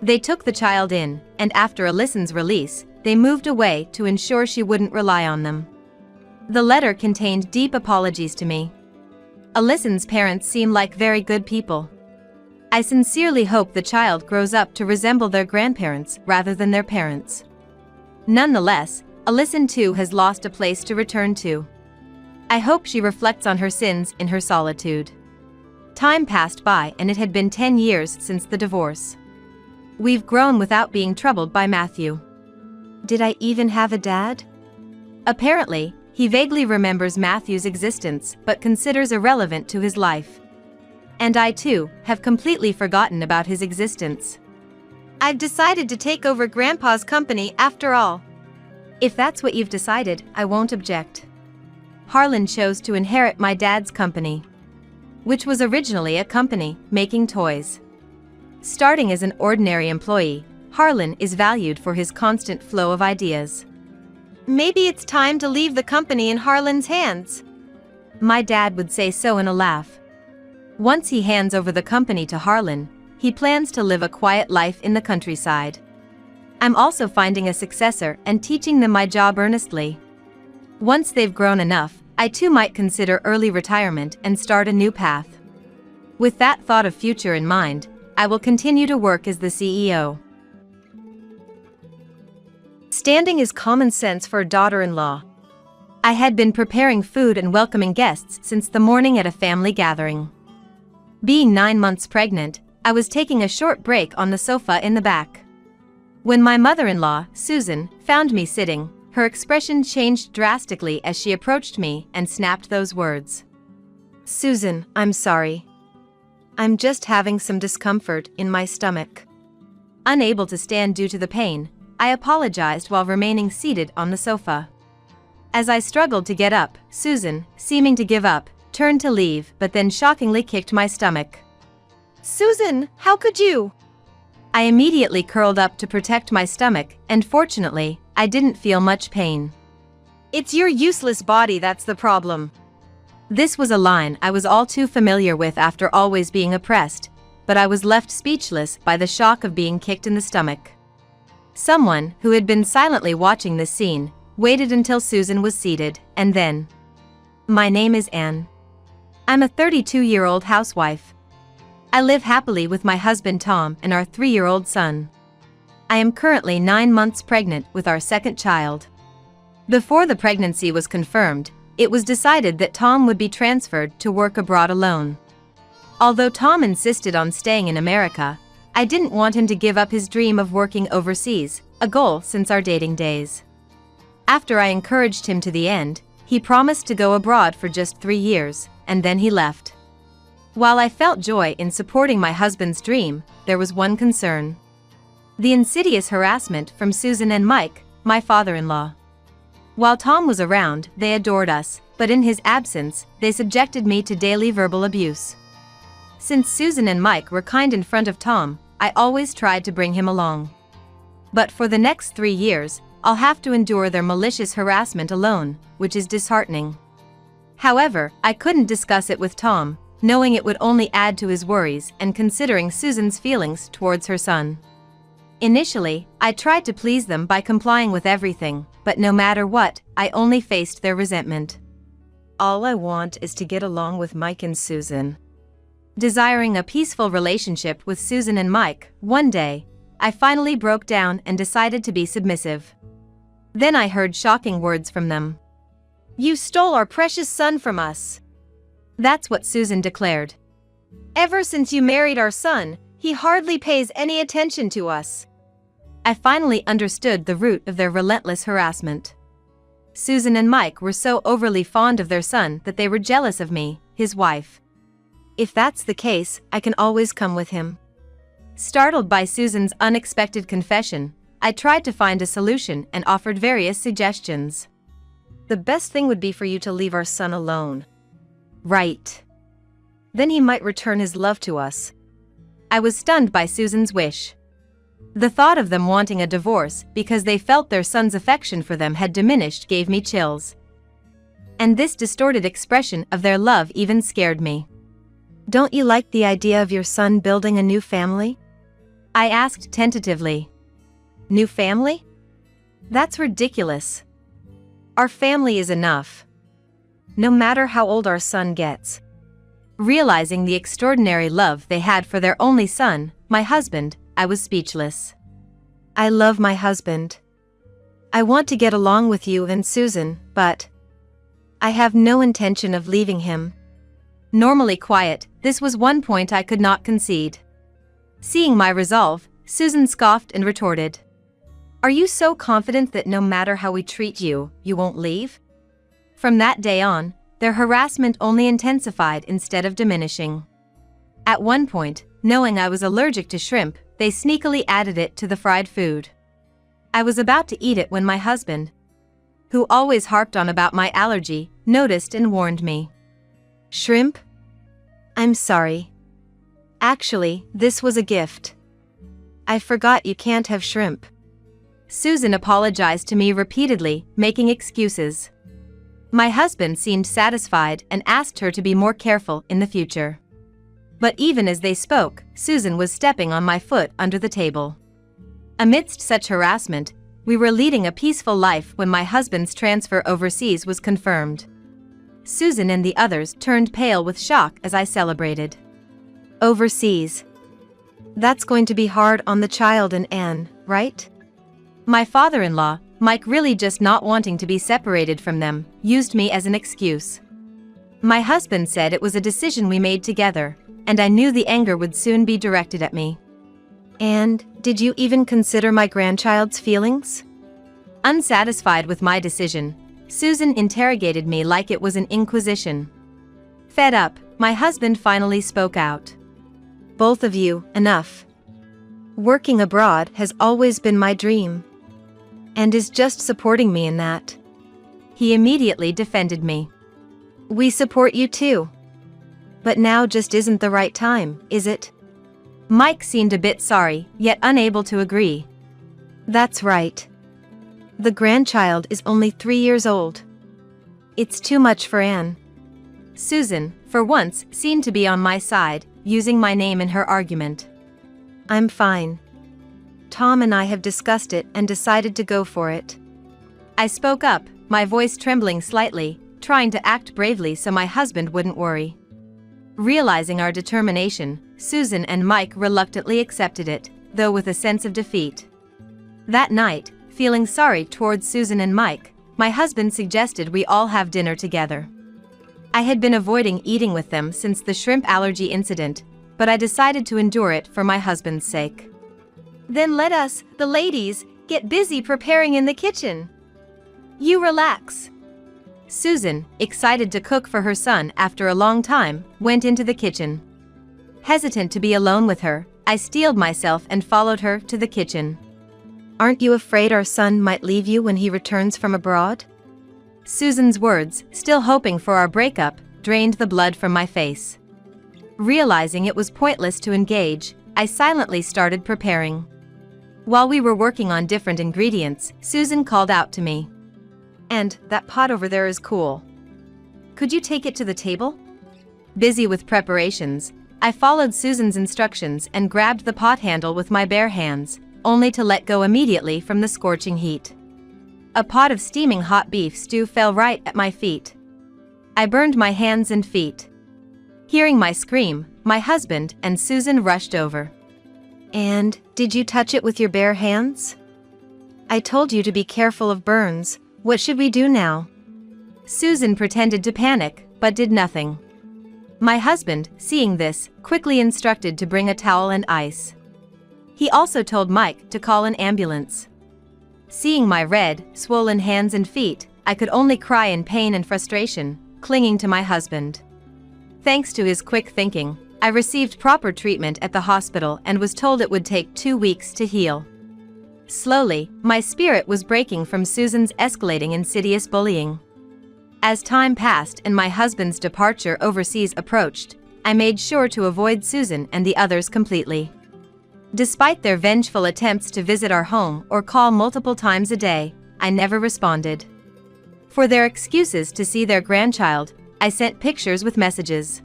They took the child in, and after Alyson's release, they moved away to ensure she wouldn't rely on them. The letter contained deep apologies to me. Alyson's parents seem like very good people. I sincerely hope the child grows up to resemble their grandparents rather than their parents. Nonetheless, Alyson too has lost a place to return to. I hope she reflects on her sins in her solitude. Time passed by and it had been 10 years since the divorce. We've grown without being troubled by Matthew. Did I even have a dad? Apparently, he vaguely remembers Matthew's existence but considers irrelevant to his life. And I too have completely forgotten about his existence. I've decided to take over Grandpa's company after all. If that's what you've decided, I won't object. Harlan chose to inherit my dad's company, which was originally a company making toys. Starting as an ordinary employee, Harlan is valued for his constant flow of ideas. Maybe it's time to leave the company in Harlan's hands. My dad would say so in a laugh. Once he hands over the company to Harlan, he plans to live a quiet life in the countryside. I'm also finding a successor and teaching them my job earnestly. Once they've grown enough, I too might consider early retirement and start a new path. With that thought of future in mind, I will continue to work as the CEO. Standing is common sense for a daughter-in-law. I had been preparing food and welcoming guests since the morning at a family gathering. Being 9 months pregnant, I was taking a short break on the sofa in the back. When my mother-in-law, Susan, found me sitting, her expression changed drastically as she approached me and snapped those words. Susan, I'm sorry. I'm just having some discomfort in my stomach. Unable to stand due to the pain, I apologized while remaining seated on the sofa. As I struggled to get up, Susan, seeming to give up, turned to leave but then shockingly kicked my stomach. Susan, how could you? I immediately curled up to protect my stomach, and fortunately, I didn't feel much pain. It's your useless body that's the problem. This was a line I was all too familiar with after always being oppressed, but I was left speechless by the shock of being kicked in the stomach. Someone, who had been silently watching this scene, waited until Susan was seated, and then. My name is Anne. I'm a 32-year-old housewife. I live happily with my husband Tom and our 3-year-old son. I am currently 9 months pregnant with our second child. Before the pregnancy was confirmed, it was decided that Tom would be transferred to work abroad alone. Although Tom insisted on staying in America, I didn't want him to give up his dream of working overseas, a goal since our dating days. After I encouraged him to the end, he promised to go abroad for just 3 years, and then he left. While I felt joy in supporting my husband's dream, there was one concern. The insidious harassment from Susan and Mike, my father-in-law. While Tom was around, they adored us, but in his absence, they subjected me to daily verbal abuse. Since Susan and Mike were kind in front of Tom, I always tried to bring him along. But for the next 3 years, I'll have to endure their malicious harassment alone, which is disheartening. However, I couldn't discuss it with Tom, knowing it would only add to his worries and considering Susan's feelings towards her son. Initially, I tried to please them by complying with everything, but no matter what, I only faced their resentment. All I want is to get along with Mike and Susan. Desiring a peaceful relationship with Susan and Mike, one day, I finally broke down and decided to be submissive. Then I heard shocking words from them. You stole our precious son from us. That's what Susan declared. Ever since you married our son, he hardly pays any attention to us. I finally understood the root of their relentless harassment. Susan and Mike were so overly fond of their son that they were jealous of me, his wife. If that's the case, I can always come with him. Startled by Susan's unexpected confession, I tried to find a solution and offered various suggestions. The best thing would be for you to leave our son alone. Right. Then he might return his love to us. I was stunned by Susan's wish. The thought of them wanting a divorce because they felt their son's affection for them had diminished gave me chills. And this distorted expression of their love even scared me. Don't you like the idea of your son building a new family? I asked tentatively. New family? That's ridiculous. Our family is enough. No matter how old our son gets. Realizing the extraordinary love they had for their only son, my husband, I was speechless. I love my husband. I want to get along with you and Susan, but I have no intention of leaving him. Normally quiet, this was one point I could not concede. Seeing my resolve, Susan scoffed and retorted. Are you so confident that no matter how we treat you, you won't leave? From that day on, their harassment only intensified instead of diminishing. At one point, knowing I was allergic to shrimp, they sneakily added it to the fried food. I was about to eat it when my husband, who always harped on about my allergy, noticed and warned me. Shrimp? I'm sorry. Actually, this was a gift. I forgot you can't have shrimp. Susan apologized to me repeatedly, making excuses. My husband seemed satisfied and asked her to be more careful in the future. But even as they spoke, Susan was stepping on my foot under the table. Amidst such harassment, we were leading a peaceful life when my husband's transfer overseas was confirmed. Susan and the others turned pale with shock as I celebrated. Overseas. That's going to be hard on the child and Anne, right? My father-in-law, Mike, really just not wanting to be separated from them, used me as an excuse. My husband said it was a decision we made together, and I knew the anger would soon be directed at me. And did you even consider my grandchild's feelings? Unsatisfied with my decision, Susan interrogated me like it was an inquisition. Fed up, my husband finally spoke out. Both of you, enough. Working abroad has always been my dream. And is just supporting me in that. He immediately defended me. We support you too. But now just isn't the right time, is it? Mike seemed a bit sorry, yet unable to agree. That's right. The grandchild is only 3 years old. It's too much for Anne. Susan, for once, seemed to be on my side, using my name in her argument. I'm fine. Tom and I have discussed it and decided to go for it. I spoke up, my voice trembling slightly, trying to act bravely so my husband wouldn't worry. Realizing our determination, Susan and Mike reluctantly accepted it, though with a sense of defeat. That night, feeling sorry towards Susan and Mike, my husband suggested we all have dinner together. I had been avoiding eating with them since the shrimp allergy incident, but I decided to endure it for my husband's sake. Then let us, the ladies, get busy preparing in the kitchen. You relax. Susan, excited to cook for her son after a long time, went into the kitchen. Hesitant to be alone with her, I steeled myself and followed her to the kitchen. Aren't you afraid our son might leave you when he returns from abroad? Susan's words, still hoping for our breakup, drained the blood from my face. Realizing it was pointless to engage, I silently started preparing. While we were working on different ingredients, Susan called out to me. And that pot over there is cool. Could you take it to the table? Busy with preparations, I followed Susan's instructions and grabbed the pot handle with my bare hands, only to let go immediately from the scorching heat. A pot of steaming hot beef stew fell right at my feet. I burned my hands and feet. Hearing my scream, my husband and Susan rushed over. And did you touch it with your bare hands? I told you to be careful of burns. What should we do now? Susan pretended to panic, but did nothing. My husband, seeing this, quickly instructed to bring a towel and ice. He also told Mike to call an ambulance. Seeing my red, swollen hands and feet, I could only cry in pain and frustration, clinging to my husband. Thanks to his quick thinking, I received proper treatment at the hospital and was told it would take 2 weeks to heal. Slowly, my spirit was breaking from Susan's escalating insidious bullying. As time passed and my husband's departure overseas approached, I made sure to avoid Susan and the others completely. Despite their vengeful attempts to visit our home or call multiple times a day, I never responded. For their excuses to see their grandchild, I sent pictures with messages.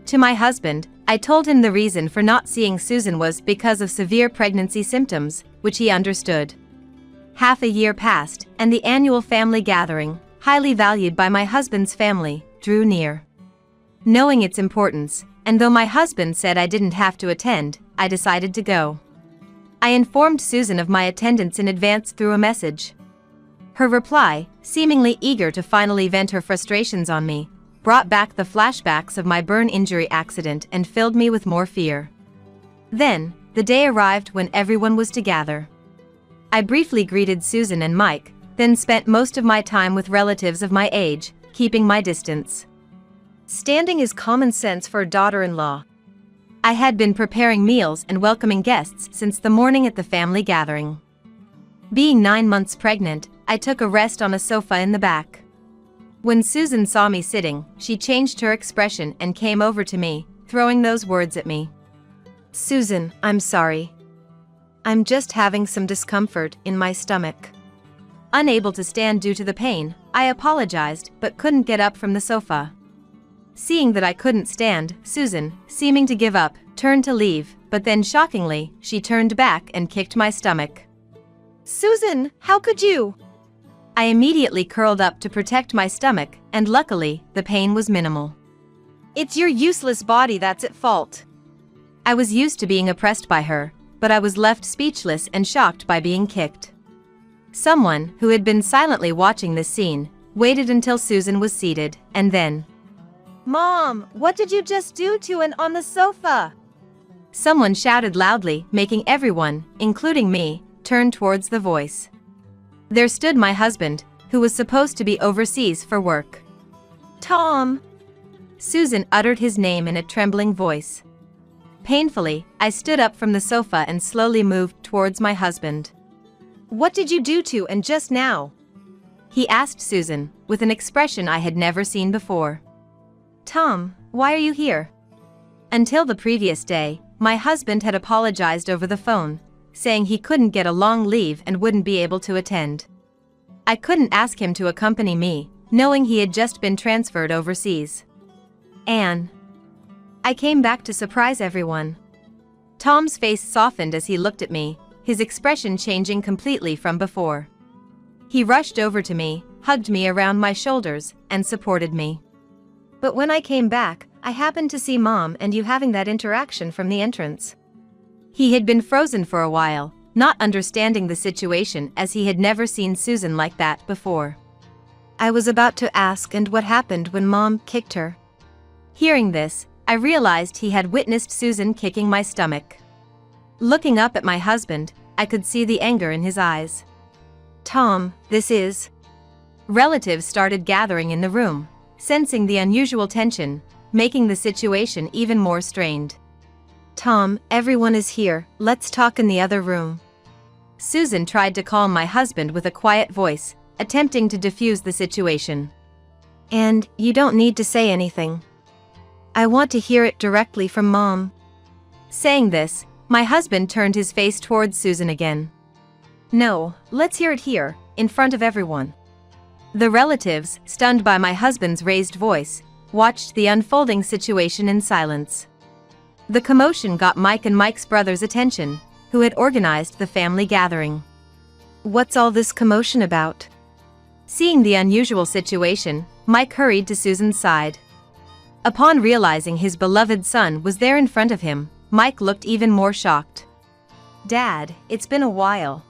To my husband, I told him the reason for not seeing Susan was because of severe pregnancy symptoms, which he understood. Half a year passed, and the annual family gathering, highly valued by my husband's family, drew near. Knowing its importance, and though my husband said I didn't have to attend, I decided to go. I informed Susan of my attendance in advance through a message. Her reply, seemingly eager to finally vent her frustrations on me, brought back the flashbacks of my burn injury accident and filled me with more fear. Then, the day arrived when everyone was to gather. I briefly greeted Susan and Mike, then spent most of my time with relatives of my age, keeping my distance. Standing is common sense for a daughter-in-law. I had been preparing meals and welcoming guests since the morning at the family gathering. Being 9 months pregnant, I took a rest on a sofa in the back. When Susan saw me sitting, she changed her expression and came over to me, throwing those words at me. Susan, I'm sorry. I'm just having some discomfort in my stomach. Unable to stand due to the pain, I apologized but couldn't get up from the sofa. Seeing that I couldn't stand, Susan, seeming to give up, turned to leave, but then shockingly, she turned back and kicked my stomach. Susan, how could you? I immediately curled up to protect my stomach, and luckily, the pain was minimal. It's your useless body that's at fault. I was used to being oppressed by her, but I was left speechless and shocked by being kicked. Someone, who had been silently watching this scene, waited until Susan was seated, and then, Mom, what did you just do to an on the sofa? Someone shouted loudly, making everyone, including me, turn towards the voice. There stood my husband, who was supposed to be overseas for work. Tom. Susan uttered his name in a trembling voice. Painfully, I stood up from the sofa and slowly moved towards my husband. What did you do to and just now? He asked Susan, with an expression I had never seen before. Tom, why are you here? Until the previous day, my husband had apologized over the phone, saying he couldn't get a long leave and wouldn't be able to attend. I couldn't ask him to accompany me, knowing he had just been transferred overseas. Anne. I came back to surprise everyone. Tom's face softened as he looked at me, his expression changing completely from before. He rushed over to me, hugged me around my shoulders, and supported me. But when I came back, I happened to see Mom and you having that interaction from the entrance. He had been frozen for a while, not understanding the situation as he had never seen Susan like that before. I was about to ask and what happened when Mom kicked her. Hearing this, I realized he had witnessed Susan kicking my stomach. Looking up at my husband, I could see the anger in his eyes. Tom, this is... Relatives started gathering in the room, sensing the unusual tension, making the situation even more strained. Tom, everyone is here, let's talk in the other room. Susan tried to calm my husband with a quiet voice, attempting to defuse the situation. And, you don't need to say anything. I want to hear it directly from Mom. Saying this, my husband turned his face towards Susan again. No, let's hear it here, in front of everyone. The relatives, stunned by my husband's raised voice, watched the unfolding situation in silence. The commotion got Mike and Mike's brother's attention, who had organized the family gathering. What's all this commotion about? Seeing the unusual situation, Mike hurried to Susan's side. Upon realizing his beloved son was there in front of him, Mike looked even more shocked. Dad, it's been a while.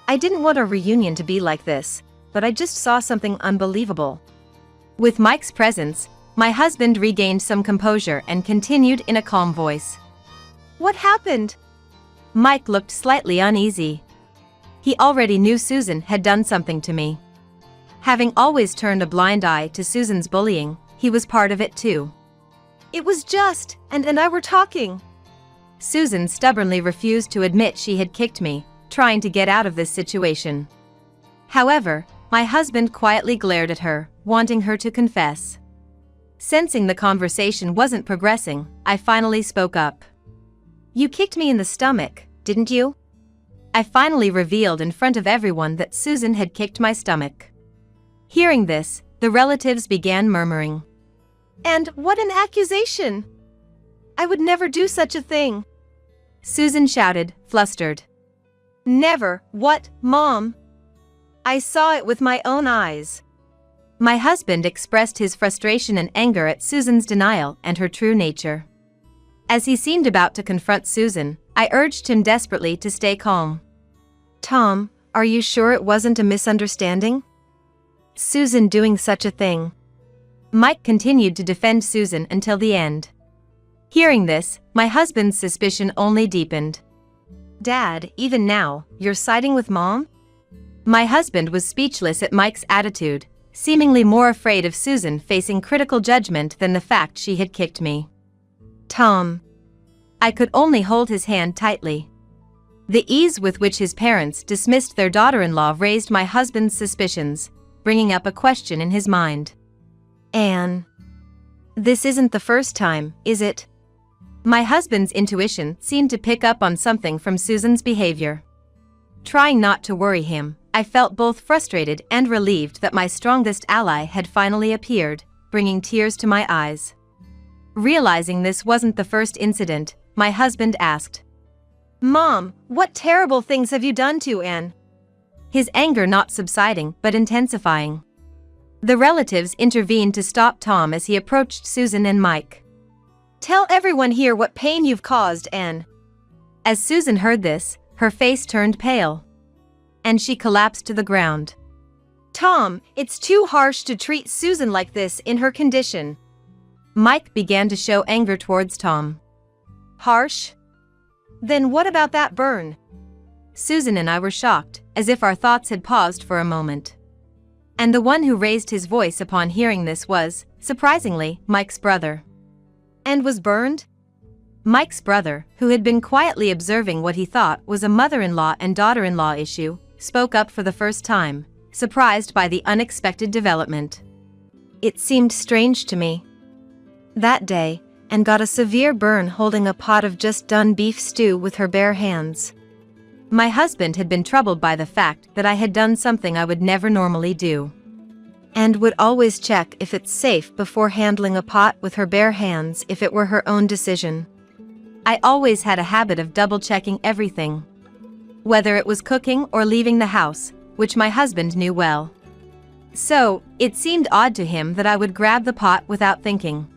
I didn't want our reunion to be like this, but I just saw something unbelievable. With Mike's presence, my husband regained some composure and continued in a calm voice. What happened? Mike looked slightly uneasy. He already knew Susan had done something to me. Having always turned a blind eye to Susan's bullying, he was part of it too. It was just, and I were talking. Susan stubbornly refused to admit she had kicked me, trying to get out of this situation. However, my husband quietly glared at her, wanting her to confess. Sensing the conversation wasn't progressing, I finally spoke up. You kicked me in the stomach, didn't you? I finally revealed in front of everyone that Susan had kicked my stomach. Hearing this, the relatives began murmuring. And what an accusation! I would never do such a thing. Susan shouted, flustered. Never. What, Mom? I saw it with my own eyes. My husband expressed his frustration and anger at Susan's denial and her true nature. As he seemed about to confront Susan, I urged him desperately to stay calm. Tom, are you sure it wasn't a misunderstanding? Susan doing such a thing. Mike continued to defend Susan until the end. Hearing this, my husband's suspicion only deepened. Dad, even now, you're siding with Mom? My husband was speechless at Mike's attitude, seemingly more afraid of Susan facing critical judgment than the fact she had kicked me. Tom. I could only hold his hand tightly. The ease with which his parents dismissed their daughter-in-law raised my husband's suspicions, bringing up a question in his mind. Anne. This isn't the first time, is it? My husband's intuition seemed to pick up on something from Susan's behavior. Trying not to worry him, I felt both frustrated and relieved that my strongest ally had finally appeared, bringing tears to my eyes. Realizing this wasn't the first incident, my husband asked, Mom, what terrible things have you done to Anne? His anger not subsiding but intensifying. The relatives intervened to stop Tom as he approached Susan and Mike. Tell everyone here what pain you've caused, Anne. As Susan heard this, her face turned pale, and she collapsed to the ground. Tom, it's too harsh to treat Susan like this in her condition. Mike began to show anger towards Tom. Harsh? Then what about that burn? Susan and I were shocked, as if our thoughts had paused for a moment. And the one who raised his voice upon hearing this was, surprisingly, Mike's brother. And was burned? Mike's brother, who had been quietly observing what he thought was a mother-in-law and daughter-in-law issue, spoke up for the first time, surprised by the unexpected development. It seemed strange to me. That day, Anne got a severe burn holding a pot of just done beef stew with her bare hands. My husband had been troubled by the fact that I had done something I would never normally do. And would always check if it's safe before handling a pot with her bare hands if it were her own decision. I always had a habit of double-checking everything, whether it was cooking or leaving the house, which my husband knew well. So, it seemed odd to him that I would grab the pot without thinking.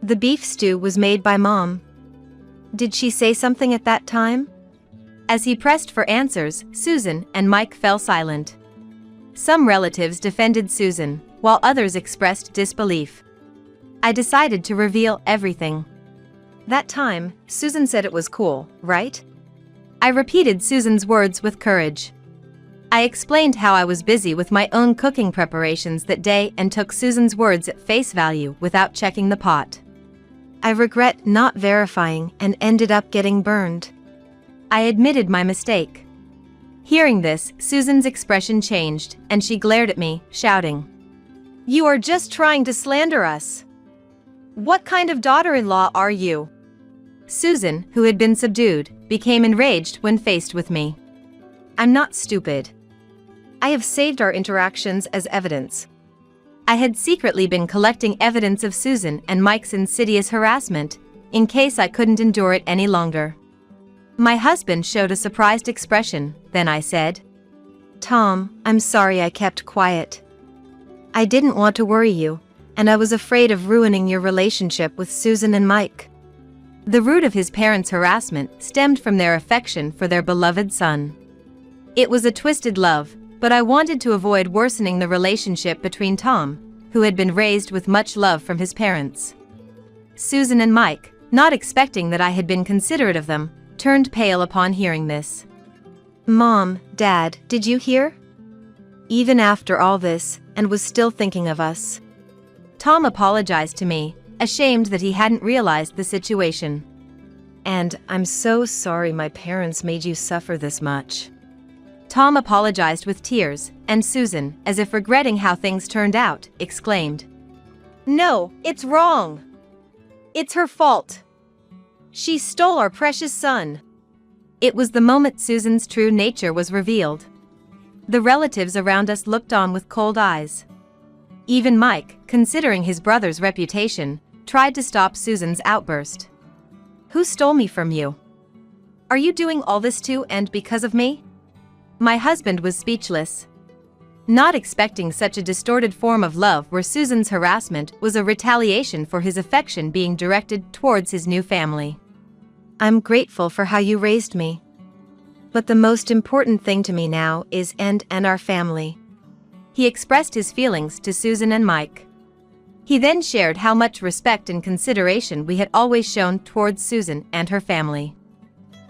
The beef stew was made by Mom. Did she say something at that time? As he pressed for answers, Susan and Mike fell silent. Some relatives defended Susan, while others expressed disbelief. I decided to reveal everything. That time, Susan said it was cool, right? I repeated Susan's words with courage. I explained how I was busy with my own cooking preparations that day and took Susan's words at face value without checking the pot. I regret not verifying and ended up getting burned. I admitted my mistake. Hearing this, Susan's expression changed, and she glared at me, shouting, You are just trying to slander us. What kind of daughter-in-law are you? Susan, who had been subdued, became enraged when faced with me. I'm not stupid. I have saved our interactions as evidence. I had secretly been collecting evidence of Susan and Mike's insidious harassment, in case I couldn't endure it any longer. My husband showed a surprised expression, then I said, Tom, I'm sorry I kept quiet. I didn't want to worry you, and I was afraid of ruining your relationship with Susan and Mike. The root of his parents' harassment stemmed from their affection for their beloved son. It was a twisted love, but I wanted to avoid worsening the relationship between Tom, who had been raised with much love from his parents. Susan and Mike, not expecting that I had been considerate of them, turned pale upon hearing this. Mom, Dad, did you hear? Even after all this, and was still thinking of us. Tom apologized to me, ashamed that he hadn't realized the situation. And I'm so sorry my parents made you suffer this much. Tom apologized with tears, and Susan, as if regretting how things turned out, exclaimed, No, it's wrong. It's her fault. She stole our precious son. It was the moment Susan's true nature was revealed. The relatives around us looked on with cold eyes. Even Mike, considering his brother's reputation, tried to stop Susan's outburst. "Who stole me from you? Are you doing all this too and because of me?" My husband was speechless, not expecting such a distorted form of love where Susan's harassment was a retaliation for his affection being directed towards his new family. "I'm grateful for how you raised me. But the most important thing to me now is and our family." He expressed his feelings to Susan and Mike. He then shared how much respect and consideration we had always shown towards Susan and her family.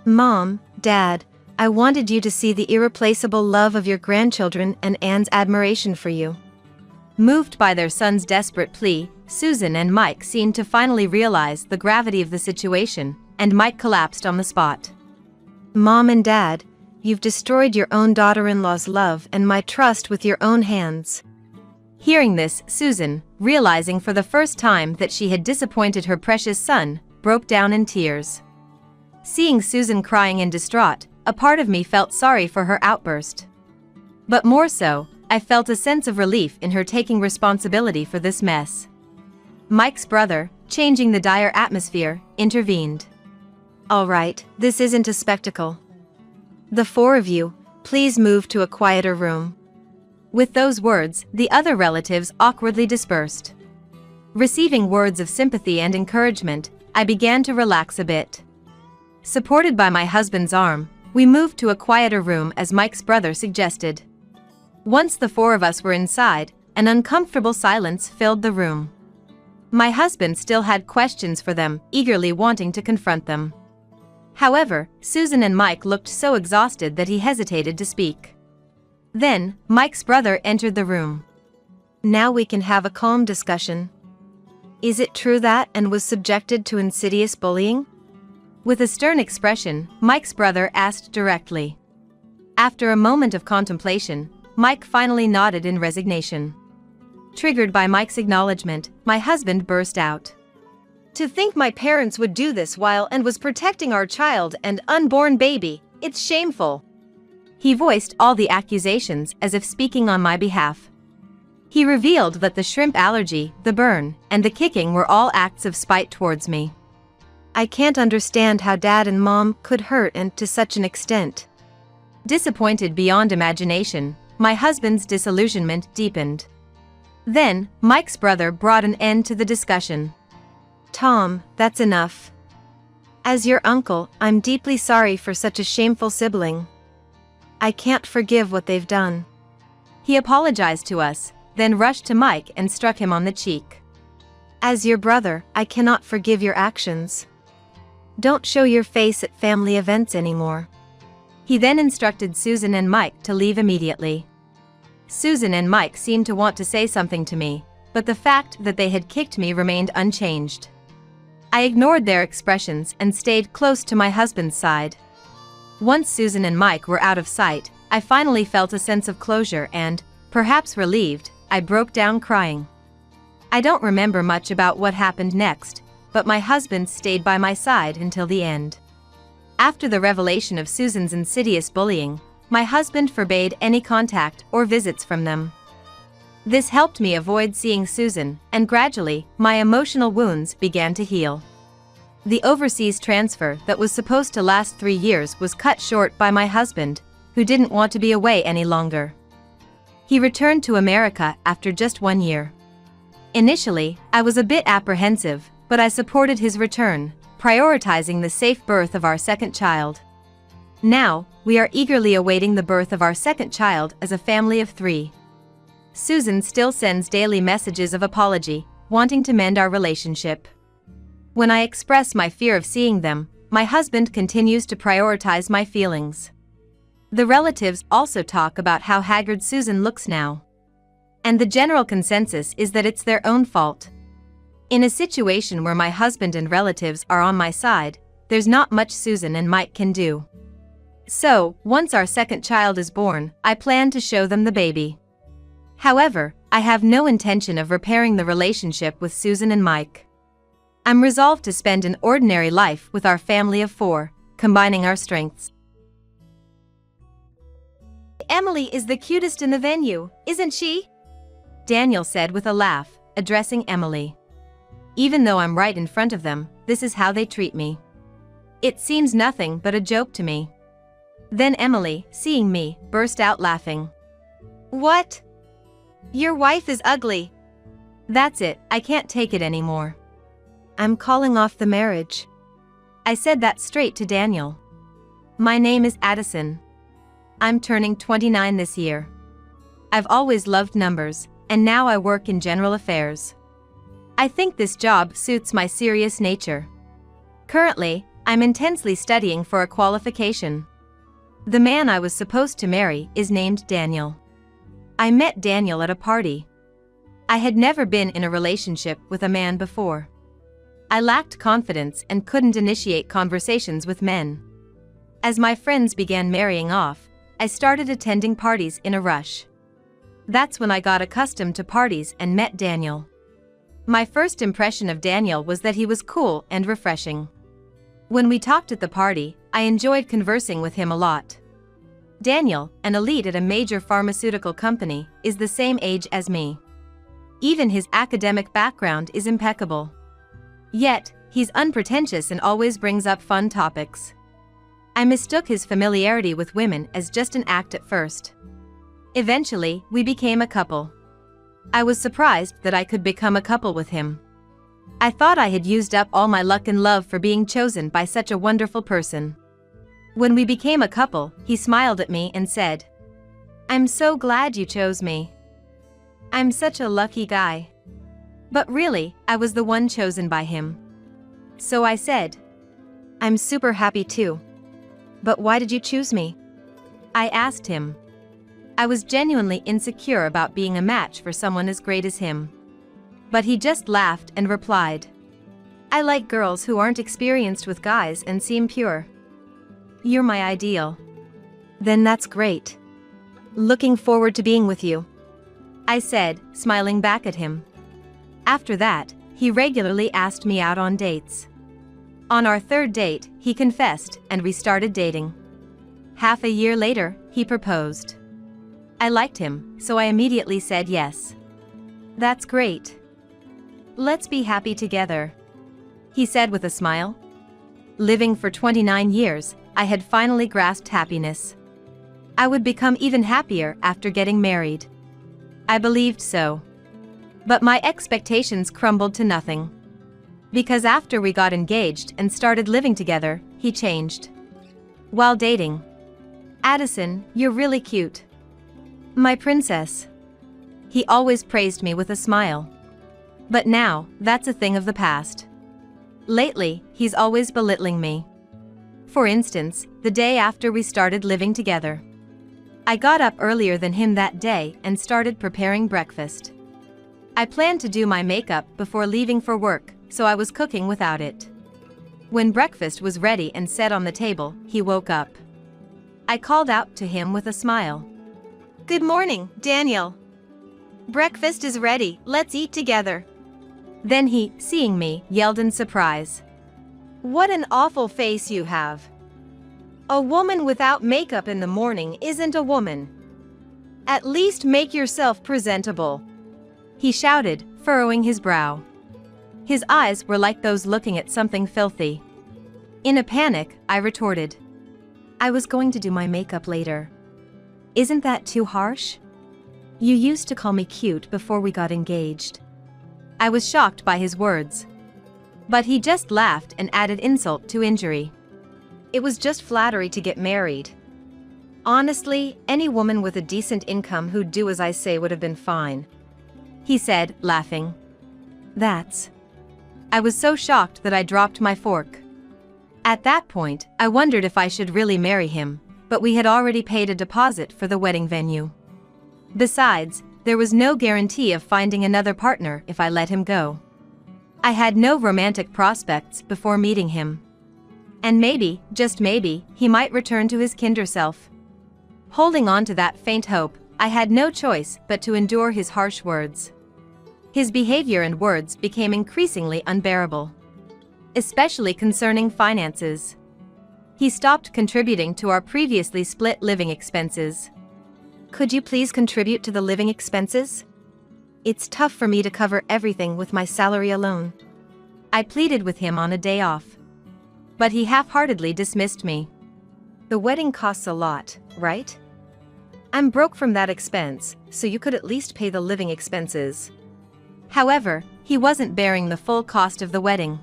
"Mom, Dad, I wanted you to see the irreplaceable love of your grandchildren and Anne's admiration for you." Moved by their son's desperate plea, Susan and Mike seemed to finally realize the gravity of the situation, and Mike collapsed on the spot. "Mom and Dad, you've destroyed your own daughter-in-law's love and my trust with your own hands." Hearing this, Susan, realizing for the first time that she had disappointed her precious son, broke down in tears. Seeing Susan crying and distraught, a part of me felt sorry for her outburst. But more so, I felt a sense of relief in her taking responsibility for this mess. Mike's brother, changing the dire atmosphere, intervened. "All right, this isn't a spectacle. The four of you, please move to a quieter room." With those words, the other relatives awkwardly dispersed. Receiving words of sympathy and encouragement, I began to relax a bit. Supported by my husband's arm, we moved to a quieter room as Mike's brother suggested. Once the four of us were inside, an uncomfortable silence filled the room. My husband still had questions for them, eagerly wanting to confront them. However, Susan and Mike looked so exhausted that he hesitated to speak. Then, Mike's brother entered the room. "Now we can have a calm discussion. Is it true that Anne was subjected to insidious bullying?" With a stern expression, Mike's brother asked directly. After a moment of contemplation, Mike finally nodded in resignation. Triggered by Mike's acknowledgement, my husband burst out. "To think my parents would do this while Anne was protecting our child and unborn baby, it's shameful." He voiced all the accusations as if speaking on my behalf. He revealed that the shrimp allergy, the burn, and the kicking were all acts of spite towards me. "I can't understand how Dad and Mom could hurt Anne to such an extent." Disappointed beyond imagination, my husband's disillusionment deepened. Then, Mike's brother brought an end to the discussion. "Tom, that's enough. As your uncle, I'm deeply sorry for such a shameful sibling. I can't forgive what they've done." He apologized to us, then rushed to Mike and struck him on the cheek. "As your brother, I cannot forgive your actions. Don't show your face at family events anymore." He then instructed Susan and Mike to leave immediately. Susan and Mike seemed to want to say something to me, but the fact that they had kicked me remained unchanged. I ignored their expressions and stayed close to my husband's side. Once Susan and Mike were out of sight, I finally felt a sense of closure and, perhaps relieved, I broke down crying. I don't remember much about what happened next, but my husband stayed by my side until the end. After the revelation of Susan's insidious bullying, my husband forbade any contact or visits from them. This helped me avoid seeing Susan, and gradually, my emotional wounds began to heal. The overseas transfer that was supposed to last 3 years was cut short by my husband, who didn't want to be away any longer. He returned to America after just 1 year. Initially, I was a bit apprehensive, but I supported his return, prioritizing the safe birth of our second child. Now, we are eagerly awaiting the birth of our second child as a family of 3. Susan still sends daily messages of apology, wanting to mend our relationship. When I express my fear of seeing them, my husband continues to prioritize my feelings. The relatives also talk about how haggard Susan looks now. And the general consensus is that it's their own fault. In a situation where my husband and relatives are on my side, there's not much Susan and Mike can do. So, once our second child is born, I plan to show them the baby. However, I have no intention of repairing the relationship with Susan and Mike. I'm resolved to spend an ordinary life with our family of 4, combining our strengths. Emily is the cutest in the venue, isn't she? Daniel said with a laugh, addressing Emily. "Even though I'm right in front of them, this is how they treat me. It seems nothing but a joke to me." Then Emily, seeing me, burst out laughing. "What? Your wife is ugly." "That's it, I can't take it anymore. I'm calling off the marriage." I said that straight to Daniel. "My name is Addison. I'm turning 29 this year. I've always loved numbers, and now I work in general affairs. I think this job suits my serious nature. Currently, I'm intensely studying for a qualification. The man I was supposed to marry is named Daniel. I met Daniel at a party. I had never been in a relationship with a man before. I lacked confidence and couldn't initiate conversations with men. As my friends began marrying off, I started attending parties in a rush. That's when I got accustomed to parties and met Daniel. My first impression of Daniel was that he was cool and refreshing. When we talked at the party, I enjoyed conversing with him a lot. Daniel, an elite at a major pharmaceutical company, is the same age as me. Even his academic background is impeccable. Yet, he's unpretentious and always brings up fun topics. I mistook his familiarity with women as just an act at first. Eventually, we became a couple. I was surprised that I could become a couple with him. I thought I had used up all my luck and love for being chosen by such a wonderful person. When we became a couple, he smiled at me and said, "I'm so glad you chose me. I'm such a lucky guy." But really, I was the one chosen by him. So I said, "I'm super happy too. But why did you choose me?" I asked him. I was genuinely insecure about being a match for someone as great as him. But he just laughed and replied, "I like girls who aren't experienced with guys and seem pure. You're my ideal." "Then that's great. Looking forward to being with you," I said, smiling back at him. After that, he regularly asked me out on dates. On our third date, he confessed, and we started dating. Half a year later, he proposed. I liked him, so I immediately said yes. "That's great. Let's be happy together," he said with a smile. Living for 29 years, I had finally grasped happiness. I would become even happier after getting married. I believed so. But my expectations crumbled to nothing. Because after we got engaged and started living together, he changed. While dating, "Addison, you're really cute. My princess." He always praised me with a smile. But now, that's a thing of the past. Lately, he's always belittling me. For instance, the day after we started living together. I got up earlier than him that day and started preparing breakfast. I planned to do my makeup before leaving for work, so I was cooking without it. When breakfast was ready and set on the table, he woke up. I called out to him with a smile. "Good morning, Daniel. Breakfast is ready, let's eat together." Then he, seeing me, yelled in surprise. "What an awful face you have. A woman without makeup in the morning isn't a woman. At least make yourself presentable," he shouted, furrowing his brow. His eyes were like those looking at something filthy. In a panic, I retorted, "I was going to do my makeup later. Isn't that too harsh? You used to call me cute before we got engaged." I was shocked by his words. But he just laughed and added insult to injury. "It was just flattery to get married. Honestly, any woman with a decent income who'd do as I say would have been fine," he said, laughing. "That's..." I was so shocked that I dropped my fork. At that point, I wondered if I should really marry him, but we had already paid a deposit for the wedding venue. Besides, there was no guarantee of finding another partner if I let him go. I had no romantic prospects before meeting him. And maybe, just maybe, he might return to his kinder self. Holding on to that faint hope, I had no choice but to endure his harsh words. His behavior and words became increasingly unbearable, especially concerning finances. He stopped contributing to our previously split living expenses. "Could you please contribute to the living expenses?" It's tough for me to cover everything with my salary alone. I pleaded with him on a day off. But he half-heartedly dismissed me. The wedding costs a lot, right? I'm broke from that expense, so you could at least pay the living expenses. However, he wasn't bearing the full cost of the wedding.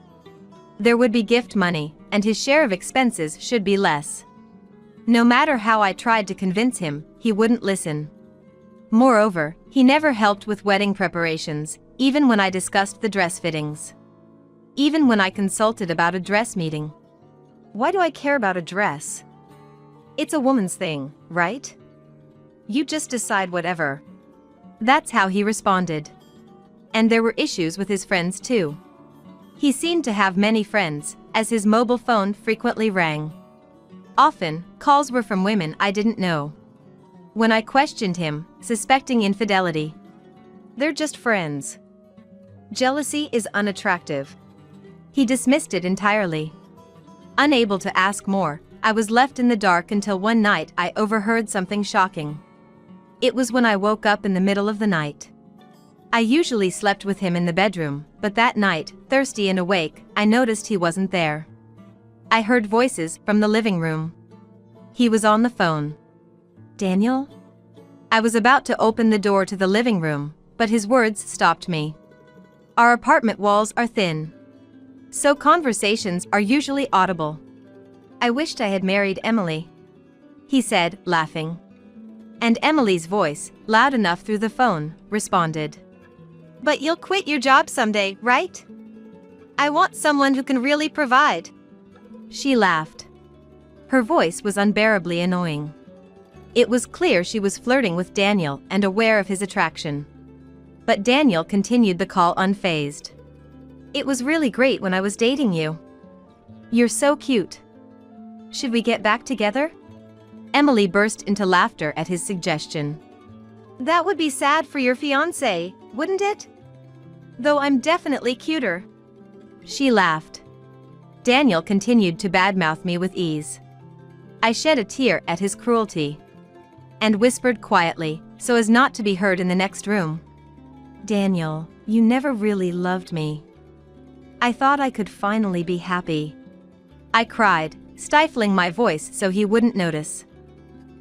There would be gift money, and his share of expenses should be less. No matter how I tried to convince him, he wouldn't listen. Moreover, he never helped with wedding preparations, even when I discussed the dress fittings. Even when I consulted about a dress meeting. Why do I care about a dress? It's a woman's thing, right? You just decide whatever. That's how he responded. And there were issues with his friends too. He seemed to have many friends, as his mobile phone frequently rang. Often, calls were from women I didn't know. When I questioned him, suspecting infidelity. They're just friends. Jealousy is unattractive. He dismissed it entirely. Unable to ask more, I was left in the dark until one night I overheard something shocking. It was when I woke up in the middle of the night. I usually slept with him in the bedroom, but that night, thirsty and awake, I noticed he wasn't there. I heard voices from the living room. He was on the phone. Daniel? I was about to open the door to the living room, but his words stopped me. Our apartment walls are thin, so conversations are usually audible. I wished I had married Emily, he said, laughing. And Emily's voice, loud enough through the phone, responded. But you'll quit your job someday, right? I want someone who can really provide. She laughed. Her voice was unbearably annoying. It was clear she was flirting with Daniel and aware of his attraction. But Daniel continued the call unfazed. It was really great when I was dating you. You're so cute. Should we get back together? Emily burst into laughter at his suggestion. That would be sad for your fiancé, wouldn't it? Though I'm definitely cuter. She laughed. Daniel continued to badmouth me with ease. I shed a tear at his cruelty. And whispered quietly, so as not to be heard in the next room. Daniel, you never really loved me. I thought I could finally be happy. I cried, stifling my voice so he wouldn't notice.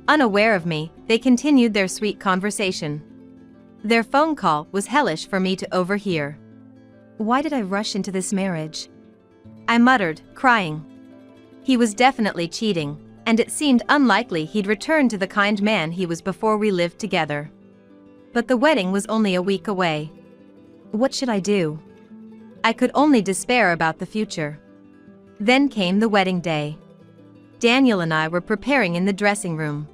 Unaware of me, they continued their sweet conversation. Their phone call was hellish for me to overhear. Why did I rush into this marriage? I muttered, crying. He was definitely cheating, and it seemed unlikely he'd return to the kind man he was before we lived together. But the wedding was only a week away. What should I do? I could only despair about the future. Then came the wedding day. Daniel and I were preparing in the dressing room.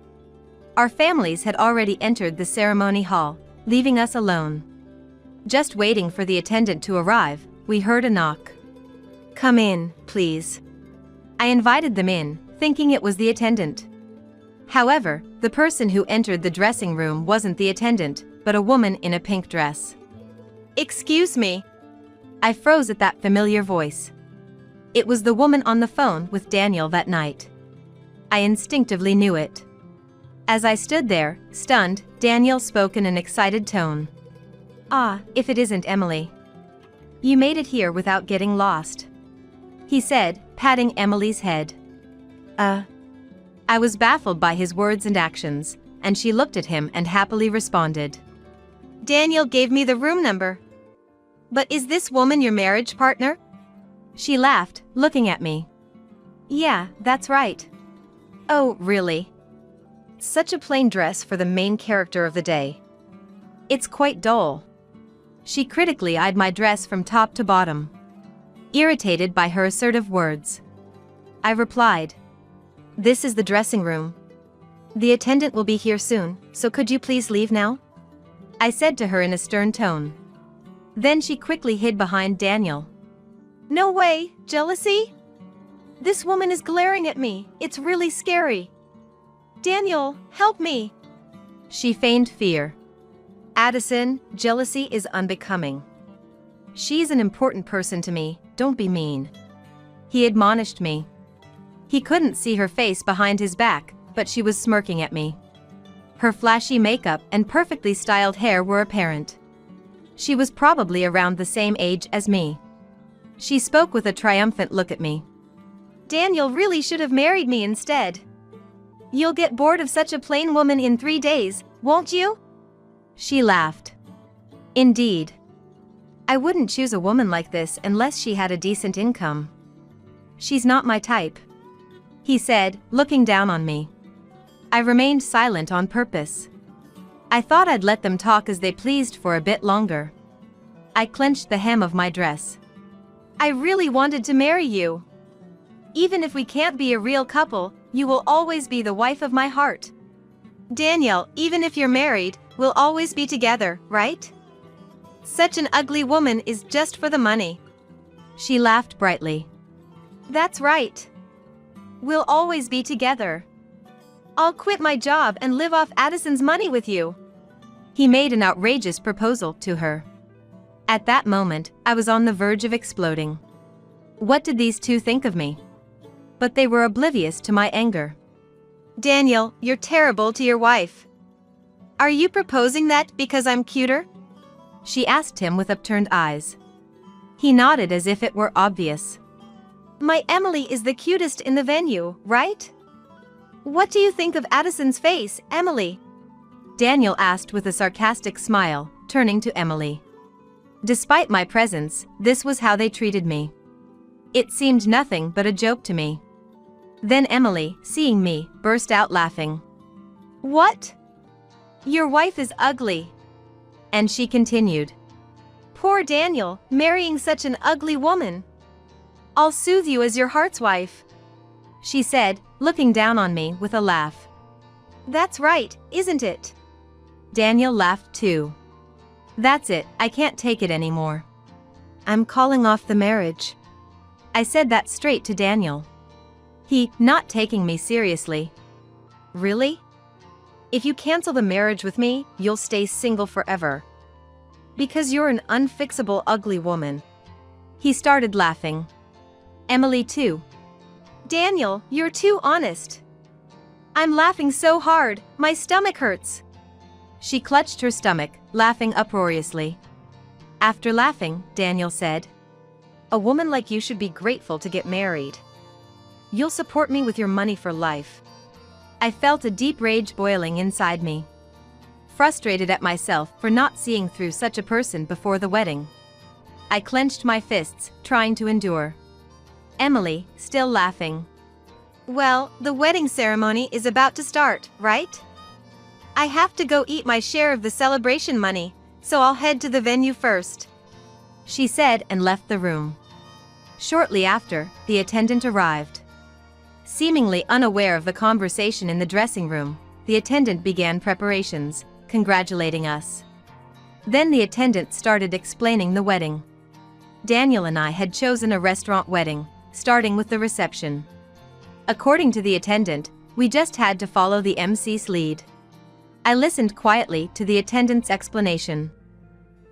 Our families had already entered the ceremony hall, leaving us alone. Just waiting for the attendant to arrive, we heard a knock. Come in, please. I invited them in, thinking it was the attendant. However, the person who entered the dressing room wasn't the attendant, but a woman in a pink dress. Excuse me. I froze at that familiar voice. It was the woman on the phone with Daniel that night. I instinctively knew it. As I stood there, stunned, Daniel spoke in an excited tone. Ah, if it isn't Emily. You made it here without getting lost, he said, patting Emily's head. I was baffled by his words and actions, and she looked at him and happily responded. Daniel gave me the room number. But is this woman your marriage partner? She laughed, looking at me. Yeah, that's right. Oh, really? Such a plain dress for the main character of the day. It's quite dull. She critically eyed my dress from top to bottom, irritated by her assertive words. I replied, This is the dressing room. The attendant will be here soon, so could you please leave now? I said to her in a stern tone. Then she quickly hid behind Daniel. No way, jealousy? This woman is glaring at me, it's really scary. Daniel, help me. She feigned fear. Addison, jealousy is unbecoming. She's an important person to me, don't be mean. He admonished me. He couldn't see her face behind his back, but she was smirking at me. Her flashy makeup and perfectly styled hair were apparent. She was probably around the same age as me. She spoke with a triumphant look at me. Daniel really should have married me instead. You'll get bored of such a plain woman in 3 days, won't you? She laughed. Indeed. I wouldn't choose a woman like this unless she had a decent income. She's not my type, he said, looking down on me. I remained silent on purpose. I thought I'd let them talk as they pleased for a bit longer. I clenched the hem of my dress. I really wanted to marry you. Even if we can't be a real couple, you will always be the wife of my heart. Daniel, even if you're married, we'll always be together, right? Such an ugly woman is just for the money. She laughed brightly. That's right. We'll always be together. I'll quit my job and live off Addison's money with you. He made an outrageous proposal to her. At that moment, I was on the verge of exploding. What did these two think of me? But they were oblivious to my anger. Daniel, you're terrible to your wife. Are you proposing that because I'm cuter? She asked him with upturned eyes. He nodded as if it were obvious. My Emily is the cutest in the venue, right? What do you think of Addison's face, Emily? Daniel asked with a sarcastic smile, turning to Emily. Despite my presence, this was how they treated me. It seemed nothing but a joke to me. Then Emily, seeing me, burst out laughing. What? Your wife is ugly. And she continued. Poor Daniel, marrying such an ugly woman. I'll soothe you as your heart's wife, she said, looking down on me with a laugh. That's right, isn't it? Daniel laughed too. That's it, I can't take it anymore. I'm calling off the marriage. I said that straight to Daniel. He, not taking me seriously. Really? If you cancel the marriage with me, you'll stay single forever. Because you're an unfixable ugly woman. He started laughing. Emily too. Daniel, you're too honest. I'm laughing so hard, my stomach hurts. She clutched her stomach, laughing uproariously. After laughing, Daniel said, A woman like you should be grateful to get married. You'll support me with your money for life. I felt a deep rage boiling inside me. Frustrated at myself for not seeing through such a person before the wedding. I clenched my fists, trying to endure. Emily, still laughing. Well, the wedding ceremony is about to start, right? I have to go eat my share of the celebration money, so I'll head to the venue first, she said and left the room. Shortly after, the attendant arrived. Seemingly unaware of the conversation in the dressing room, the attendant began preparations, congratulating us. Then the attendant started explaining the wedding. Daniel and I had chosen a restaurant wedding, starting with the reception. According to the attendant, we just had to follow the MC's lead. I listened quietly to the attendant's explanation.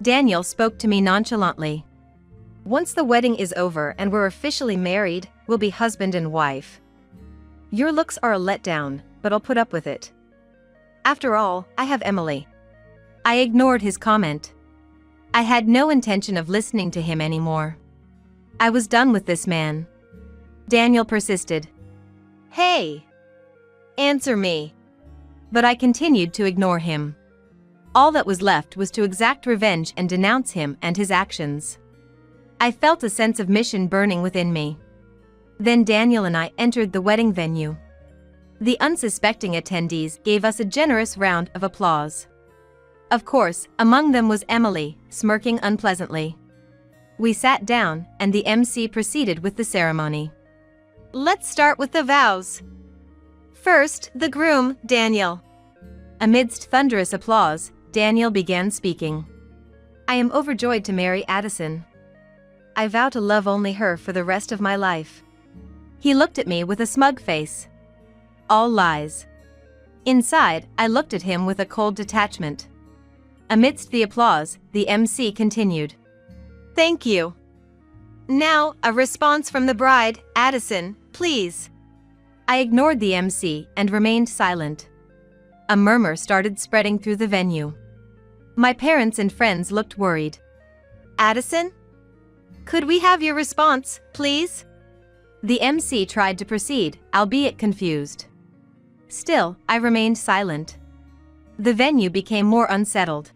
Daniel spoke to me nonchalantly. Once the wedding is over and we're officially married, we'll be husband and wife. Your looks are a letdown, but I'll put up with it. After all, I have Emily. I ignored his comment. I had no intention of listening to him anymore. I was done with this man. Daniel persisted. Hey! Answer me. But I continued to ignore him. All that was left was to exact revenge and denounce him and his actions. I felt a sense of mission burning within me. Then Daniel and I entered the wedding venue. The unsuspecting attendees gave us a generous round of applause. Of course, among them was Emily, smirking unpleasantly. We sat down, and the MC proceeded with the ceremony. Let's start with the vows. First, the groom, Daniel. Amidst thunderous applause, Daniel began speaking. I am overjoyed to marry Addison. I vow to love only her for the rest of my life. He looked at me with a smug face. All lies. Inside, I looked at him with a cold detachment. Amidst the applause, the MC continued. Thank you. Now, a response from the bride, Addison, please. I ignored the MC and remained silent. A murmur started spreading through the venue. My parents and friends looked worried. Addison? Could we have your response, please? The MC tried to proceed, albeit confused. Still, I remained silent. The venue became more unsettled.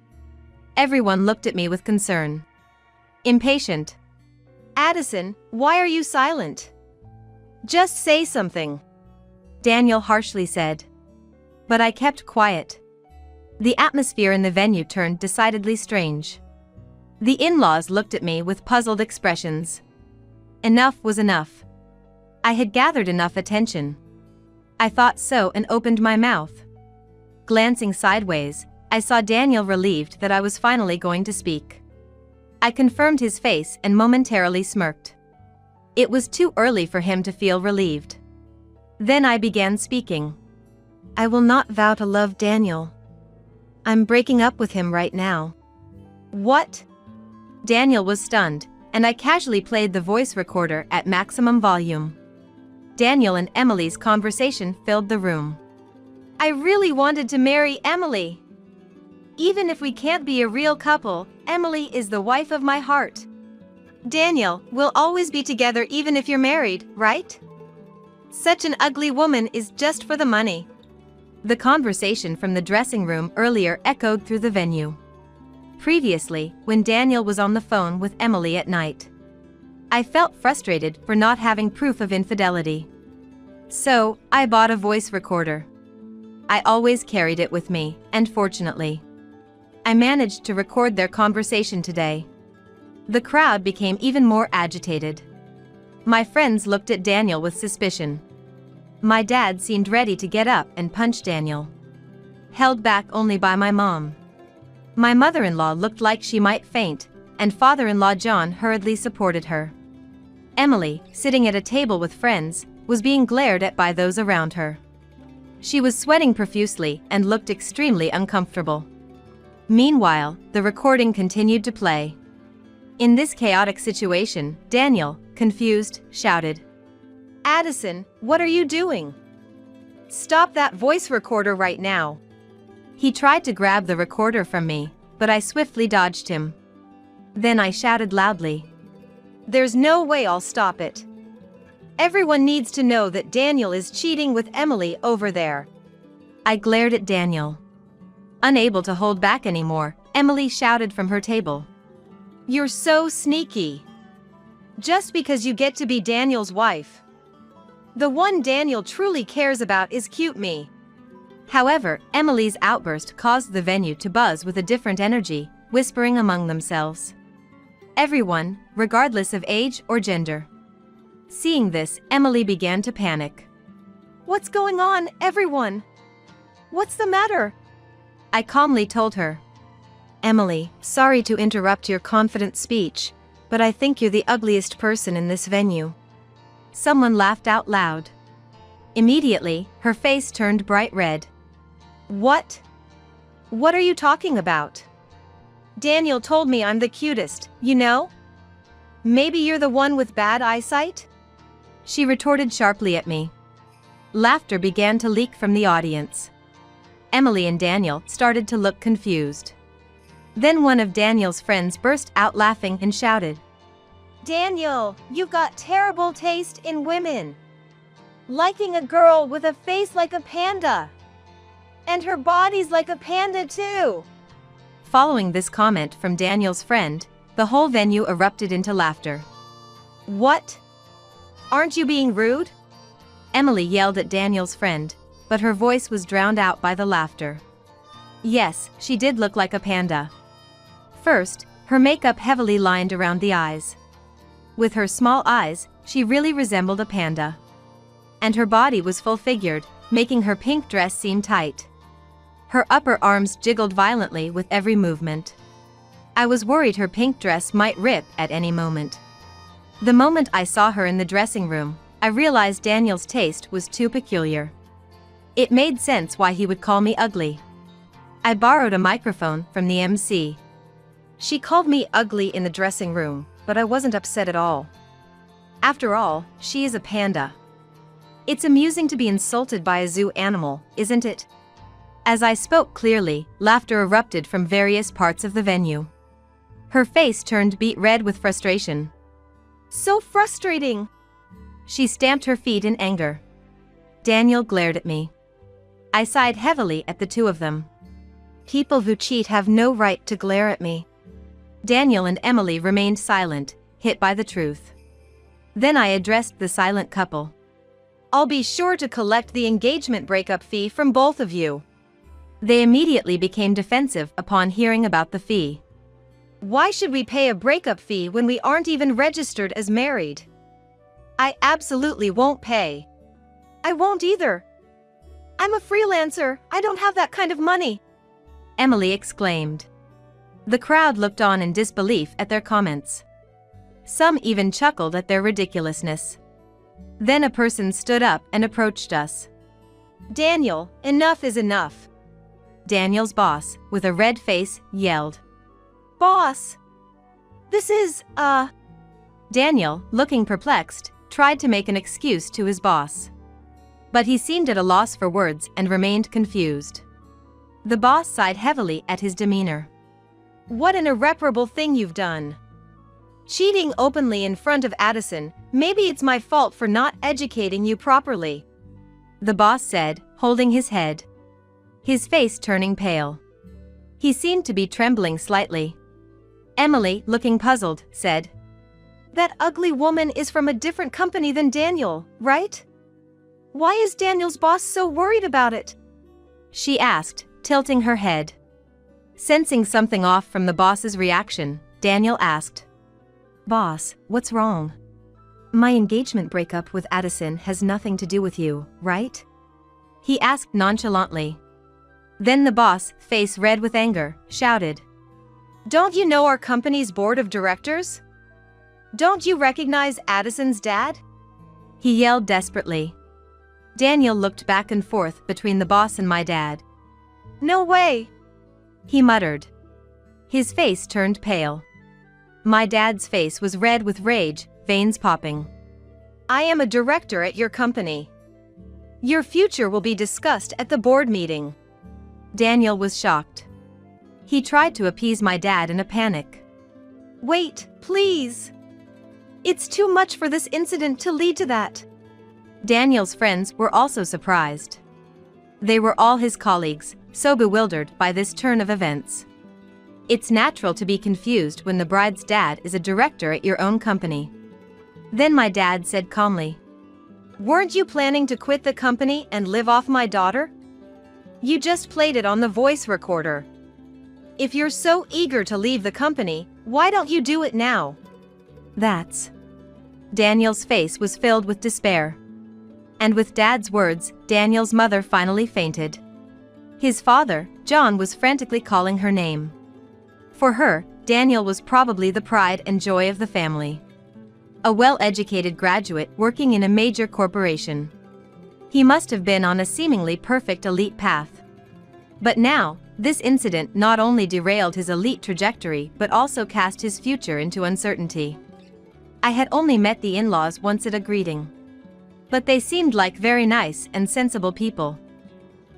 Everyone looked at me with concern. Impatient. Addison, why are you silent? Just say something. Daniel harshly said. But I kept quiet. The atmosphere in the venue turned decidedly strange. The in-laws looked at me with puzzled expressions. Enough was enough. I had gathered enough attention. I thought so and opened my mouth. Glancing sideways, I saw Daniel relieved that I was finally going to speak. I confirmed his face and momentarily smirked. It was too early for him to feel relieved. Then I began speaking. I will not vow to love Daniel. I'm breaking up with him right now. What? Daniel was stunned, and I casually played the voice recorder at maximum volume. Daniel and Emily's conversation filled the room. I really wanted to marry Emily. Even if we can't be a real couple, Emily is the wife of my heart. Daniel, we'll always be together even if you're married, right? Such an ugly woman is just for the money. The conversation from the dressing room earlier echoed through the venue. Previously, when Daniel was on the phone with Emily at night, I felt frustrated for not having proof of infidelity. So, I bought a voice recorder. I always carried it with me, and fortunately, I managed to record their conversation today. The crowd became even more agitated. My friends looked at Daniel with suspicion. My dad seemed ready to get up and punch Daniel, held back only by my mom. My mother-in-law looked like she might faint, and father-in-law John hurriedly supported her. Emily, sitting at a table with friends, was being glared at by those around her. She was sweating profusely and looked extremely uncomfortable. Meanwhile, the recording continued to play. In this chaotic situation, Daniel, confused, shouted, Addison, what are you doing? Stop that voice recorder right now. He tried to grab the recorder from me, but I swiftly dodged him. Then I shouted loudly, There's no way I'll stop it. Everyone needs to know that Daniel is cheating with Emily over there. I glared at Daniel. Unable to hold back anymore, Emily shouted from her table, You're so sneaky. Just because you get to be Daniel's wife. The one Daniel truly cares about is cute me. However, Emily's outburst caused the venue to buzz with a different energy, whispering among themselves. Everyone, regardless of age or gender. Seeing this, Emily began to panic. What's going on, everyone? What's the matter? I calmly told her. Emily, sorry to interrupt your confident speech, but I think you're the ugliest person in this venue. Someone laughed out loud. Immediately, her face turned bright red. What? What are you talking about? Daniel told me I'm the cutest, you know? Maybe you're the one with bad eyesight? She retorted sharply at me. Laughter began to leak from the audience. Emily and Daniel started to look confused. Then one of Daniel's friends burst out laughing and shouted, Daniel, you've got terrible taste in women. Liking a girl with a face like a panda. And her body's like a panda too. Following this comment from Daniel's friend, the whole venue erupted into laughter. What? Aren't you being rude? Emily yelled at Daniel's friend, but her voice was drowned out by the laughter. Yes, she did look like a panda. First, her makeup heavily lined around the eyes. With her small eyes, she really resembled a panda. And her body was full-figured, making her pink dress seem tight. Her upper arms jiggled violently with every movement. I was worried her pink dress might rip at any moment. The moment I saw her in the dressing room, I realized Daniel's taste was too peculiar. It made sense why he would call me ugly. I borrowed a microphone from the MC. She called me ugly in the dressing room, but I wasn't upset at all. After all, she is a panda. It's amusing to be insulted by a zoo animal, isn't it? As I spoke clearly, laughter erupted from various parts of the venue. Her face turned beet red with frustration. So frustrating. She stamped her feet in anger. Daniel glared at me. I sighed heavily at the two of them. People who cheat have no right to glare at me. Daniel and Emily remained silent, hit by the truth. Then I addressed the silent couple. I'll be sure to collect the engagement breakup fee from both of you. They immediately became defensive upon hearing about the fee. Why should we pay a breakup fee when we aren't even registered as married? I absolutely won't pay. I won't either. I'm a freelancer. I don't have that kind of money, Emily exclaimed. The crowd looked on in disbelief at their comments. Some even chuckled at their ridiculousness. Then a person stood up and approached us. Daniel, enough is enough. Daniel's boss, with a red face, yelled. Boss! This is, Daniel, looking perplexed, tried to make an excuse to his boss. But he seemed at a loss for words and remained confused. The boss sighed heavily at his demeanor. What an irreparable thing you've done. Cheating openly in front of Addison. Maybe it's my fault for not educating you properly, the boss said, holding his head. His face turning pale. He seemed to be trembling slightly. Emily, looking puzzled, said, That ugly woman is from a different company than Daniel, right? Why is Daniel's boss so worried about it? She asked, tilting her head. Sensing something off from the boss's reaction, Daniel asked, Boss, what's wrong? My engagement breakup with Addison has nothing to do with you, right? He asked nonchalantly. Then the boss, face red with anger, shouted, Don't you know our company's board of directors? Don't you recognize Addison's dad? He yelled desperately. Daniel looked back and forth between the boss and my dad. No way, he muttered. His face turned pale. My dad's face was red with rage, veins popping. I am a director at your company. Your future will be discussed at the board meeting. Daniel was shocked. He tried to appease my dad in a panic. Wait, please. It's too much for this incident to lead to that. Daniel's friends were also surprised. They were all his colleagues, so bewildered by this turn of events. It's natural to be confused when the bride's dad is a director at your own company. Then my dad said calmly, Weren't you planning to quit the company and live off my daughter? You just played it on the voice recorder. If you're so eager to leave the company, why don't you do it now? That's... Daniel's face was filled with despair. And with Dad's words, Daniel's mother finally fainted. His father, John, was frantically calling her name. For her, Daniel was probably the pride and joy of the family. A well-educated graduate working in a major corporation. He must have been on a seemingly perfect elite path. But now, this incident not only derailed his elite trajectory but also cast his future into uncertainty. I had only met the in-laws once at a greeting. But they seemed like very nice and sensible people.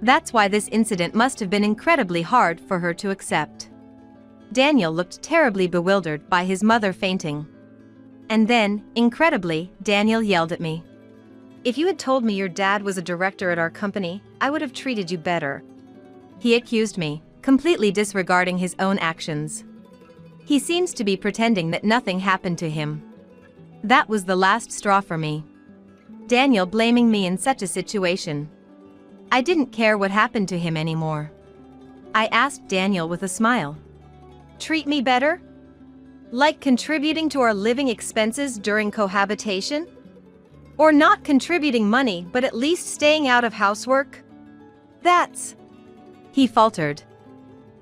That's why this incident must have been incredibly hard for her to accept. Daniel looked terribly bewildered by his mother fainting. And then, incredibly, Daniel yelled at me. If you had told me your dad was a director at our company, I would have treated you better. He accused me, completely disregarding his own actions. He seems to be pretending that nothing happened to him. That was the last straw for me. Daniel blaming me in such a situation. I didn't care what happened to him anymore. I asked Daniel with a smile. Treat me better? Like contributing to our living expenses during cohabitation? Or not contributing money but at least staying out of housework? That's... He faltered.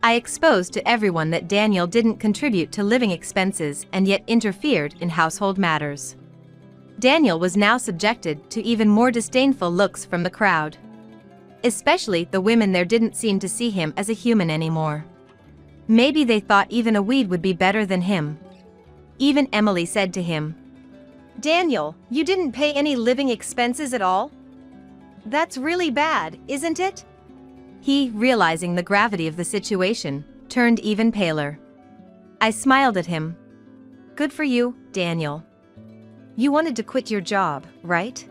I exposed to everyone that Daniel didn't contribute to living expenses and yet interfered in household matters. Daniel was now subjected to even more disdainful looks from the crowd. Especially the women there didn't seem to see him as a human anymore. Maybe they thought even a weed would be better than him. Even Emily said to him, Daniel, you didn't pay any living expenses at all? That's really bad, isn't it? He, realizing the gravity of the situation, turned even paler. I smiled at him. Good for you, Daniel. You wanted to quit your job, right?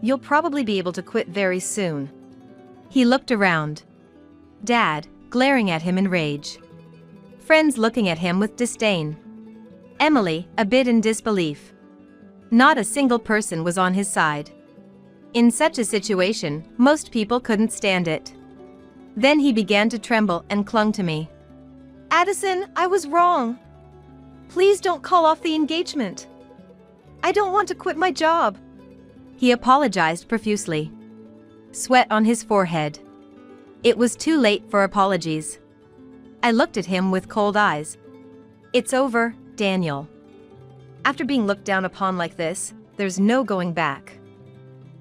You'll probably be able to quit very soon. He looked around. Dad, glaring at him in rage. Friends looking at him with disdain. Emily, a bit in disbelief. Not a single person was on his side. In such a situation, most people couldn't stand it. Then he began to tremble and clung to me. Addison, I was wrong. Please don't call off the engagement. I don't want to quit my job. He apologized profusely. Sweat on his forehead. It was too late for apologies. I looked at him with cold eyes. It's over, Daniel. After being looked down upon like this, there's no going back.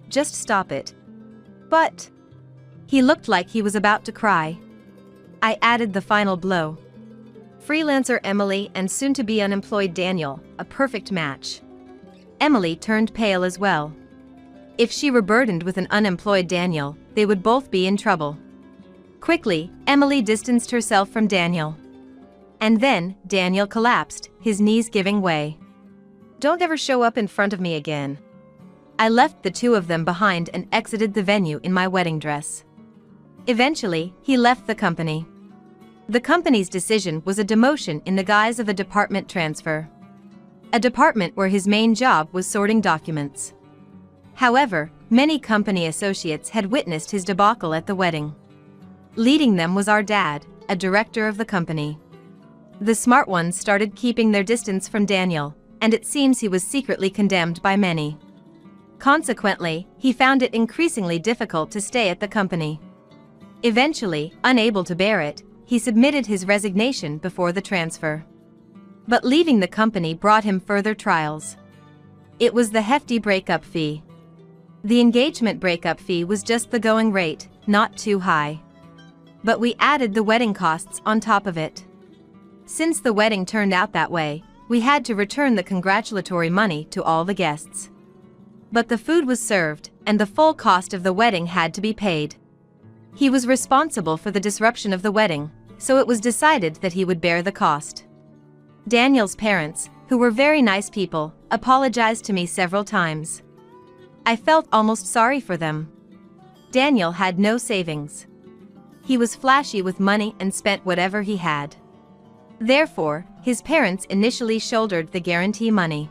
Just stop it. But... He looked like he was about to cry. I added the final blow. Freelancer Emily and soon-to-be unemployed Daniel, a perfect match. Emily turned pale as well. If she were burdened with an unemployed Daniel, they would both be in trouble. Quickly, Emily distanced herself from Daniel. And then, Daniel collapsed, his knees giving way. Don't ever show up in front of me again. I left the two of them behind and exited the venue in my wedding dress. Eventually, he left the company. The company's decision was a demotion in the guise of a department transfer. A department where his main job was sorting documents. However, many company associates had witnessed his debacle at the wedding. Leading them was our dad, a director of the company. The smart ones started keeping their distance from Daniel, and it seems he was secretly condemned by many. Consequently, he found it increasingly difficult to stay at the company. Eventually, unable to bear it, he submitted his resignation before the transfer. But leaving the company brought him further trials. It was the hefty breakup fee. The engagement breakup fee was just the going rate, not too high. But we added the wedding costs on top of it. Since the wedding turned out that way, we had to return the congratulatory money to all the guests. But the food was served, and the full cost of the wedding had to be paid. He was responsible for the disruption of the wedding, so it was decided that he would bear the cost. Daniel's parents, who were very nice people, apologized to me several times. I felt almost sorry for them. Daniel had no savings. He was flashy with money and spent whatever he had. Therefore, his parents initially shouldered the guarantee money.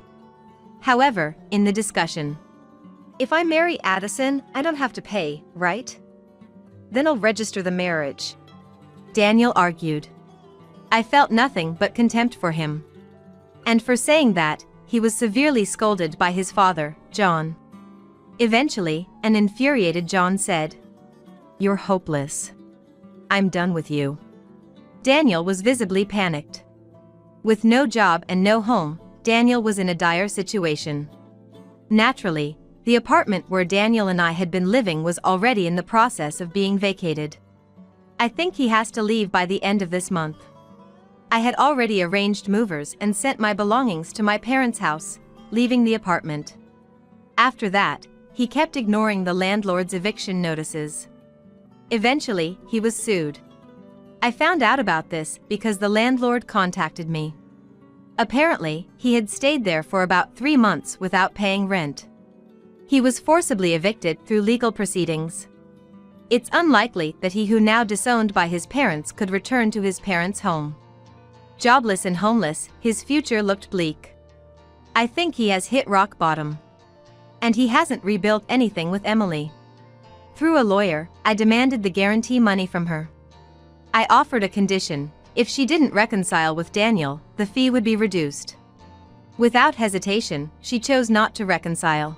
However, in the discussion, if I marry Addison, I don't have to pay, right? Then I'll register the marriage. Daniel argued. I felt nothing but contempt for him. And for saying that, he was severely scolded by his father, John. Eventually, an infuriated John said, "You're hopeless. I'm done with you." Daniel was visibly panicked. With no job and no home, Daniel was in a dire situation. Naturally, the apartment where Daniel and I had been living was already in the process of being vacated. I think he has to leave by the end of this month. I had already arranged movers and sent my belongings to my parents' house, leaving the apartment. After that, he kept ignoring the landlord's eviction notices. Eventually, he was sued. I found out about this because the landlord contacted me. Apparently, he had stayed there for about 3 months without paying rent. He was forcibly evicted through legal proceedings. It's unlikely that he who now disowned by his parents could return to his parents' home. Jobless and homeless, his future looked bleak. I think he has hit rock bottom. And he hasn't rebuilt anything with Emily. Through a lawyer, I demanded the guarantee money from her. I offered a condition: if she didn't reconcile with Daniel, the fee would be reduced. Without hesitation, she chose not to reconcile.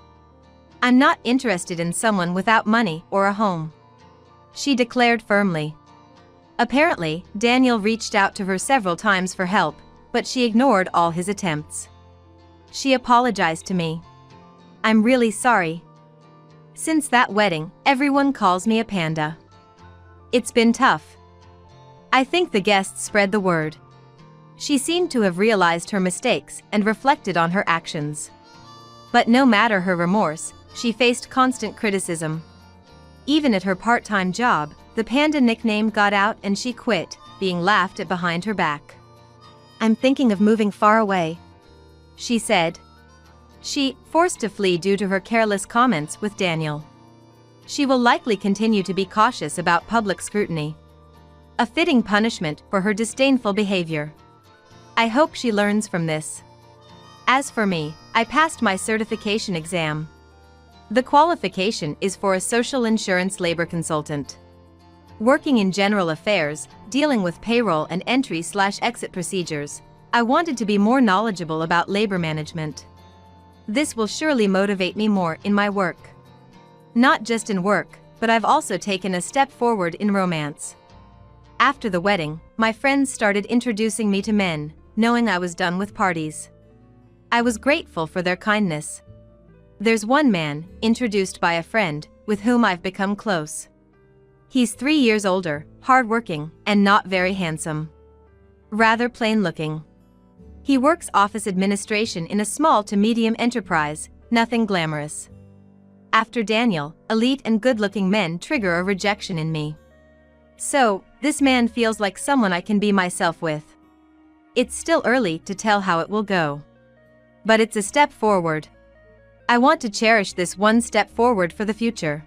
I'm not interested in someone without money or a home, she declared firmly. Apparently, Daniel reached out to her several times for help, but she ignored all his attempts. She apologized to me. I'm really sorry. Since that wedding, everyone calls me a panda. It's been tough. I think the guests spread the word. She seemed to have realized her mistakes and reflected on her actions. But no matter her remorse, she faced constant criticism. Even at her part-time job, The panda nickname got out and she quit, being laughed at behind her back. I'm thinking of moving far away, she said. She, forced to flee due to her careless comments with Daniel. She will likely continue to be cautious about public scrutiny. A fitting punishment for her disdainful behavior. I hope she learns from this. As for me, I passed my certification exam. The qualification is for a social insurance labor consultant. Working in general affairs, dealing with payroll and entry/exit procedures, I wanted to be more knowledgeable about labor management. This will surely motivate me more in my work. Not just in work, but I've also taken a step forward in romance. After the wedding, my friends started introducing me to men, knowing I was done with parties. I was grateful for their kindness. There's one man, introduced by a friend, with whom I've become close. He's 3 years older, hardworking, and not very handsome. Rather plain-looking. He works office administration in a small to medium enterprise, nothing glamorous. After Daniel, elite and good-looking men trigger a rejection in me. So, this man feels like someone I can be myself with. It's still early to tell how it will go. But it's a step forward. I want to cherish this one step forward for the future.